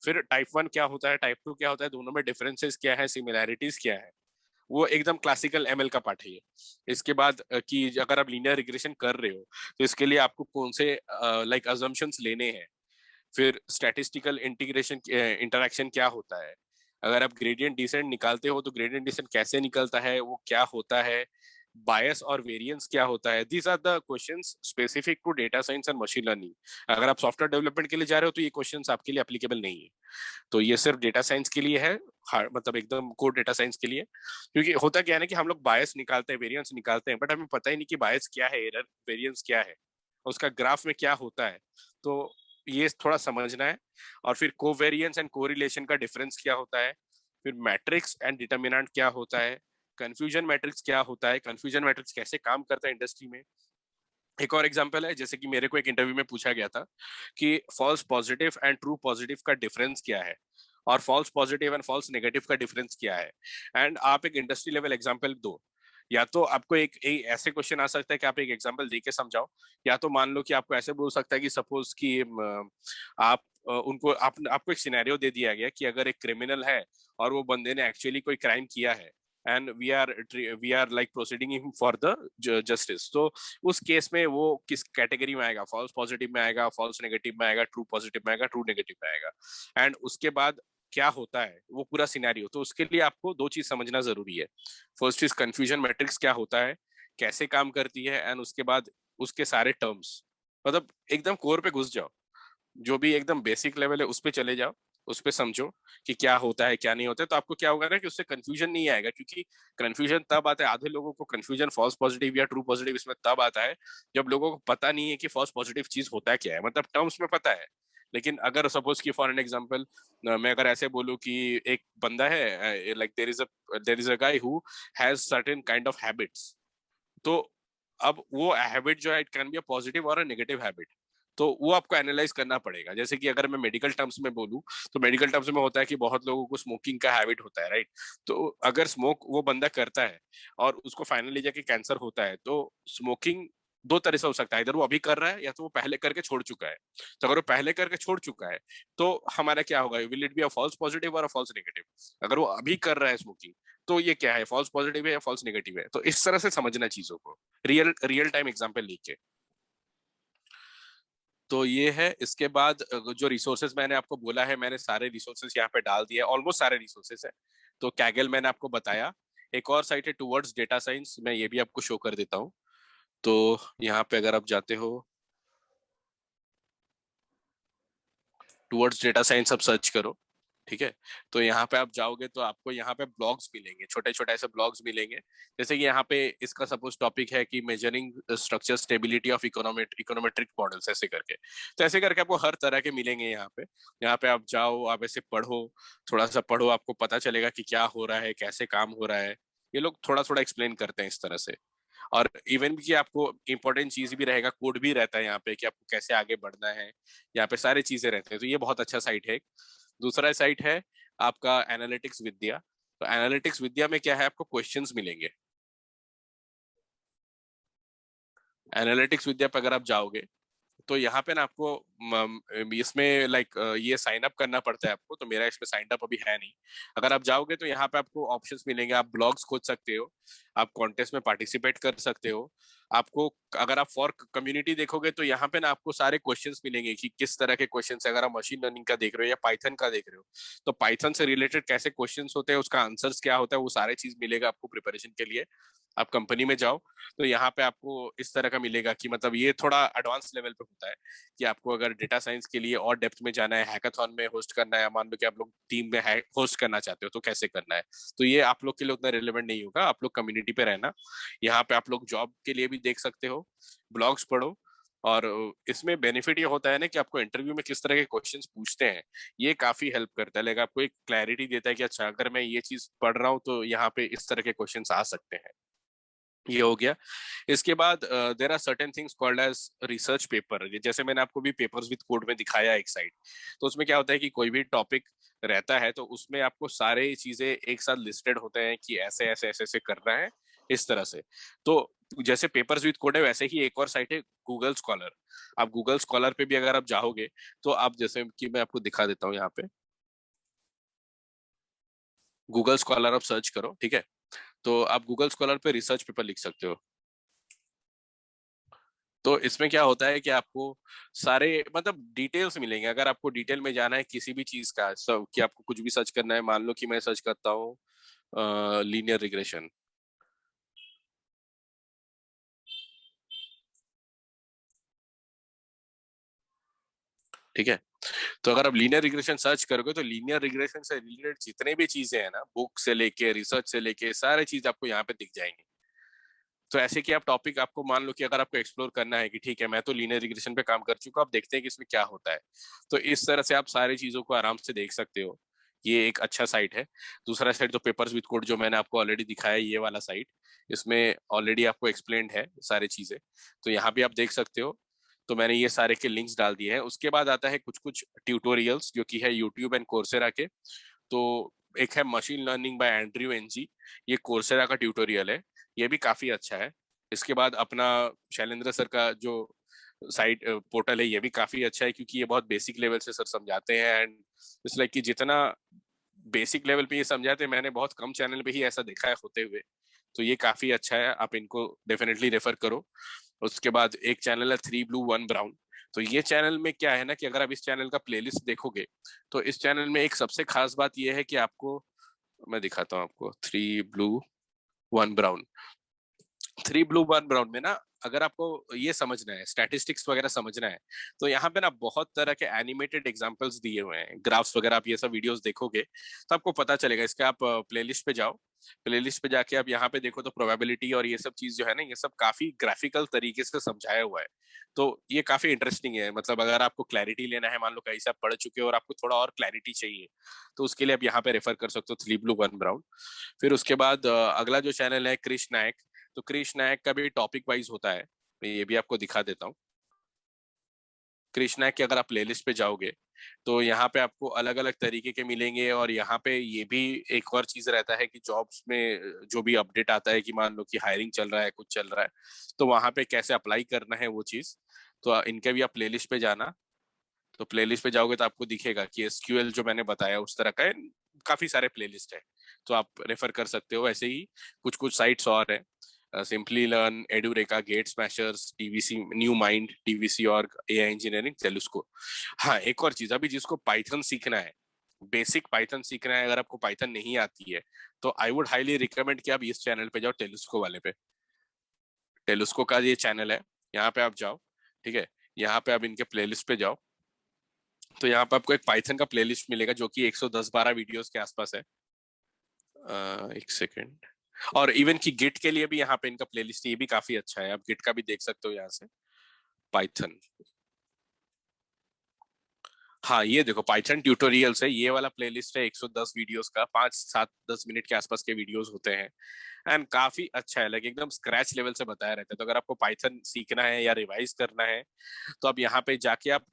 Speaker 2: फिर टाइप 1 क्या होता है, टाइप 2 क्या होता है, दोनों में डिफरेंसेस क्या है, सिमिलैरिटीज क्या है। वो एकदम क्लासिकल एमएल का पार्ट है ये। इसके बाद कि अगर आप लीनियर रिग्रेशन कर रहे हो तो इसके लिए आपको कौन से लाइक अजम्पशंस लेने हैं, फिर स्टैटिस्टिकल इंटीग्रेशन इंटरेक्शन क्या होता है, अगर आप ग्रेडियंट डिसेंट निकालते हो तो ग्रेडियंट डिसेंट कैसे निकलता है, वो क्या होता है, बायस और वेरिएंस क्या होता है। These are the questions specific to data science and machine learning. अगर आप सॉफ्टवेयर डेवलपमेंट के लिए जा रहे हो तो ये क्वेश्चंस आपके लिए एप्लीकेबल नहीं है। तो ये सिर्फ डेटा साइंस के लिए है, मतलब एकदम कोर डेटा साइंस के लिए। क्योंकि होता क्या है ना कि हम लोग बायस निकालते हैं, वेरिएंस निकालते हैं, बट हमें पता ही नहीं कि बायस क्या है, एरर वेरिएंस क्या है, उसका ग्राफ में क्या होता है। तो ये थोड़ा समझना है। और फिर कोवेरिएंस एंड कोरिलेशन का डिफरेंस क्या होता है, फिर मैट्रिक्स एंड डिटर्मिनेंट क्या होता है, कंफ्यूजन मैट्रिक्स क्या होता है, कंफ्यूजन मैट्रिक्स कैसे काम करता है इंडस्ट्री में। एक और एग्जांपल है, जैसे कि मेरे को एक इंटरव्यू में पूछा गया था कि false positive and true positive का डिफरेंस क्या है, और false positive and false negative का डिफरेंस क्या है। एंड आप एक इंडस्ट्री लेवल एग्जांपल दो, या तो आपको एक ऐसे क्वेश्चन आ सकता है कि आप एक एग्जांपल दे के समझाओ, या तो मान लो कि आपको ऐसे बोल सकता है कि सपोज कि आप उनको आपको एक सिनेरियो दे दिया गया कि अगर एक क्रिमिनल है और वो बंदे ने एक्चुअली कोई क्राइम किया है and we are like proceeding him for the justice, तो उस केस में वो किस कैटेगरी में आएगा, फॉल्स पॉजिटिव में आएगा, फॉल्स नेगेटिव में आएगा, ट्रू पॉजिटिव में आएगा, ट्रू नेगेटिव में आएगा। एंड उसके बाद क्या होता है वो पूरा सिनेरियो, तो उसके लिए आपको दो चीज समझना जरूरी है। फर्स्ट इज कंफ्यूजन मैट्रिक्स क्या होता है, कैसे काम करती है, एंड उसके बाद उसके सारे टर्म्स, मतलब एकदम कोर पे घुस जाओ, जो भी एकदम बेसिक लेवल है उस पर चले जाओ, उस पर समझो कि क्या होता है क्या नहीं होता है। तो आपको क्या होगा ना कि उससे कंफ्यूजन नहीं आएगा, क्योंकि कंफ्यूजन तब आता है, आधे लोगों को कंफ्यूजन फॉल्स पॉजिटिव या ट्रू पॉजिटिव इसमें तब आता है जब लोगों को पता नहीं है कि फॉल्स पॉजिटिव चीज होता क्या है। मतलब टर्म्स में पता है, लेकिन अगर सपोज कि फॉर एन एग्जांपल मैं अगर ऐसे बोलूं कि एक बंदा है, like there is a guy who has certain kind of habits, तो अब वो हैबिट जो है it can be a positive और अ नेगेटिव हैबिट, तो वो आपको एनालाइज करना पड़ेगा। जैसे कि अगर मैं मेडिकल टर्म्स में बोलूं तो मेडिकल टर्म्स में होता है कि बहुत लोगों को स्मोकिंग का हैबिट होता है, राइट। तो अगर स्मोक वो बंदा करता है और उसको फाइनली जाके कैंसर होता है, तो स्मोकिंग दो तरह से हो सकता है, इधर वो अभी कर रहा है या तो वो पहले करके छोड़ चुका है। तो अगर वो पहले करके छोड़ चुका है तो हमारा क्या होगा, will it be a false positive और अ फॉल्स नेगेटिव। अगर वो अभी कर रहा है स्मोकिंग तो ये क्या है, फॉल्स पॉजिटिव है या फॉल्स नेगेटिव है। तो इस तरह से समझना चीजों को, रियल रियल टाइम एग्जांपल लेके। तो ये है। इसके बाद जो रिसोर्सेज मैंने आपको बोला है, मैंने सारे रिसोर्सेज यहाँ पे डाल दिए, ऑलमोस्ट सारे रिसोर्सेज है। तो कैगल मैंने आपको बताया, एक और साइट है टूवर्ड्स डेटा साइंस, मैं ये भी आपको शो कर देता हूँ। तो यहाँ पे अगर आप जाते हो टूवर्ड्स डेटा साइंस, आप सर्च करो, ठीक है। तो यहाँ पे आप जाओगे तो आपको यहाँ पे ब्लॉग्स मिलेंगे, छोटे छोटे ऐसे ब्लॉग्स मिलेंगे। जैसे कि यहाँ पे इसका सपोज टॉपिक है कि measuring structure stability of econometric models, ऐसे करके। तो ऐसे करके आपको हर तरह के मिलेंगे यहाँ पे। यहाँ पे आप जाओ, आप ऐसे पढ़ो, थोड़ा सा पढ़ो, आपको पता चलेगा कि क्या हो रहा है, कैसे काम हो रहा है। ये लोग थोड़ा थोड़ा एक्सप्लेन करते हैं इस तरह से। और इवन की आपको इंपॉर्टेंट चीज भी रहेगा, कोड भी रहता है यहाँ पे कि आपको कैसे आगे बढ़ना है, यहाँ पे सारी चीजें रहते हैं। तो ये बहुत अच्छा साइट है। दूसरा साइट है आपका एनालिटिक्स विद्या। तो एनालिटिक्स विद्या में क्या है, आपको क्वेश्चंस मिलेंगे। एनालिटिक्स विद्या पे अगर आप जाओगे तो यहाँ पे ना आपको इसमें लाइक ये साइन अप करना पड़ता है आपको, तो मेरा इसमें साइन अप अभी है नहीं। अगर आप जाओगे तो यहाँ पे आपको ऑप्शंस मिलेंगे, आप ब्लॉग्स खोज सकते हो, आप कॉन्टेस्ट में पार्टिसिपेट कर सकते हो। आपको अगर आप फॉर कम्युनिटी देखोगे तो यहाँ पे ना आपको सारे क्वेश्चंस मिलेंगे कि किस तरह के क्वेश्चंस है। अगर आप मशीन लर्निंग का देख रहे हो या पाइथन का देख रहे हो, तो पाइथन से रिलेटेड कैसे क्वेश्चंस होते हैं, उसका आंसर्स क्या होता है, वो सारे चीज मिलेगा आपको प्रिपरेशन के लिए। आप कंपनी में जाओ तो यहाँ पे आपको इस तरह का मिलेगा कि मतलब ये थोड़ा एडवांस लेवल पे होता है कि आपको अगर डेटा साइंस के लिए और डेप्थ में जाना है, हैकाथॉन में होस्ट करना है, मान लो कि आप लोग टीम में होस्ट करना चाहते हो तो कैसे करना है। तो ये आप लोग के लिए उतना रिलेवेंट नहीं होगा, आप लोग कम्युनिटी पे रहना। यहाँ पे आप लोग जॉब के लिए भी देख सकते हो, ब्लॉग्स पढ़ो। और इसमें बेनिफिट ये होता है ना कि आपको इंटरव्यू में किस तरह के क्वेश्चंस पूछते हैं, ये काफी हेल्प करता है। लाइक आपको एक क्लैरिटी देता है कि अच्छा अगर मैं ये चीज पढ़ रहा हूँ तो यहाँ पे इस तरह के क्वेश्चंस आ सकते हैं। ये हो गया। इसके बाद there are certain things called as research paper. जैसे मैंने आपको भी पेपर्स विद कोड में दिखाया एक साइड, तो उसमें क्या होता है कि कोई भी टॉपिक रहता है तो उसमें आपको सारे चीजें एक साथ लिस्टेड होते हैं कि ऐसे ऐसे ऐसे ऐसे करना है इस तरह से। तो जैसे पेपर्स विद कोड है वैसे ही एक और साइट है गूगल स्कॉलर। आप गूगल स्कॉलर पे भी अगर आप जाओगे तो आप, जैसे कि मैं आपको दिखा देता हूँ यहाँ पे, गूगल स्कॉलर आप सर्च करो, ठीक है। तो आप गूगल स्कॉलर पे रिसर्च पेपर लिख सकते हो। तो इसमें क्या होता है कि आपको सारे मतलब डिटेल्स मिलेंगे। अगर आपको डिटेल में जाना है किसी भी चीज का, सब कि आपको कुछ भी सर्च करना है, मान लो कि मैं सर्च करता हूँ लीनियर रिग्रेशन, ठीक है। तो अगर आप लीनियर रिग्रेशन सर्च करोगे तो लीनियर रिग्रेशन से रिलेटेड जितने भी चीजें हैं ना, बुक से लेके रिसर्च से लेके सारे चीज आपको यहाँ पे दिख जाएंगे। तो ऐसे कि आप टॉपिक, आपको मान लो कि अगर आपको एक्सप्लोर करना है कि ठीक है मैं तो लीनियर रिग्रेशन पे काम कर चुका हूं, आप देखते हैं कि इसमें क्या होता है, तो इस तरह से आप सारी चीजों को आराम से देख सकते हो। ये एक अच्छा साइट है। दूसरा साइट तो पेपर्स विद कोड जो मैंने आपको ऑलरेडी दिखाया है, ये वाला साइट, इसमें ऑलरेडी आपको एक्सप्लेन्ड है सारी चीजें, तो यहाँ भी आप देख सकते हो। तो मैंने ये सारे के लिंक्स डाल दिए हैं। उसके बाद आता है कुछ कुछ ट्यूटोरियल्स जो कि है यूट्यूब एंड कोर्सेरा के। तो एक है machine learning by Andrew Ng, ये कोर्सेरा का ट्यूटोरियल है, ये भी काफी अच्छा है। इसके बाद अपना शैलेंद्र सर का जो साइट पोर्टल है, ये भी काफी अच्छा है क्योंकि ये बहुत बेसिक लेवल से सर समझाते हैं। एंड इट्स लाइक कि जितना बेसिक लेवल पे ये समझाते हैं, मैंने बहुत कम चैनल पे ही ऐसा देखा है होते हुए। तो ये काफी अच्छा है, आप इनको डेफिनेटली रेफर करो। उसके बाद एक चैनल है 3 Blue 1 Brown। तो ये चैनल में क्या है ना कि अगर आप इस चैनल का प्लेलिस्ट देखोगे तो इस चैनल में एक सबसे खास बात ये है कि आपको, मैं दिखाता हूँ आपको, 3 Blue 1 Brown। 3 Blue 1 Brown में ना, अगर आपको ये समझना है, स्टैटिस्टिक्स वगैरह समझना है, तो यहाँ पे ना बहुत तरह के एनिमेटेड एग्जांपल्स दिए हुए हैं, ग्राफ्स वगैरह। आप ये सब वीडियोस देखोगे तो आपको पता चलेगा। इसके आप प्लेलिस्ट पे जाओ, प्लेलिस्ट पे जाके आप यहाँ पे देखो तो प्रोबेबिलिटी और ये सब चीज जो है ना, ये सब काफी ग्राफिकल तरीके से समझाया हुआ है। तो ये काफी इंटरेस्टिंग है। मतलब अगर आपको क्लैरिटी लेना है, मान लो कहीं से आप पढ़ चुके हो और आपको थोड़ा और क्लैरिटी चाहिए, तो उसके लिए आप यहाँ पे रेफर कर सकते हो 3 Blue 1 Brown। फिर उसके बाद अगला जो चैनल है क्रिश नायक। तो क्रिश नायक का भी टॉपिक वाइज होता है, मैं ये भी आपको दिखा देता हूँ। क्रिश नायक की अगर आप प्लेलिस्ट पे जाओगे तो यहाँ पे आपको अलग अलग तरीके के मिलेंगे। और यहाँ पे ये भी एक और चीज रहता है कि जॉब्स में जो भी अपडेट आता है कि मान लो कि हायरिंग चल रहा है, कुछ चल रहा है, तो वहां पे कैसे अप्लाई करना है वो चीज। तो इनके भी आप प्लेलिस्ट पे जाना। तो प्लेलिस्ट पे जाओगे तो आपको दिखेगा कि एसक्यूएल जो मैंने बताया उस तरह का है, काफी सारे प्लेलिस्ट है, तो आप रेफर कर सकते हो। ऐसे ही कुछ कुछ साइट्स और है, Simplilearn, Edureka, Gate Smashers, TVC new mind, TVC और एआई इंजीनियरिंग, टेलुस्को। हाँ, एक और चीज, अभी जिसको पाइथन सीखना है, बेसिक पाइथन सीखना है, अगर आपको पाइथन नहीं आती है तो आई वुड हाईली रिकमेंड कि आप इस चैनल पे जाओ, टेलुस्को वाले पे। टेलुस्को का ये चैनल है, यहाँ पे आप जाओ, ठीक है। यहाँ पे आप इनके प्लेलिस्ट पे जाओ तो यहाँ पे आपको एक पाइथन का प्लेलिस्ट मिलेगा जो कि 110-12 वीडियोस के आसपास है। एक सेकेंड। और इवन की गिट के लिए भी यहाँ पे इनका प्लेलिस्ट, ये भी काफी अच्छा है, आप गिट का भी देख सकते हो यहाँ से। पाइथन, हाँ ये देखो पाइथन ट्यूटोरियल्स है, ये वाला प्लेलिस्ट है 110 वीडियोस का, 5 7 10 मिनट के आसपास के वीडियोस होते हैं। एंड काफी अच्छा है, लाइक एकदम स्क्रैच लेवल से बताया रहता है। तो अगर आपको पाइथन सीखना है या रिवाइज करना है तो आप यहाँ पे जाके आप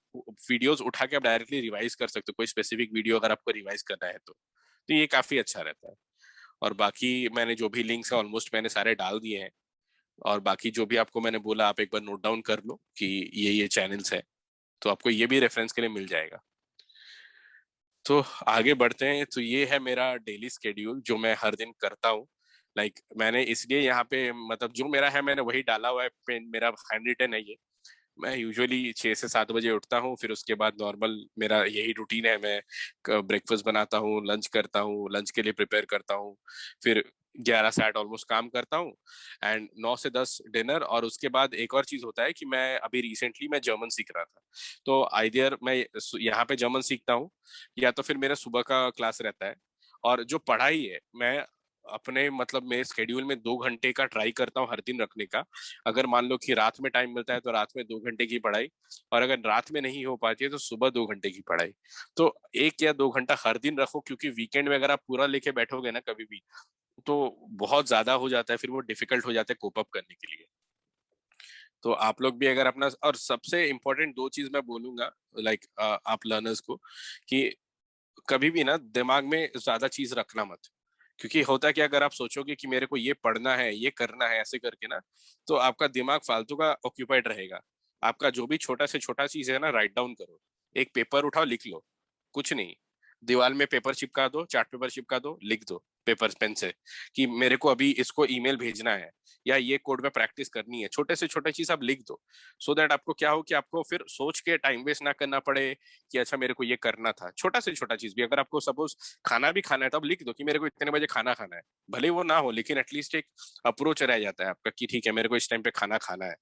Speaker 2: वीडियोस उठा के आप डायरेक्टली रिवाइज कर सकते हो, कोई स्पेसिफिक वीडियो अगर आपको रिवाइज करना है तो ये काफी अच्छा रहता है। और बाकी मैंने जो भी लिंक्स है ऑलमोस्ट मैंने सारे डाल दिए हैं। और बाकी जो भी आपको मैंने बोला आप एक बार नोट डाउन कर लो कि ये चैनल्स है, तो आपको ये भी रेफरेंस के लिए मिल जाएगा। तो आगे बढ़ते हैं। तो ये है मेरा डेली स्केड्यूल जो मैं हर दिन करता हूँ। लाइक मैंने इसलिए यहाँ पे, मतलब जो मेरा है मैंने वही डाला हुआ है, पेन मेरा हैंड रिटन है ये। मैं यूजुअली 6 से 7 बजे उठता हूँ, फिर उसके बाद नॉर्मल मेरा यही रूटीन है। मैं ब्रेकफास्ट बनाता हूँ, लंच करता हूँ, लंच के लिए प्रिपेयर करता हूँ, फिर 11 से 8 ऑलमोस्ट काम करता हूँ एंड 9 से 10 डिनर। और उसके बाद एक और चीज होता है कि मैं अभी रिसेंटली मैं जर्मन सीख रहा था, तो आइडियर मैं यहाँ पे जर्मन सीखता हूँ या तो फिर मेरा सुबह का क्लास रहता है। और जो पढ़ाई है मैं अपने मतलब मेरे स्केड्यूल में 2 घंटे का ट्राई करता हूँ हर दिन रखने का। अगर मान लो कि रात में टाइम मिलता है तो रात में 2 घंटे की पढ़ाई, और अगर रात में नहीं हो पाती है तो सुबह 2 घंटे की पढ़ाई। तो 1 या 2 घंटा हर दिन रखो, क्योंकि वीकेंड में अगर आप पूरा लेके बैठोगे ना कभी भी तो बहुत ज्यादा हो जाता है, फिर वो डिफिकल्ट हो जाता है कोप अप करने के लिए। तो आप लोग भी अगर अपना, और सबसे इम्पोर्टेंट 2 चीज मैं बोलूंगा लाइक आप लर्नर्स को, कि कभी भी ना दिमाग में ज्यादा चीज रखना मत। क्योंकि होता क्या, अगर आप सोचोगे कि मेरे को ये पढ़ना है ये करना है ऐसे करके ना, तो आपका दिमाग फालतू का ऑक्यूपाइड रहेगा। आपका जो भी छोटा से छोटा चीज है ना, राइट डाउन करो। एक पेपर उठाओ, लिख लो। कुछ नहीं, दीवार में पेपर चिपका दो, चार्ट पेपर चिपका दो, लिख दो पेपर पेन से कि मेरे को अभी इसको ईमेल भेजना है या ये कोड में प्रैक्टिस करनी है। छोटे से छोटे चीज आप लिख दो, सो दैट आपको क्या हो कि आपको फिर सोच के टाइम वेस्ट ना करना पड़े कि अच्छा मेरे को ये करना था। छोटा से छोटा चीज भी, अगर आपको सपोज खाना भी खाना है तो आप लिख दो कि मेरे को इतने बजे खाना खाना है। भले वो ना हो, लेकिन एटलीस्ट एक अप्रोच रह जाता है आपका कि ठीक है मेरे को इस टाइम पे खाना खाना है।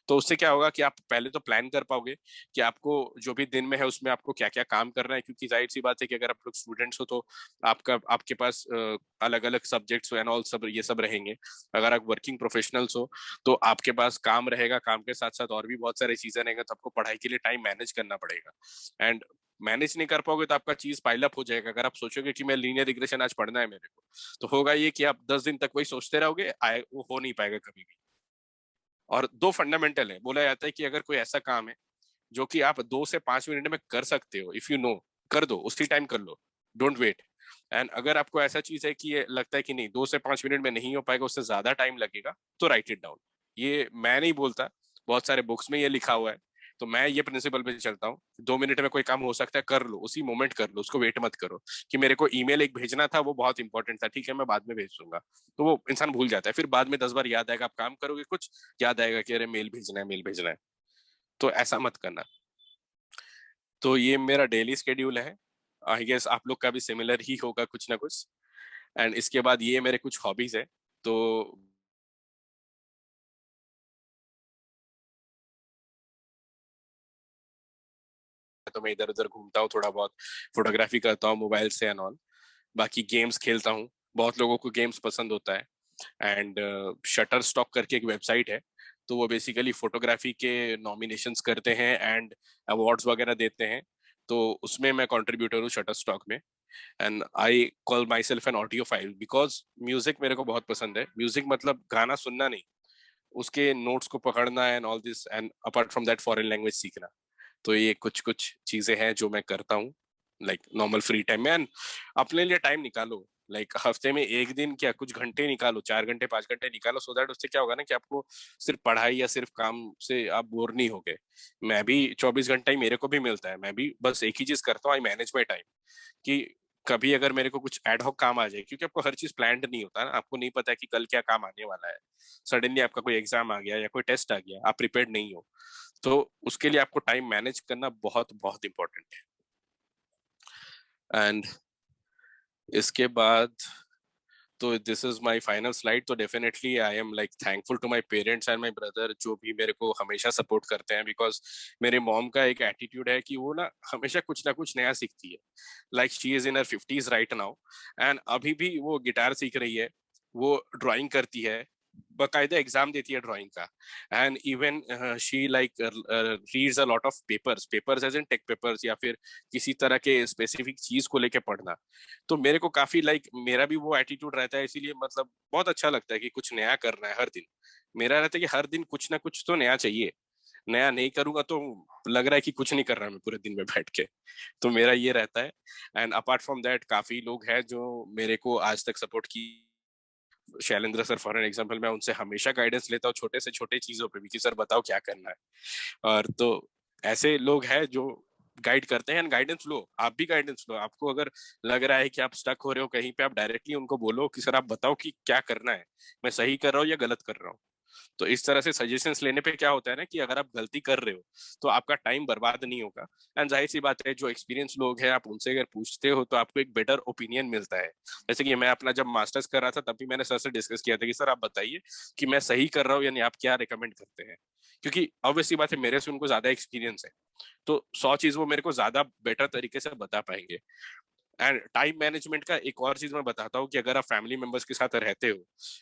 Speaker 2: तो उससे क्या होगा कि आप पहले तो प्लान कर पाओगे कि आपको जो भी दिन में है उसमें आपको क्या क्या काम करना है। क्योंकि जाहिर सी बात है कि अगर आप लोग स्टूडेंट्स हो तो आपके पास अलग अलग सब्जेक्ट्स एंड ऑल सब ये सब रहेंगे। अगर आप वर्किंग प्रोफेशनल्स हो तो आपके पास काम रहेगा, काम के साथ साथ और भी बहुत सारी चीजें रहेंगे, तो आपको पढ़ाई के लिए टाइम मैनेज करना पड़ेगा। एंड मैनेज नहीं कर पाओगे तो आपका चीज पाइलअप हो जाएगा। अगर आप सोचोगे कि मैं लीनियर रिग्रेशन आज पढ़ना है मेरे को, तो होगा ये कि आप 10 दिन तक वही सोचते रहोगे, वो हो नहीं पाएगा कभी भी। और 2 फंडामेंटल है, बोला जाता है कि अगर कोई ऐसा काम है जो कि आप 2 से 5 मिनट में कर सकते हो, इफ यू नो, कर दो, उसी टाइम कर लो, डोंट वेट। एंड अगर आपको ऐसा चीज है कि ये लगता है कि नहीं 2 से 5 मिनट में नहीं हो पाएगा, उससे ज्यादा टाइम लगेगा, तो राइट इट डाउन। ये मैं नहीं बोलता, बहुत सारे बुक्स में ये लिखा हुआ है। तो मैं ये प्रिंसिपल पे चलता हूँ, 2 मिनट में कोई काम हो सकता है, कर लो, उसी मोमेंट कर लो, उसको वेट मत करो कि मेरे को ईमेल एक भेजना था वो बहुत इंपॉर्टेंट था, ठीक है मैं बाद में भेज दूंगा। तो वो इंसान भूल जाता है, फिर बाद में 10 बार याद आएगा, आप काम करोगे कुछ याद आएगा कि अरे मेल भेजना है मेल भेजना है। तो ऐसा मत करना। तो ये मेरा डेली स्केड्यूल है। आई गेस आप लोग का भी सिमिलर ही होगा कुछ ना कुछ। एंड इसके बाद ये मेरे कुछ हॉबीज है। तो मैं इधर उधर घूमता हूँ थोड़ा बहुत, फोटोग्राफी करता हूँ मोबाइल से एंड ऑल। बाकी गेम्स खेलता हूँ, बहुत लोगों को गेम्स पसंद होता है। एंड शटर स्टॉक करके एक वेबसाइट है, तो वो बेसिकली फोटोग्राफी के नॉमिनेशंस करते हैं एंड अवार्ड्स वगैरह देते हैं। तो उसमें मैं कंट्रीब्यूटर हूँ शटर स्टॉक में। And I call my self an audio file because music मेरे को बहुत पसंद है। म्यूजिक मतलब गाना सुनना नहीं, उसके नोट्स को पकड़ना and all this, and apart from that foreign language सीखना। तो ये कुछ कुछ चीजें हैं जो मैं करता हूँ लाइक नॉर्मल फ्री टाइम में। And अपने लिए टाइम निकालो, लाइक हफ्ते में एक दिन क्या कुछ घंटे निकालो, 4 घंटे 5 घंटे निकालो, सो दैट उससे क्या होगा ना कि आपको सिर्फ पढ़ाई या सिर्फ काम से आप बोर नहीं होगे। मैं भी 24 घंटा ही मेरे को भी मिलता है, मैं भी बस एक ही चीज करता हूँ, आई मैनेज माई टाइम। कि कभी अगर मेरे को कुछ एडहॉक काम आ जाए, क्योंकि आपको हर चीज प्लान्ड नहीं होता ना, आपको नहीं पता कि कल क्या काम आने वाला है। सडनली आपका कोई एग्जाम आ गया या कोई टेस्ट आ गया, आप प्रिपेयर्ड नहीं हो, तो उसके लिए आपको टाइम मैनेज करना बहुत बहुत इंपॉर्टेंट है। एंड इसके बाद तो this is my final slide. तो definitely I am like thankful to my parents and my brother, जो भी मेरे को हमेशा सपोर्ट करते हैं। बिकॉज मेरे मॉम का एक एटीट्यूड है कि वो ना हमेशा कुछ ना कुछ नया सीखती है। Like she is in her 50s right now, and अभी भी वो गिटार सीख रही है, वो ड्राइंग करती है, बकायदा एग्जाम देती है ड्राइंग का। And even she like reads a lot of papers, papers as in tech papers या फिर किसी तरह के स्पेसिफिक चीज को लेके पढ़ना। तो मेरे को काफी लाइक मेरा भी वो एटीट्यूड रहता है, इसीलिए मतलब बहुत अच्छा लगता है कि कुछ नया करना है हर दिन। मेरा रहता है कि हर दिन कुछ ना कुछ तो नया चाहिए, नया नहीं करूंगा तो लग रहा है कि कुछ नहीं कर रहा मैं पूरे दिन में बैठ के। तो मेरा ये रहता है। एंड अपार्ट फ्रॉम दैट काफी लोग हैं जो मेरे को आज तक सपोर्ट की। Shailendra sir for an example, मैं उनसे हमेशा गाइडेंस लेता हूँ छोटे से छोटे चीजों पे भी कि सर बताओ क्या करना है। और तो ऐसे लोग हैं जो गाइड करते हैं, गाइडेंस लो, आप भी गाइडेंस लो। आपको अगर लग रहा है कि आप स्टक हो रहे हो कहीं पे, आप डायरेक्टली उनको बोलो कि सर आप बताओ कि क्या करना है, मैं सही कर रहा हूँ या गलत कर रहा हूँ। तो इस तरह से सजेशंस लेने पे क्या होता है ना कि अगर आप गलती कर रहे हो तो आपका टाइम बर्बाद नहीं होगा। एंड जाहिर सी बात है, जो एक्सपीरियंस लोग हैं आप उनसे अगर पूछते हो तो आपको एक बेटर ओपिनियन मिलता है। जैसे कि मैं अपना जब मास्टर्स कर रहा था तब भी मैंने सर से डिस्कस किया था कि सर आप बताइए कि मैं सही कर रहा हूँ यानी आप क्या रिकमेंड करते हैं, क्योंकि ऑब्वियसली बात है मेरे से उनको ज्यादा एक्सपीरियंस है, तो 100 चीज वो मेरे को ज्यादा बेटर तरीके से बता पाएंगे। एंड टाइम मैनेजमेंट का एक और चीज मैं बताता हूँ कि अगर आप फैमिली मेंबर्स के साथ रहते हो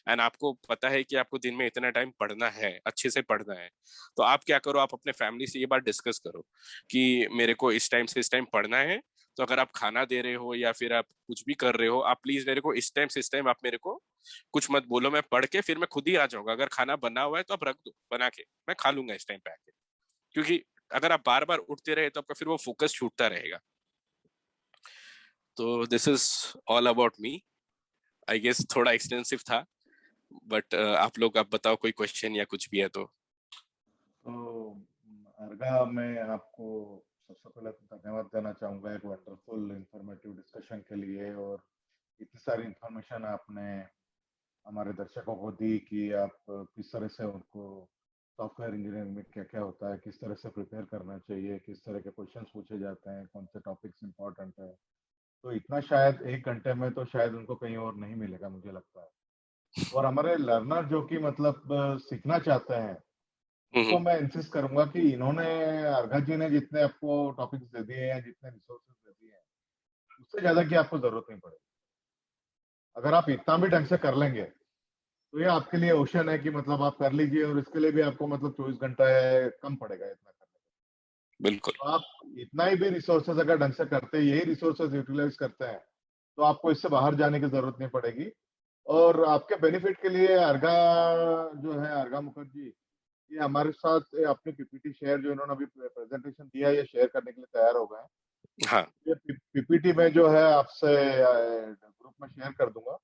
Speaker 2: एंड आपको पता है कि आपको दिन में इतना टाइम पढ़ना है, अच्छे से पढ़ना है, तो आप क्या करो, आप अपने फैमिली से ये बात डिस्कस करो कि मेरे को इस टाइम से इस टाइम पढ़ना है। तो अगर आप खाना दे रहे हो या फिर आप कुछ भी कर रहे हो, आप प्लीज मेरे को इस टाइम से इस टाइम आप मेरे को कुछ मत बोलो, मैं पढ़ के फिर मैं खुद ही आ जाऊंगा। अगर खाना बना हुआ है तो आप रख दो बना के, मैं खा लूंगा इस टाइम पे आके। क्योंकि अगर आप बार बार उठते रहे तो आपका फिर वो फोकस छूटता रहेगा। तो this is all about me. I guess थोड़ा एक्सटेंसिव था, बट आप बताओ कोई क्वेश्चन या कुछ भी है तो।
Speaker 1: तो अर्गा, मैं आपको सबसे पहले तो धन्यवाद देना चाहूँगा एक वंडरफुल इंफॉर्मेटिव डिस्कशन के लिए, और इतनी सारी इंफॉर्मेशन आपने हमारे दर्शकों को दी कि आप किस तरह से उनको सॉफ्टवेयर इंजीनियरिंग में क्या क्या होता है, किस तरह से प्रिपेयर करना चाहिए, किस तरह के क्वेश्चंस पूछे जाते हैं, कौन से टॉपिक्स इंपॉर्टेंट है। तो इतना शायद 1 घंटे में तो शायद उनको कहीं और नहीं मिलेगा, मुझे लगता है। और हमारे लर्नर जो कि मतलब सीखना चाहते हैं, उनको मैं इंसिस्ट करूंगा कि इन्होंने, अर्घा जी ने जितने आपको टॉपिक्स दे दिए हैं, जितने रिसोर्सेज दे दिए हैं, उससे ज्यादा की आपको जरूरत नहीं पड़ेगी। अगर आप इतना भी ढंग से कर लेंगे तो ये आपके लिए ओशन है कि मतलब आप कर लीजिए, और इसके लिए भी आपको मतलब 24 घंटा कम पड़ेगा इतना करने
Speaker 2: बिल्कुल।
Speaker 1: का। तो आप इतना ही भी रिसोर्सेज अगर ढंग से करते हैं, यही रिसोर्सेज यूटिलाइज करते हैं, तो आपको इससे बाहर जाने की जरूरत नहीं पड़ेगी। और आपके बेनिफिट के लिए अर्घा जो है, अर्घा मुखर्जी, ये हमारे साथ अपनी पीपीटी शेयर, जो इन्होंने अभी प्रेजेंटेशन दिया है, ये शेयर करने के लिए तैयार हो गए हैं।
Speaker 2: हाँ।
Speaker 1: ये पीपीटी में जो है आपसे ग्रुप में शेयर कर दूंगा।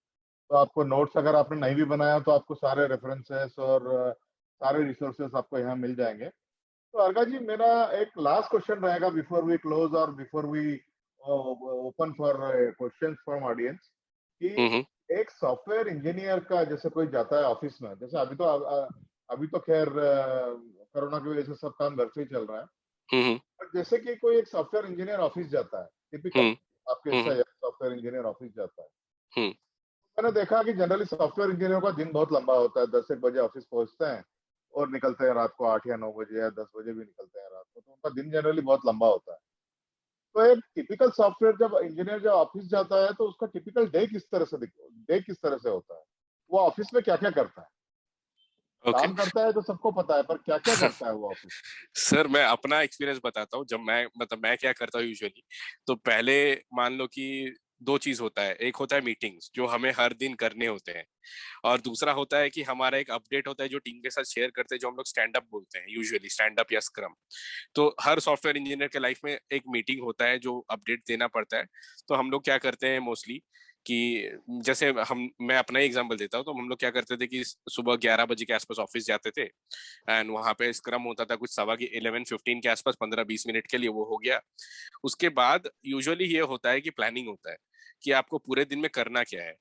Speaker 1: तो आपको नोट्स अगर आपने नहीं भी बनाया तो आपको सारे रेफरेंसेस और सारे रिसोर्सेस आपको यहाँ मिल जाएंगे। तो अर्घा जी, मेरा एक लास्ट क्वेश्चन रहेगा बिफोर वी क्लोज और before we open for questions from audience, कि
Speaker 2: हम्म।
Speaker 1: एक सॉफ्टवेयर इंजीनियर का जैसे कोई जाता है ऑफिस में, जैसे अभी तो खैर कोरोना की वजह से सब काम घर से ही चल रहा है,
Speaker 2: हम्म।
Speaker 1: पर जैसे कि कोई एक सॉफ्टवेयर इंजीनियर ऑफिस जाता है, टिपिकल
Speaker 2: हम्म।
Speaker 1: आपके
Speaker 2: हम्म।
Speaker 1: हिस्सा सॉफ्टवेयर इंजीनियर ऑफिस जाता है,
Speaker 2: हम्म।
Speaker 1: मैंने देखा कि जनरली सॉफ्टवेयर इंजीनियर का दिन बहुत लंबा होता है। 10 एक बजे ऑफिस पहुंचते हैं और निकलते हैं रात को 8 या 9 बजे या 10 बजे भी निकलते हैं रात को, तो उनका दिन जनरली बहुत लंबा होता है। तो एक टिपिकल सॉफ्टवेयर जब इंजीनियर जब ऑफिस जाता है तो उसका टिपिकल डे किस तरह से होता है, वो ऑफिस में क्या क्या करता है?
Speaker 2: ओके।
Speaker 1: काम करता है तो सबको पता है, पर क्या क्या करता है वो ऑफिस?
Speaker 2: सर मैं अपना एक्सपीरियंस बताता हूँ, जब मैं क्या करता हूँ यूजुअली। तो पहले मान लो कि दो चीज होता है, एक होता है मीटिंग्स जो हमें हर दिन करने होते हैं, और दूसरा होता है कि हमारा एक अपडेट होता है जो टीम के साथ शेयर करते हैं, जो हम लोग स्टैंड अप बोलते हैं, यूजुअली स्टैंड अप या स्क्रम। तो हर सॉफ्टवेयर इंजीनियर के लाइफ में एक मीटिंग होता है जो अपडेट देना पड़ता है। तो हम लोग क्या करते हैं मोस्टली कि जैसे मैं अपना ही एग्जांपल देता हूँ, तो हम लोग क्या करते थे कि सुबह 11 बजे के आसपास ऑफिस जाते थे, एंड वहां पे स्क्रम होता था कुछ सवा की 11:15 के आसपास, 15-20 मिनट के लिए वो हो गया। उसके बाद यूजुअली ये होता है कि प्लानिंग होता है कि आपको पूरे दिन में करना क्या है।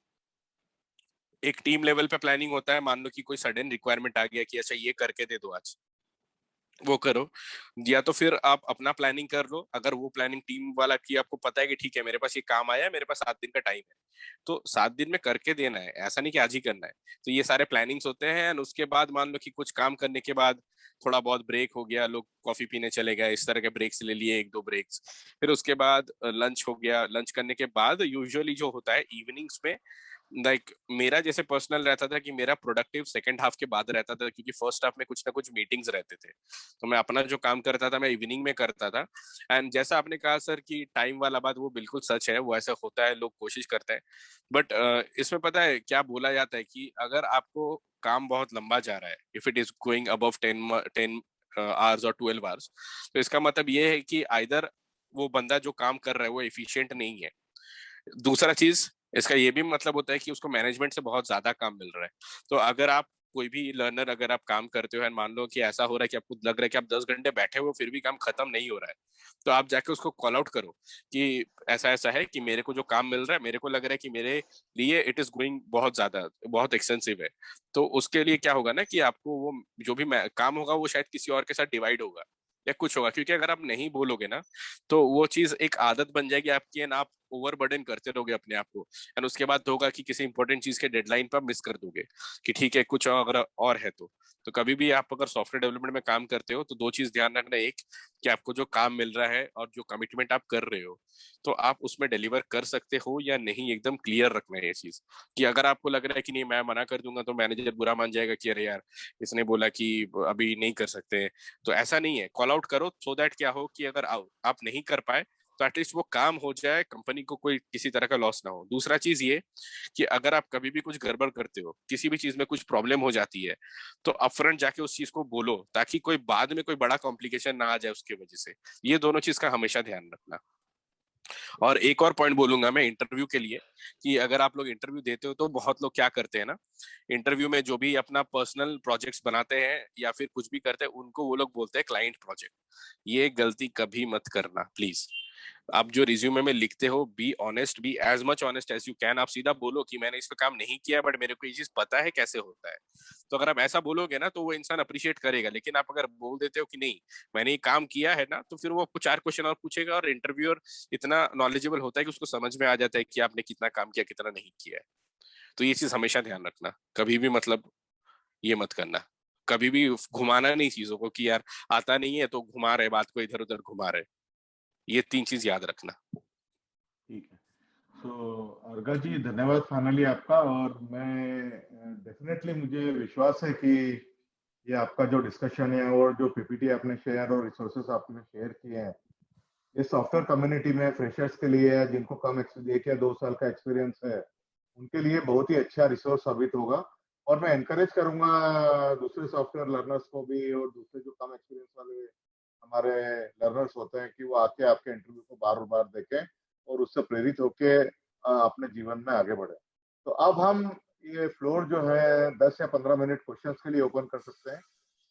Speaker 2: एक टीम लेवल पे प्लानिंग होता है, मान लो कि कोई सडन रिक्वायरमेंट आ गया कि अच्छा ये करके दे दो आज, वो करो। या तो फिर आप अपना प्लानिंग कर लो, अगर वो प्लानिंग टीम वाला की आपको पता है कि ठीक है मेरे पास ये काम आया है, मेरे पास 7 दिन का टाइम है, तो 7 दिन में करके देना है, ऐसा नहीं कि आज ही करना है। तो ये सारे प्लानिंग्स होते हैं, एंड उसके बाद मान लो कि कुछ काम करने के बाद थोड़ा बहुत ब्रेक हो गया, लोग कॉफी पीने चले गए, इस तरह के ब्रेक्स ले लिए, 1-2 ब्रेक्स। फिर उसके बाद लंच हो गया, लंच करने के बाद यूजुअली जो होता है इवनिंग्स में, मेरा जैसे पर्सनल रहता था कि मेरा प्रोडक्टिव सेकंड हाफ के बाद रहता था, क्योंकि फर्स्ट हाफ में कुछ ना कुछ मीटिंग्स रहते थे। तो मैं अपना जो काम करता था मैं इवनिंग में करता था। एंड जैसा आपने कहा सर कि टाइम वाला बात, वो बिल्कुल सच है, वो ऐसा होता है, लोग कोशिश करते हैं। बट इसमें पता है क्या बोला जाता है कि अगर आपको काम बहुत लंबा जा रहा है, if it is going above 10 hours और 12 आवर्स, तो इसका मतलब ये है कि आइदर वो बंदा जो काम कर रहा है वो एफिशिएंट नहीं है। दूसरा चीज इसका ये भी मतलब होता है कि उसको मैनेजमेंट से बहुत ज्यादा काम मिल रहा है। तो अगर आप कोई भी लर्नर अगर आप काम करते हो, मान लो कि ऐसा हो रहा है कि आपको लग रहा है कि आप 10 घंटे बैठे हो फिर भी काम खत्म नहीं हो रहा है, तो आप जाके उसको कॉल आउट करो कि ऐसा ऐसा है कि मेरे को जो काम मिल रहा है, मेरे को लग रहा है कि मेरे लिए इट इज गोइंग बहुत ज्यादा, बहुत एक्सटेंसिव है। तो उसके लिए क्या होगा ना कि आपको वो जो भी काम होगा वो शायद किसी और के साथ डिवाइड होगा या कुछ होगा, क्योंकि अगर आप नहीं बोलोगे ना तो वो चीज एक आदत बन जाएगी आपकी, एंड आप ओवरबर्डन करते रहोगे अपने आप को, एंड उसके बाद होगा कि किसी इंपॉर्टेंट चीज के डेडलाइन पर मिस कर दोगे कि ठीक है कुछ अगर और है तो कभी भी आप अगर सॉफ्टवेयर डेवलपमेंट में काम करते हो तो दो चीज ध्यान रखना, एक कि आपको जो काम मिल रहा है और जो कमिटमेंट आप कर रहे हो तो आप उसमें डिलीवर कर सकते हो या नहीं, एकदम क्लियर रखना है ये चीज। कि अगर आपको लग रहा है कि नहीं मैं मना कर दूंगा तो मैनेजर बुरा मान जाएगा कि अरे यार इसने बोला कि अभी नहीं कर सकते, तो ऐसा नहीं है, कॉल आउट करो सो दैट क्या हो कि अगर आप नहीं कर पाए तो एटलीस्ट वो काम हो जाए, कंपनी को कोई किसी तरह का लॉस ना हो। दूसरा चीज ये कि अगर आप कभी भी कुछ गड़बड़ करते हो, किसी भी चीज में कुछ प्रॉब्लम हो जाती है, तो अपफ्रंट जाके उस चीज को बोलो ताकि कोई बाद में कोई बड़ा कॉम्प्लिकेशन ना आ जाए उसकी वजह से। ये दोनों चीज का हमेशा ध्यान रखना। और एक और पॉइंट बोलूंगा मैं इंटरव्यू के लिए, कि अगर आप लोग इंटरव्यू देते हो तो बहुत लोग क्या करते हैं ना, इंटरव्यू में जो भी अपना पर्सनल प्रोजेक्ट्स बनाते हैं या फिर कुछ भी करते हैं उनको वो लोग बोलते हैं क्लाइंट प्रोजेक्ट। ये गलती कभी मत करना प्लीज। आप जो रिज्यूमे में लिखते हो be honest, be as much honest as you can. आप सीधा बोलो कि मैंने इस पे काम नहीं किया बट मेरे को ये चीज पता है कैसे होता है। तो अगर आप ऐसा बोलोगे ना तो वो इंसान अप्रिशिएट करेगा, लेकिन आप अगर बोल देते हो कि नहीं मैंने ये काम किया है ना, तो फिर वो आपको 4 क्वेश्चन और पूछेगा, और इंटरव्यूअर इतना नॉलेजेबल होता है कि उसको समझ में आ जाता है कि आपने कितना काम किया कितना नहीं किया है। तो ये चीज हमेशा ध्यान रखना, कभी भी मतलब ये मत करना, कभी भी घुमाना नहीं चीजों को कि यार आता नहीं है तो घुमा रहे बात को, इधर उधर घुमा रहे। ये 3 चीज याद रखना।
Speaker 1: ठीक है। तो अर्घा जी धन्यवाद फाइनली आपका। और मैं डेफिनेटली मुझे विश्वास है कि ये आपका जो डिस्कशन है और जो पीपीटी आपने शेयर और रिसोर्सेस आपने शेयर किए हैं, ये सॉफ्टवेयर कम्युनिटी में फ्रेशर्स के लिए है, जिनको कम 1 या 2 साल का एक्सपीरियंस है, उनके लिए बहुत ही अच्छा रिसोर्स साबित होगा। और मैं एनकरेज करूंगा दूसरे सॉफ्टवेयर लर्नर्स को भी और दूसरे जो कम एक्सपीरियंस वाले हमारे लर्नर्स होते हैं कि वो आके आपके इंटरव्यू को बार बार देखें और उससे प्रेरित होके अपने जीवन में आगे बढ़े। तो अब हम ये फ्लोर जो है 10 या 15 मिनट क्वेश्चंस के लिए ओपन कर सकते हैं।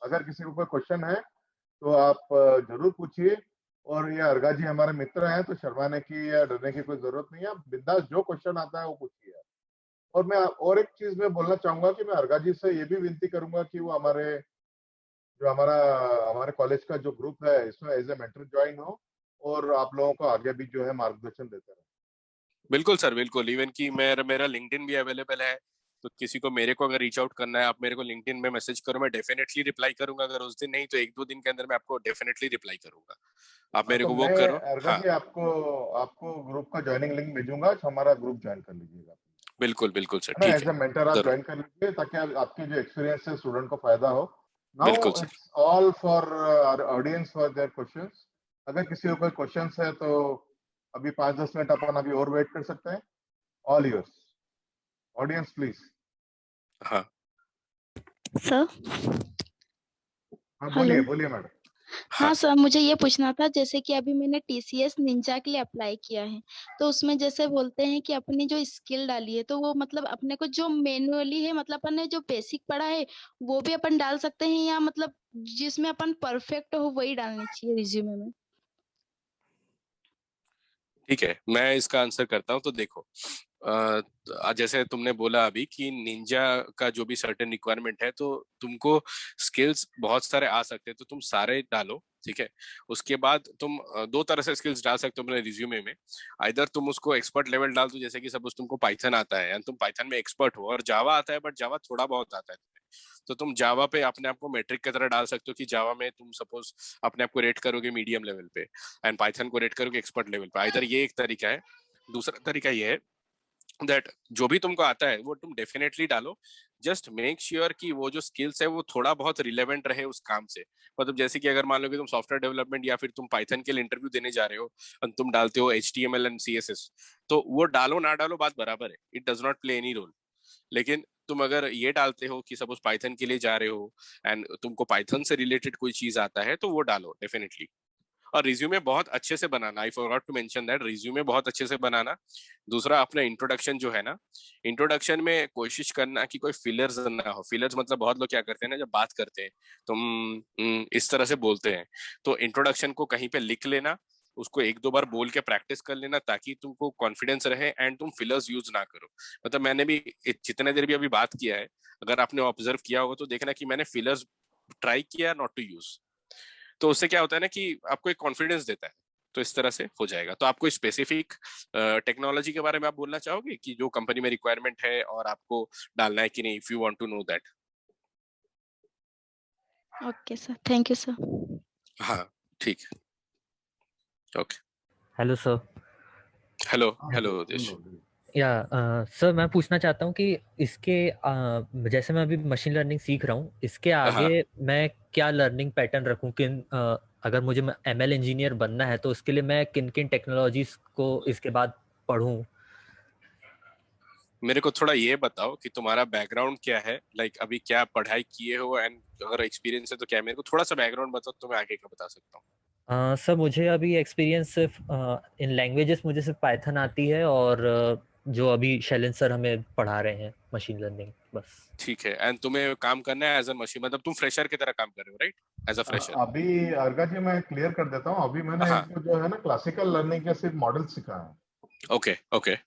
Speaker 1: अगर किसी को कोई क्वेश्चन है तो आप जरूर पूछिए। और ये अर्घा जी हमारे मित्र हैं तो शर्माने की या डरने की कोई जरूरत नहीं है। आप बिंदास जो क्वेश्चन आता है वो पूछिए। और मैं और एक चीज मैं बोलना चाहूंगा कि मैं अर्घा जी से ये भी विनती करूंगा कि वो हमारा हमारे कॉलेज का जो ग्रुप है इसमें एज ए मेंटर ज्वाइन हो और आप लोगों को आगे भी जो है मार्गदर्शन देते रहे।
Speaker 2: बिल्कुल सर, बिल्कुल। इवन कि मेरा मेरा लिंक्डइन भी अवेलेबल है, तो किसी को मेरे को अगर रीच आउट करना है आप मेरे को लिंक्डइन में मैसेज करो, मैं डेफिनेटली रिप्लाई करूंगा। अगर उस दिन नहीं तो 1-2 दिन के अंदर मैं आपको डेफिनेटली रिप्लाई करूंगा। आप
Speaker 1: हाँ
Speaker 2: मेरे
Speaker 1: तो
Speaker 2: को वो
Speaker 1: मैं
Speaker 2: करो।
Speaker 1: अर्घा
Speaker 2: हाँ
Speaker 1: जी आपको आपको ग्रुप का ज्वाइनिंग लिंक भेजूंगा, तो हमारा ग्रुप ज्वाइन कर लीजिएगा।
Speaker 2: बिल्कुल बिल्कुल सर,
Speaker 1: है ना,
Speaker 2: ठीक
Speaker 1: एज
Speaker 2: है।
Speaker 1: ए मेंटर आप
Speaker 2: जरूर।
Speaker 1: ज्वाइन कर लीजिए ताकि आपकी जो एक्सपीरियंस है स्टूडेंट को फायदा हो।
Speaker 2: बिल्कुल
Speaker 1: now
Speaker 2: sir.
Speaker 1: It's all for audience for their questions. अगर किसी को कोई क्वेश्चंस है तो अभी 5-10 मिनट अपन अभी और वेट कर सकते हैं। All yours, audience please.
Speaker 2: हाँ
Speaker 3: सर
Speaker 1: हाँ
Speaker 3: हेलो।
Speaker 1: बोलिए बोलिए मैडम।
Speaker 3: हाँ
Speaker 2: हाँ।
Speaker 3: सर, मुझे ये पूछना था, जैसे कि अभी मैंने टीसीएस निंजा के लिए अप्लाई किया है, तो उसमें जैसे बोलते हैं कि अपनी जो स्किल डाली है, तो वो मतलब अपने को जो मैनुअली है, मतलब अपन ने जो बेसिक पढ़ा है वो भी अपन डाल सकते हैं, या मतलब जिसमें अपन परफेक्ट हो वही डालनी चाहिए रिज्यूमे में?
Speaker 2: ठीक है, मैं इसका आंसर करता हूँ। तो देखो, जैसे तुमने बोला अभी कि निंजा का जो भी सर्टेन रिक्वायरमेंट है, तो तुमको स्किल्स बहुत सारे आ सकते हैं, तो तुम सारे डालो। ठीक है। उसके बाद तुम 2 तरह से स्किल्स डाल सकते हो अपने रिज्यूमे में। आइदर तुम उसको एक्सपर्ट लेवल डाल दो, जैसे कि सपोज तुमको पाइथन आता है, तुम पाइथन में एक्सपर्ट हो, और जावा आता है बट जावा थोड़ा बहुत आता है तुम्हें, तो तुम जावा पे अपने आप को मैट्रिक की तरह डाल सकते हो कि जावा में तुम सपोज अपने आप को रेट करोगे मीडियम लेवल पे, एंड पाइथन को रेट करोगे एक्सपर्ट लेवल पे। इधर ये एक तरीका है। दूसरा तरीका ये है दैट जो भी तुमको आता है वो तुम डेफिनेटली डालो। जस्ट मेक श्योर कि वो जो स्किल्स है वो थोड़ा बहुत रिलेवेंट रहे उस काम से। मतलब जैसे कि अगर मान लो कि तुम सॉफ्टवेयर डेवलपमेंट या फिर तुम पाइथन के लिए इंटरव्यू देने जा रहे हो और तुम डालते हो HTML एंड CSS, तो वो डालो ना डालो बात बराबर है, it does not play any role. लेकिन तुम अगर ये डालते हो कि सपोज पाइथन के लिए जा रहे हो एंड तुमको पाइथन से रिलेटेड कोई चीज आता है, तो वो डालो डेफिनेटली। और रिज्यूमे बहुत अच्छे से बनाना, I forgot to mention that, resume बहुत अच्छे से बनाना। दूसरा, अपना इंट्रोडक्शन जो है ना, इंट्रोडक्शन में कोशिश करना कि कोई फिलर्स ना हो। फिलर्स मतलब बहुत लोग क्या करते हैं ना, जब बात करते हैं तो इस तरह से बोलते हैं। तो इंट्रोडक्शन को कहीं पे लिख लेना, उसको एक दो बार बोल के प्रैक्टिस कर लेना, ताकि तुमको कॉन्फिडेंस रहे एंड तुम फिलर्स यूज ना करो। मतलब मैंने भी जितने देर भी अभी बात किया है, अगर आपने ऑब्जर्व किया होगा तो देखना कि मैंने फिलर्स ट्राई किया नॉट टू यूज। तो उससे क्या होता है ना कि आपको एक कॉन्फिडेंस देता है। तो इस तरह से हो जाएगा। तो आपको स्पेसिफिक टेक्नोलॉजी के बारे में आप बोलना चाहोगे कि जो कंपनी में रिक्वायरमेंट है और आपको डालना है कि नहीं, if you want to know that?
Speaker 3: Okay sir, thank you sir.
Speaker 2: हाँ, ठीक है, ओके।
Speaker 4: Hello sir.
Speaker 2: हेलो
Speaker 1: हाँ
Speaker 2: हेलो
Speaker 1: बोलो
Speaker 2: देश।
Speaker 1: बोलो।
Speaker 4: या सर, मैं पूछना चाहता हूँ कि इसके जैसे मैं अभी मशीन लर्निंग सीख रहा हूँ, इसके
Speaker 2: हाँ,
Speaker 4: आगे मैं क्या लर्निंग पैटर्न रखूँ? अगर मुझे एमएल इंजीनियर बनना है तो उसके लिए मैं किन किन टेक्नोलॉजीज को इसके बाद पढूं?
Speaker 2: मेरे को थोड़ा ये बताओ कि तुम्हारा बैकग्राउंड क्या है, लाइक अभी क्या पढ़ाई किए हो, एंड अगर एक्सपीरियंस है तो क्या। मेरे को थोड़ा सा बैकग्राउंड बताओ तो मैं आगे का बता सकता हूँ।
Speaker 4: सर, मुझे अभी एक्सपीरियंस सिर्फ इन लैंग्वेजेस मुझे सिर्फ पाइथन आती है, और जो अभी शैलेंद्र सर हमें पढ़ा रहे हैं मशीन लर्निंग, बस।
Speaker 2: ठीक है, एंड तुम्हें काम करना है एज अ मशीन, मतलब तुम फ्रेशर की तरह काम कर रहे हो, राइट? As a fresher.
Speaker 1: अभी अर्गा जी मैं क्लियर कर देता हूँ। अभी मैंने
Speaker 2: हाँ,
Speaker 1: इनको जो है ना क्लासिकल लर्निंग के सिर्फ मॉडल सिखा है।
Speaker 2: Okay okay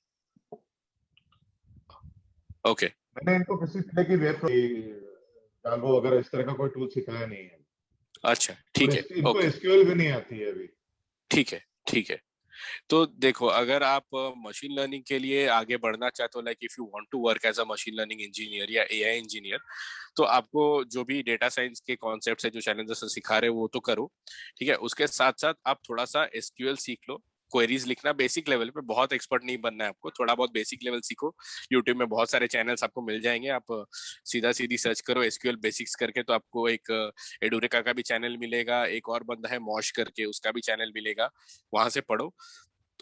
Speaker 2: okay.
Speaker 1: मैंने इनको किसी तरह की वेब जांगो वगैरह इस तरह का कोई टूल सिखाया नहीं है।
Speaker 2: अच्छा,
Speaker 1: और
Speaker 2: ठीक है,
Speaker 1: इनको
Speaker 2: ओके,
Speaker 1: एसक्यूएल भी नहीं आती है अभी।
Speaker 2: ठीक है, ठीक है। तो देखो, अगर आप मशीन लर्निंग के लिए आगे बढ़ना चाहते हो, like if you want to work as a machine learning engineer या एआई इंजीनियर, तो आपको जो भी डेटा साइंस के कॉन्सेप्ट्स है जो शैलेंद्र सर सिखा रहे हैं वो तो करो। ठीक है, उसके साथ साथ आप थोड़ा सा एसक्यूएल सीख लो। क्वेरीज लिखना बेसिक लेवल पे, बहुत एक्सपर्ट नहीं बनना है आपको, थोड़ा बहुत बेसिक लेवल सीखो। यूट्यूब में बहुत सारे चैनल्स आपको मिल जाएंगे, आप सीधा सीधी सर्च करो एसक्यूएल बेसिक्स करके, तो आपको एक एडुरेका का भी चैनल मिलेगा, एक और बंदा है मॉश करके, उसका भी चैनल मिलेगा, वहां से पढ़ो।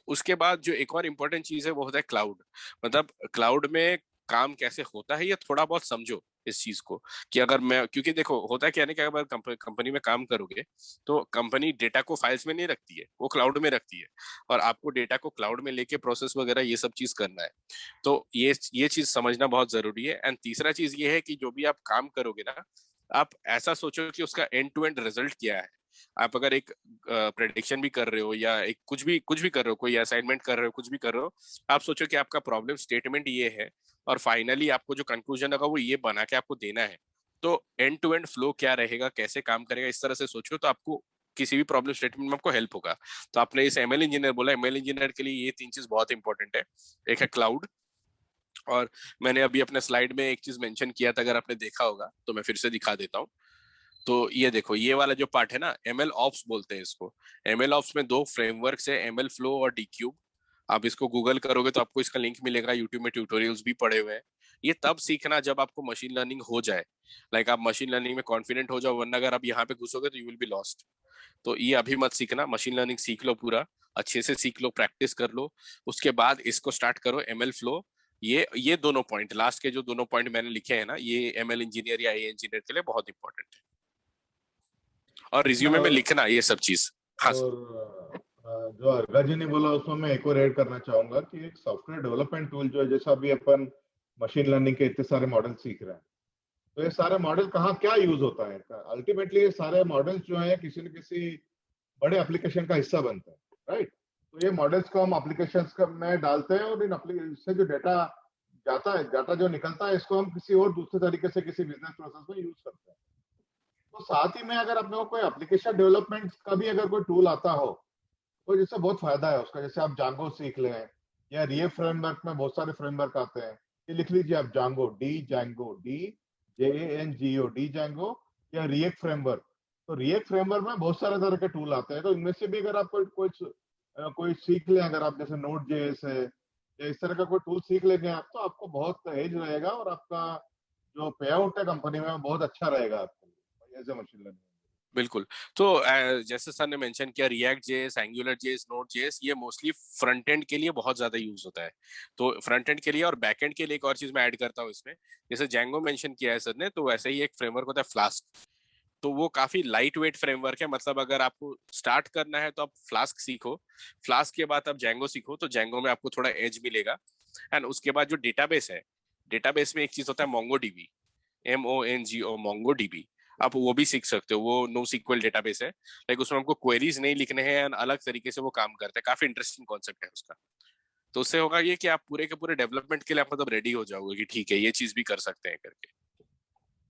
Speaker 2: उसके बाद जो एक और इम्पोर्टेंट चीज है वो होता है क्लाउड। मतलब क्लाउड में काम कैसे होता है ये थोड़ा बहुत समझो इस चीज को, कि अगर मैं, क्योंकि देखो होता है क्या है कि अगर कंपनी में काम करोगे तो कंपनी डेटा को फाइल्स में नहीं रखती है, वो क्लाउड में रखती है, और आपको डेटा को क्लाउड में लेके प्रोसेस वगैरह ये सब चीज करना है। तो ये चीज समझना बहुत जरूरी है। एंड तीसरा चीज ये है कि जो भी आप काम करोगे ना, आप ऐसा सोचो कि उसका एंड टू एंड रिजल्ट क्या है। आप अगर एक प्रेडिक्शन भी कर रहे हो या एक कुछ भी कर रहे हो, कोई असाइनमेंट कर रहे हो, कुछ भी कर रहे हो, आप सोचो कि आपका प्रॉब्लम स्टेटमेंट ये है, और फाइनली आपको जो कंक्लूजन होगा वो ये बना के आपको देना है। तो एंड टू एंड फ्लो क्या रहेगा, कैसे काम करेगा, इस तरह से सोचो, तो आपको किसी भी प्रॉब्लम स्टेटमेंट में आपको हेल्प होगा। तो आपने इस एमएल इंजीनियर बोला, एमएल इंजीनियर के लिए ये तीन चीज बहुत इंपॉर्टेंट है। एक है क्लाउड, और मैंने अभी अपने स्लाइड में एक चीज मेंशन किया था, अगर आपने देखा होगा तो मैं फिर से दिखा देता हूँ। तो ये देखो, ये वाला जो पार्ट है ना, एमएल ऑप्स बोलते हैं इसको। एमएल ऑप्स में दो फ्रेमवर्क्स है, एमएल फ्लो और डीक्यूब। आप इसको गूगल करोगे तो आपको इसका लिंक मिलेगा, यूट्यूब में ट्यूटोरियल्स भी पड़े हुए हैं। ये तब सीखना जब आपको मशीन लर्निंग हो जाए, लाइक आप मशीन लर्निंग में कॉन्फिडेंट हो जाओ, वरना अगर आप यहाँ पे घुसोगे तो यू विल बी लॉस्ट। तो ये अभी मत सीखना, मशीन लर्निंग सीख लो, पूरा अच्छे से सीख लो, प्रैक्टिस कर लो। उसके बाद इसको स्टार्ट करो, एमएल फ्लो। ये दोनों पॉइंट, लास्ट के जो दोनों पॉइंट मैंने लिखे हैं ना, ये एमएल इंजीनियर या ए इंजीनियर के लिए बहुत इंपॉर्टेंट है, और रिज्यूमे में
Speaker 1: और
Speaker 2: लिखना ये सब चीज। हाँ सर।
Speaker 1: जो अर्गा जी ने बोला उसमें मैं एक और ऐड करना चाहूंगा कि एक सॉफ्टवेयर डेवलपमेंट टूल जो है, जैसा अभी अपन मशीन लर्निंग के इतने सारे मॉडल सीख रहे हैं, तो ये सारे मॉडल कहाँ क्या यूज होता है इनका? अल्टीमेटली ये सारे मॉडल्स जो है किसी न किसी बड़े एप्लीकेशन का हिस्सा बनते हैं, राइट? तो ये मॉडल्स को हम एप्लीकेशंस में डालते हैं, और इन से जो डेटा जाता है, डाटा जो निकलता है, इसको हम किसी और दूसरे तरीके से किसी बिजनेस प्रोसेस में यूज करते हैं। तो साथ ही में अगर अपने को कोई एप्लीकेशन डेवलपमेंट का भी अगर कोई टूल आता हो, तो जिससे बहुत फायदा है उसका। जैसे आप जांगो सीख लें, या रिएक्ट फ्रेमवर्क में बहुत सारे फ्रेमवर्क आते हैं, ये लिख लीजिए आप, जांगो, डी JANGO, डी जांगो, या रिएक्ट फ्रेमवर्क। तो रिएक्ट फ्रेमवर्क में बहुत सारे तरह के टूल आते हैं, तो इनमें से भी अगर आप कोई सीख लें, अगर आप जैसे नोट जेएस है या इस तरह का कोई टूल सीख लेंगे आप, तो आपको बहुत एज रहेगा, और आपका जो पे आउट है कंपनी में बहुत अच्छा रहेगा आपको एज ए मशीन लर्निंग।
Speaker 2: बिल्कुल। तो जैसे सर ने मेंशन किया, react JS, angular JS, node JS, ये मोस्टली फ्रंट एंड के लिए बहुत ज्यादा यूज होता है। तो फ्रंट एंड के लिए और बैक एंड के लिए एक और चीज मैं ऐड करता हूँ इसमें, जैसे जैंगो मेंशन किया है सर ने, तो वैसे ही एक फ्रेमवर्क होता है फ्लास्क। तो वो काफी लाइट वेट फ्रेमवर्क है। मतलब अगर आपको स्टार्ट करना है तो आप फ्लास्क सीखो, फ्लास्क के बाद आप जेंगो सीखो, तो जेंगो में आपको थोड़ा एज मिलेगा। एंड उसके बाद जो डेटाबेस है, डेटाबेस में एक चीज होता है Mongo dB, MONGO, Mongo dB. आप वो भी सीख सकते हो, वो नो सीक्वल डेटाबेस है, लाइक उसमें हमको क्वेरीज नहीं लिखने हैं, and अलग तरीके से वो काम करता है। काफी इंटरेस्टिंग कॉन्सेप्ट है उसका। तो उससे होगा ये कि आप पूरे के पूरे डेवलपमेंट के लिए आप मतलब रेडी हो जाओगे कि ठीक है ये चीज भी कर सकते हैं करके।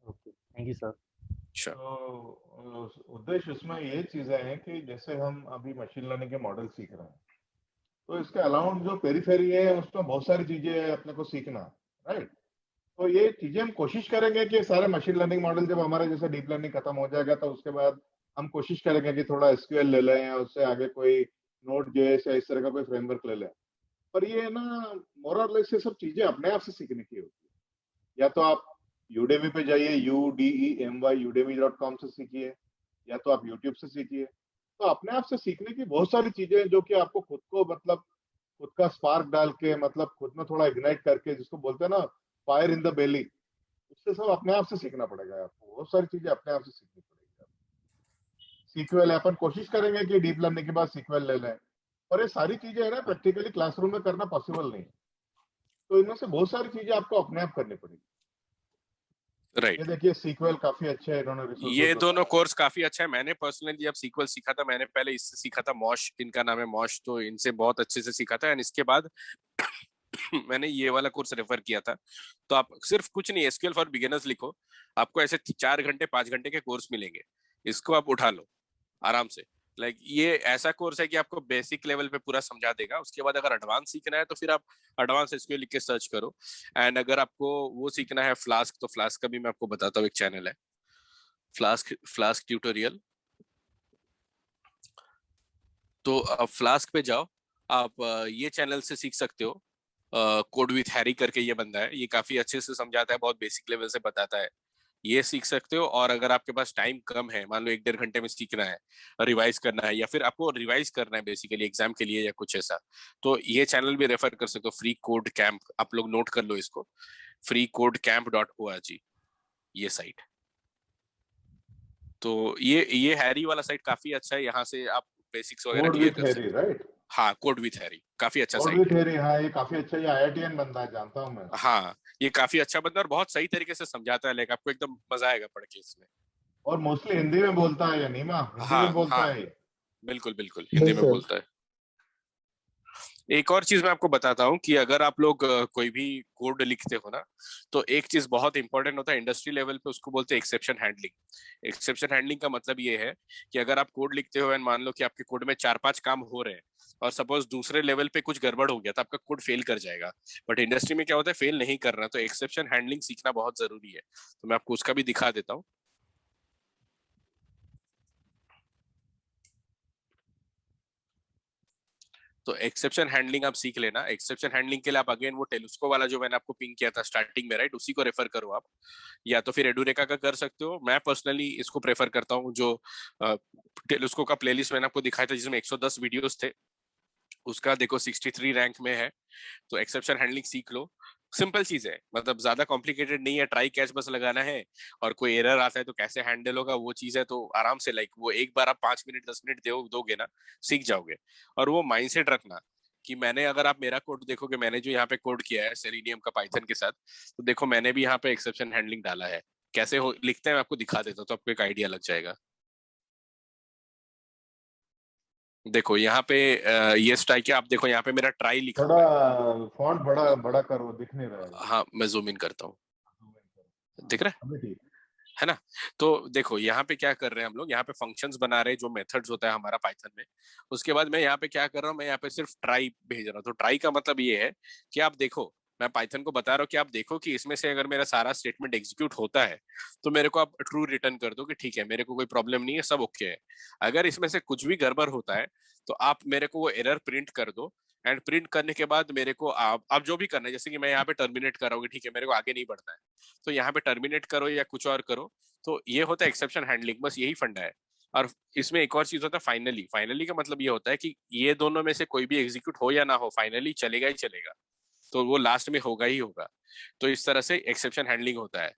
Speaker 4: Okay, thank you sir.
Speaker 2: Sure.
Speaker 1: तो उद्देश्य उसमें ये चीजें हैं कि जैसे हम अभी मशीन लर्निंग के मॉडल सीख रहे हैं, तो इसके अलावा जो पेरीफेरी है उसमें बहुत सारी चीजें अपने को सीखना, राइट। तो ये चीजें हम कोशिश करेंगे कि सारे मशीन लर्निंग मॉडल जब हमारे जैसे डीप लर्निंग खत्म हो जाएगा तो उसके बाद हम कोशिश करेंगे कि थोड़ा एसक्यूएल ले लें या उससे आगे कोई नोड जेएस या इस तरह का कोई फ्रेमवर्क ले लें। पर ये ना मोर और लेस ये सब चीजें अपने आप से सीखने की होती है। या तो आप यूडेमी पे जाइए, UDEMY udemy.com से सीखिए, या तो आप यूट्यूब से सीखिए। तो अपने आप से सीखने की बहुत सारी चीजें हैं जो कि आपको खुद को मतलब खुद का स्पार्क डाल के मतलब खुद में थोड़ा इग्नाइट करके, जिसको बोलते हैं ना फायर इन द बेली, उससे सब अपने आप से सीखना पड़ेगा। आपको बहुत सारी चीजें अपने आप से सीखनी पड़ेगी। सीक्वल अपन कोशिश करेंगे कि डीप लर्निंग के बाद सीक्वल ले लें, और ये सारी चीजें है ना प्रैक्टिकली क्लासरूम में करना पॉसिबल नहीं है। तो इनमें से बहुत सारी चीजें आपको अपने आप करनी पड़ेगी।
Speaker 2: राइट।
Speaker 1: ये देखिए सीक्वल काफी अच्छा है, इन्होंने
Speaker 2: ये दोनों कोर्स काफी अच्छा है। मैंने पर्सनली जब सीक्वल सीखा था, मैंने पहले इससे सीखा था, मॉश, इनका नाम है मॉश, तो इनसे बहुत अच्छे से सीखा था। एंड इसके बाद मैंने ये वाला कोर्स रेफर किया था। तो आप सिर्फ कुछ नहीं, एसक्यूएल फॉर बिगिनर्स लिखो, आपको ऐसे 4 घंटे 5 घंटे के कोर्स मिलेंगे, इसको आप उठा लो आराम से। लाइक ये ऐसा कोर्स है कि आपको बेसिक लेवल पे पूरा समझा देगा। उसके बाद अगर एडवांस सीखना है तो फिर आप एडवांस एसक्यूएल लिख के सर्च करो। एंड अगर आपको वो सीखना है फ्लास्क, तो फ्लास्क का भी मैं आपको बताता हूँ, एक चैनल है फ्लास्क ट्यूटोरियल। तो आप फ्लास्क पे जाओ, आप ये चैनल से सीख सकते हो। कोड विथ हैरी करके ये बंदा है, ये काफी अच्छे से समझाता है, बहुत बेसिक लेवल से बताता है, ये सीख सकते हो। और अगर आपके पास टाइम कम है, मान लो 1-1.5 घंटे में सीखना है, रिवाइज करना है, या फिर आपको रिवाइज करना है बेसिकली एग्जाम के लिए या कुछ ऐसा, तो ये चैनल भी रेफर कर सकते हो, फ्री कोड कैंप। आप लोग नोट कर लो इसको, freecodecamp.org, ये साइट। तो ये हैरी वाला साइट काफी अच्छा है, यहाँ से आप बेसिक्स वगैरह
Speaker 1: कोड
Speaker 2: क्लियर
Speaker 1: विथ
Speaker 2: कर
Speaker 1: हैरी,
Speaker 2: सकते
Speaker 1: राइट।
Speaker 2: हो। हाँ, कोड विथ हैरी काफी अच्छा
Speaker 1: कोड
Speaker 2: साइट
Speaker 1: विथ
Speaker 2: है।
Speaker 1: हैरी, हाँ ये काफी अच्छा, ये IITian बंदा है, जानता हूँ मैं।
Speaker 2: हाँ, ये काफी अच्छा बंदा और बहुत सही तरीके से समझाता है, लाइक आपको एकदम मजा आएगा पढ़ के इसमें।
Speaker 1: और मोस्टली हिंदी में बोलता है, या नीमा हिंदी में
Speaker 2: हाँ
Speaker 1: बोलता
Speaker 2: हाँ,
Speaker 1: है ये।
Speaker 2: बिल्कुल बिल्कुल हिंदी में बोलता है। एक और चीज मैं आपको बताता हूँ कि अगर आप लोग कोई भी कोड लिखते हो ना, तो एक चीज बहुत इंपॉर्टेंट होता है इंडस्ट्री लेवल पे, उसको बोलते हैं एक्सेप्शन हैंडलिंग। एक्सेप्शन हैंडलिंग का मतलब ये है कि अगर आप कोड लिखते हो एंड मान लो कि आपके कोड में 4-5 काम हो रहे हैं, और सपोज दूसरे लेवल पे कुछ गड़बड़ हो गया तो आपका कोड फेल कर जाएगा। बट इंडस्ट्री में क्या होता है, फेल नहीं करना, तो एक्सेप्शन हैंडलिंग सीखना बहुत जरूरी है। तो मैं आपको उसका भी दिखा देता हूँ। तो एक्सेप्शन हैंडलिंग आप सीख लेना। एक्सेप्शन हैंडलिंग के लिए आप अगेन वो टेलुस्को वाला जो मैंने आपको पिंक किया था स्टार्टिंग में, राइट, उसी को रेफर करो आप, या तो फिर एडुरेका का कर सकते हो। मैं पर्सनली इसको प्रेफर करता हूँ, जो टेलुस्को का प्लेलिस्ट मैंने आपको दिखाया था जिसमें 110 वीडियोस थे, उसका देखो 63 रैंक में है। तो एक्सेप्शन हैंडलिंग सीख लो, सिंपल चीज है, मतलब ज्यादा कॉम्प्लिकेटेड नहीं है, ट्राई कैच बस लगाना है, और कोई एरर आता है तो कैसे हैंडल होगा वो चीज है। तो आराम से, लाइक वो एक बार आप 5 मिनट 10 मिनट दोगे ना, सीख जाओगे। और वो माइंडसेट रखना कि मैंने, अगर आप मेरा कोड देखोगे, मैंने जो यहाँ पे कोड किया है सेलेनियम का पाइथन के साथ, तो देखो मैंने भी यहाँ पे एक्सेप्शन हैंडलिंग डाला है। कैसे हो लिखते हैं मैं आपको दिखा देता हूँ, तो आपको एक आइडिया लग जाएगा। देखो यहाँ पे ये स्ट्राइक है, आप देखो यहाँ पे मेरा ट्राई लिखा
Speaker 1: थोड़ा
Speaker 2: हुआ है।
Speaker 1: फॉन्ट बड़ा बड़ा करो, दिख नहीं रहा है।
Speaker 2: हाँ, मैं जूम इन करता हूँ, दिख रहा
Speaker 1: अभी ठीक।
Speaker 2: है ना। तो देखो यहाँ पे क्या कर रहे हैं हम लोग, यहाँ पे फंक्शंस बना रहे हैं, जो मेथड्स होता है हमारा पाइथन में। उसके बाद मैं यहाँ पे क्या कर रहा हूँ, मैं यहाँ पे सिर्फ ट्राई भेज रहा हूँ। तो ट्राई का मतलब ये है कि आप देखो, मैं पाइथन को बता रहा हूँ कि आप देखो कि इसमें से अगर मेरा सारा स्टेटमेंट एग्जीक्यूट होता है तो मेरे को आप ट्रू रिटर्न कर दो कि ठीक है, मेरे को कोई प्रॉब्लम नहीं है, सब ओके है। अगर इसमें से कुछ भी गड़बड़ होता है तो आप मेरे को वो एरर प्रिंट कर दो। एंड प्रिंट करने के बाद मेरे को आप जो भी करना है, जैसे कि मैं यहाँ पे टर्मिनेट कर रहा हूँ, ठीक है मेरे को आगे नहीं बढ़ना है, तो यहाँ पे टर्मिनेट करो या कुछ और करो। तो ये होता है एक्सेप्शन हैंडलिंग, बस यही फंडा है। और इसमें एक और चीज होता है फाइनली। फाइनली का मतलब ये होता है कि ये दोनों में से कोई भी एग्जीक्यूट हो या ना हो, फाइनली चलेगा ही चलेगा, तो वो लास्ट में होगा ही होगा। तो इस तरह से एक्सेप्शन हैंडलिंग होता है।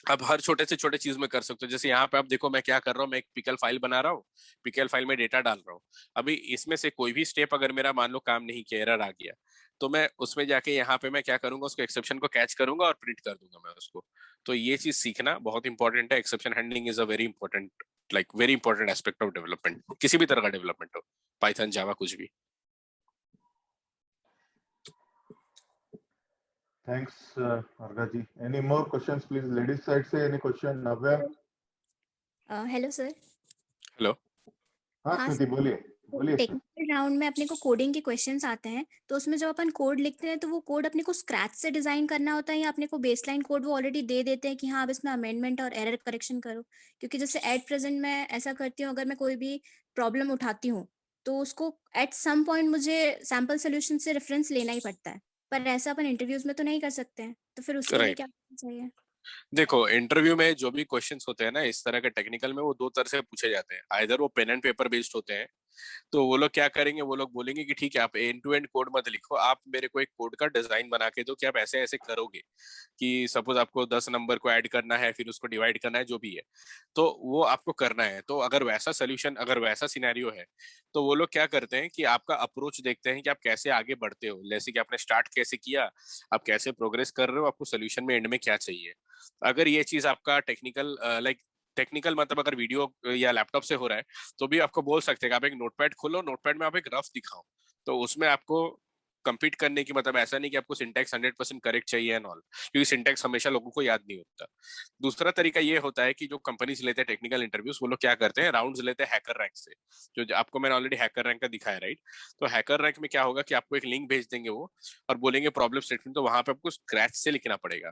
Speaker 2: आप हर छोटे से छोटे चीज में कर सकते हो। जैसे यहाँ पे आप देखो मैं क्या कर रहा हूँ, मैं एक पिकल फाइल बना रहा हूँ, पिकल फाइल में डेटा डाल रहा हूँ। अभी इसमें से कोई भी स्टेप अगर मेरा मान लो काम नहीं किया, एरर आ गया, तो मैं उसमें जाके यहाँ पे मैं क्या करूंगा, उसको एक्सेप्शन को कैच करूंगा और प्रिंट कर दूंगा मैं उसको। तो ये चीज सीखना बहुत इंपॉर्टेंट है। Exception handling is a very important, like very important aspect of development, किसी भी तरह का डेवलपमेंट हो, पाइथन, जावा, कुछ भी।
Speaker 1: Thanks, Arga ji. Any more questions, please? Ladies side से any question? Navya?
Speaker 5: Hello sir.
Speaker 2: Hello.
Speaker 1: हाँ
Speaker 5: हाँ
Speaker 1: स्मृति, बोलिए
Speaker 5: तो
Speaker 1: बोलिए सर।
Speaker 5: टेक्निकल राउंड में अपने को कोडिंग के क्वेश्चंस आते हैं, तो उसमें जब अपन कोड लिखते हैं तो वो कोड अपने को स्क्रैच से डिजाइन करना होता है या अपने को बेसलाइन कोड वो ऑलरेडी दे देते हैं कि हाँ अब इसमें अमेंडमेंट और एरर करेक्शन करो? क्योंकि जैसे एट प्रेजेंट मैं ऐसा करती हूँ, अगर मैं कोई भी प्रॉब्लम उठाती हूँ तो उसको एट सम पॉइंट मुझे सैम्पल सोल्यूशन से रेफरेंस लेना ही पड़ता है, पर ऐसा अपन इंटरव्यूज में तो नहीं कर सकते हैं, तो फिर उसके लिए
Speaker 2: राइट।
Speaker 5: क्या करना चाहिए?
Speaker 2: देखो इंटरव्यू में जो भी क्वेश्चंस होते हैं ना इस तरह के टेक्निकल में, वो दो तरह से पूछे जाते हैं। आइदर वो पेन एंड पेपर बेस्ड होते हैं, तो वो लोग क्या करेंगे, वो लोग बोलेंगे कि ठीक है आप एंड टू एंड कोड मत लिखो, आप मेरे को एक कोड का डिजाइन बना के दो कि आप ऐसे ऐसे करोगे, कि सपोज आपको 10 नंबर को ऐड करना है, फिर उसको डिवाइड करना है, जो भी है, तो वो आपको करना है। तो अगर वैसा सोल्यूशन, अगर वैसा सिनेरियो है, तो वो लोग क्या करते हैं कि आपका अप्रोच देखते हैं कि आप कैसे आगे बढ़ते हो, जैसे कि आपने स्टार्ट कैसे किया, आप कैसे प्रोग्रेस कर रहे हो, आपको सोल्यूशन में एंड में क्या चाहिए। अगर ये चीज आपका टेक्निकल लाइक टेक्निकल मतलब अगर वीडियो या लैपटॉप से हो रहा है, तो भी आपको बोल सकते हैं कि आप एक नोटपैड खोलो, नोटपैड में आप एक रफ दिखाओ, तो उसमें आपको compete करने की, मतलब ऐसा नहीं कि आपको सिंटैक्स 100% करेक्ट चाहिए एंड ऑल, क्योंकि सिंटैक्स हमेशा लोगों को याद नहीं होता। दूसरा तरीका ये होता है कि जो कंपनीज लेते हैं टेक्निकल इंटरव्यूज, वो लोग क्या करते हैं, राउंड्स लेते हैं हैकर रैंक से, जो आपको मैंने ऑलरेडी हैकर रैंक का दिखाया, राइट। तो हैकर रैंक में क्या होगा कि आपको एक लिंक भेज देंगे वो, और बोलेंगे प्रॉब्लम स्टेटमेंट, तो वहां पे आपको स्क्रैच से लिखना पड़ेगा।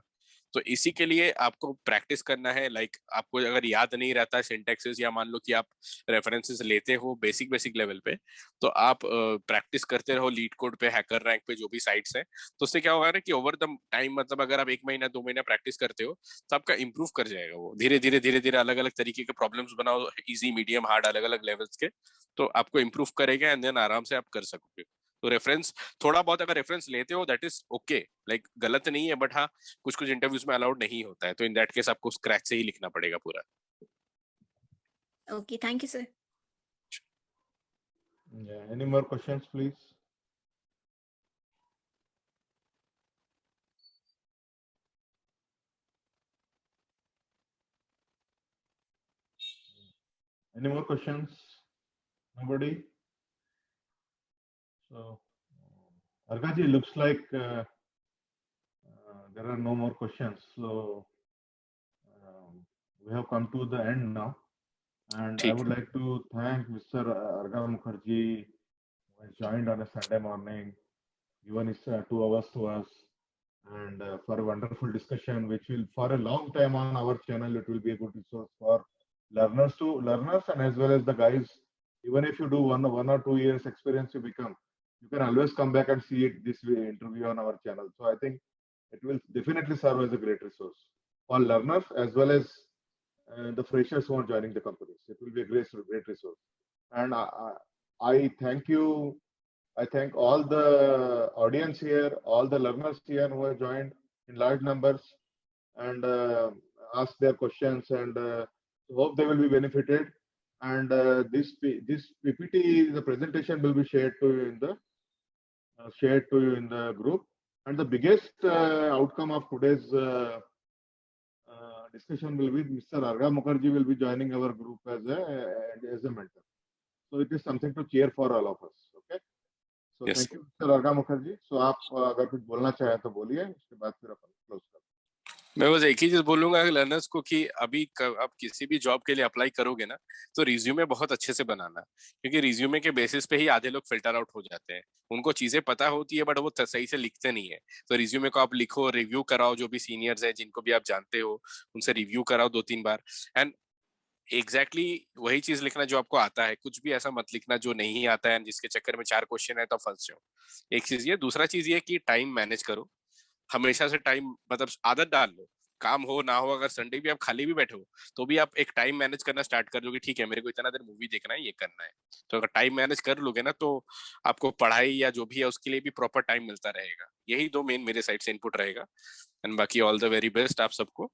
Speaker 2: तो इसी के लिए आपको प्रैक्टिस करना है। लाइक आपको अगर याद नहीं रहता है सिंटैक्सेस, या मान लो कि आप रेफरेंसेस लेते हो बेसिक बेसिक लेवल पे, तो आप प्रैक्टिस करते रहो लीड कोड पे, हैकर रैंक पे, जो भी साइट्स है। तो उससे क्या होगा ना कि ओवर द टाइम, मतलब अगर आप 1 महीना 2 महीना प्रैक्टिस करते हो, तो आपका इंप्रूव कर जाएगा वो। धीरे धीरे धीरे धीरे अलग अलग तरीके के प्रॉब्लम्स बनाओ, इजी, मीडियम, हार्ड, अलग अलग लेवल्स के, तो आपको इंप्रूव करेगा, एंड देन आराम से आप कर सकोगे। तो रेफरेंस थोड़ा बहुत अगर रेफरेंस लेते हो, दैट इज ओके, लाइक गलत नहीं है, बट हाँ कुछ कुछ इंटरव्यूज में अलाउड नहीं होता है, तो इन दैट केस आपको स्क्रैच से ही लिखना पड़ेगा पूरा।
Speaker 5: Okay, thank you sir.
Speaker 1: Yeah, any more questions, please? Any more questions? Nobody? So, Arga ji, looks like there are no more questions. So, we have come to the end now. And I
Speaker 2: ठीक
Speaker 1: would
Speaker 2: है।
Speaker 1: like to thank Mr. Arga Mukherjee, who has joined on a Sunday morning, given his 2 hours to us, and for a wonderful discussion, which will, for a long time on our channel, it will be a good resource for learners and as well as the guys. Even if you do one or 2 years experience, you can always come back and see it, this interview on our channel. So I think it will definitely serve as a great resource for learners as well as the freshers who are joining the companies. It will be a great resource. And I thank you. I thank all the audience here, all the learners here who have joined in large numbers and asked their questions, and hope they will be benefited. And this PPT, the presentation will be shared to you in the group. And the biggest outcome of today's discussion will be Mr. Arga Mukherjee will be joining our group as a mentor. So it is something to cheer for all of us. Okay. So
Speaker 2: yes.
Speaker 1: thank you, Mr. Arga Mukherjee. So आप अगर कुछ बोलना चाहें तो बोलिए, उसके बाद फिर अपन क्लोज करते हैं।
Speaker 2: मैं बस एक ही चीज बोलूंगा लर्नर्स को कि अभी आप किसी भी जॉब के लिए अप्लाई करोगे ना, तो रिज्यूमे बहुत अच्छे से बनाना, क्योंकि रिज्यूमे के बेसिस पे ही आधे लोग फिल्टर आउट हो जाते हैं। उनको चीजें पता होती है बट वो सही से लिखते नहीं है। तो रिज्यूमे को आप लिखो, रिव्यू कराओ, जो भी सीनियर्स हैं जिनको भी आप जानते हो उनसे रिव्यू कराओ 2-3 बार, एंड एग्जैक्टली वही चीज लिखना जो आपको आता है। कुछ भी ऐसा मत लिखना जो नहीं आता है, जिसके चक्कर में 4 क्वेश्चन है तो फंस जाओ। एक चीज ये, दूसरा चीज ये कि टाइम मैनेज करो। हमेशा से टाइम, मतलब आदत डाल लो, काम हो ना हो, अगर संडे भी आप खाली भी बैठे हो तो भी आप एक टाइम मैनेज करना स्टार्ट कर दो कि ठीक है मेरे को इतना देर मूवी देखना है, ये करना है। तो अगर टाइम मैनेज कर लोगे ना, तो आपको पढ़ाई या जो भी है उसके लिए भी प्रॉपर टाइम मिलता रहेगा। यही 2 मेन मेरे साइड से इनपुट रहेगा, एंड बाकी ऑल द वेरी बेस्ट आप सबको।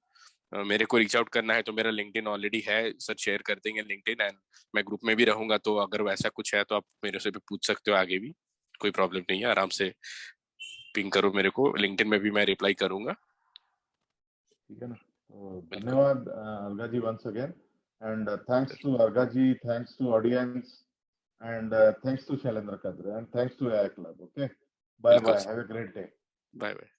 Speaker 2: मेरे को रीच आउट करना है तो मेरा लिंक्डइन ऑलरेडी है सर, शेयर कर देंगे लिंक्डइन, एंड मैं ग्रुप में भी रहूंगा, तो अगर वैसा कुछ है तो आप मेरे से भी पूछ सकते हो आगे भी, कोई प्रॉब्लम नहीं है, आराम से पिंग करो मेरे को, लिंक्डइन में भी मैं रिप्लाई करूंगा।
Speaker 1: ठीक है ना, तो धन्यवाद Alaga ji once again, and thanks to Alaga ji, thanks to audience, and thanks to Shailendra Kadre, and thanks to AI Club. Okay, bye bye. Have a great day.
Speaker 2: Bye bye.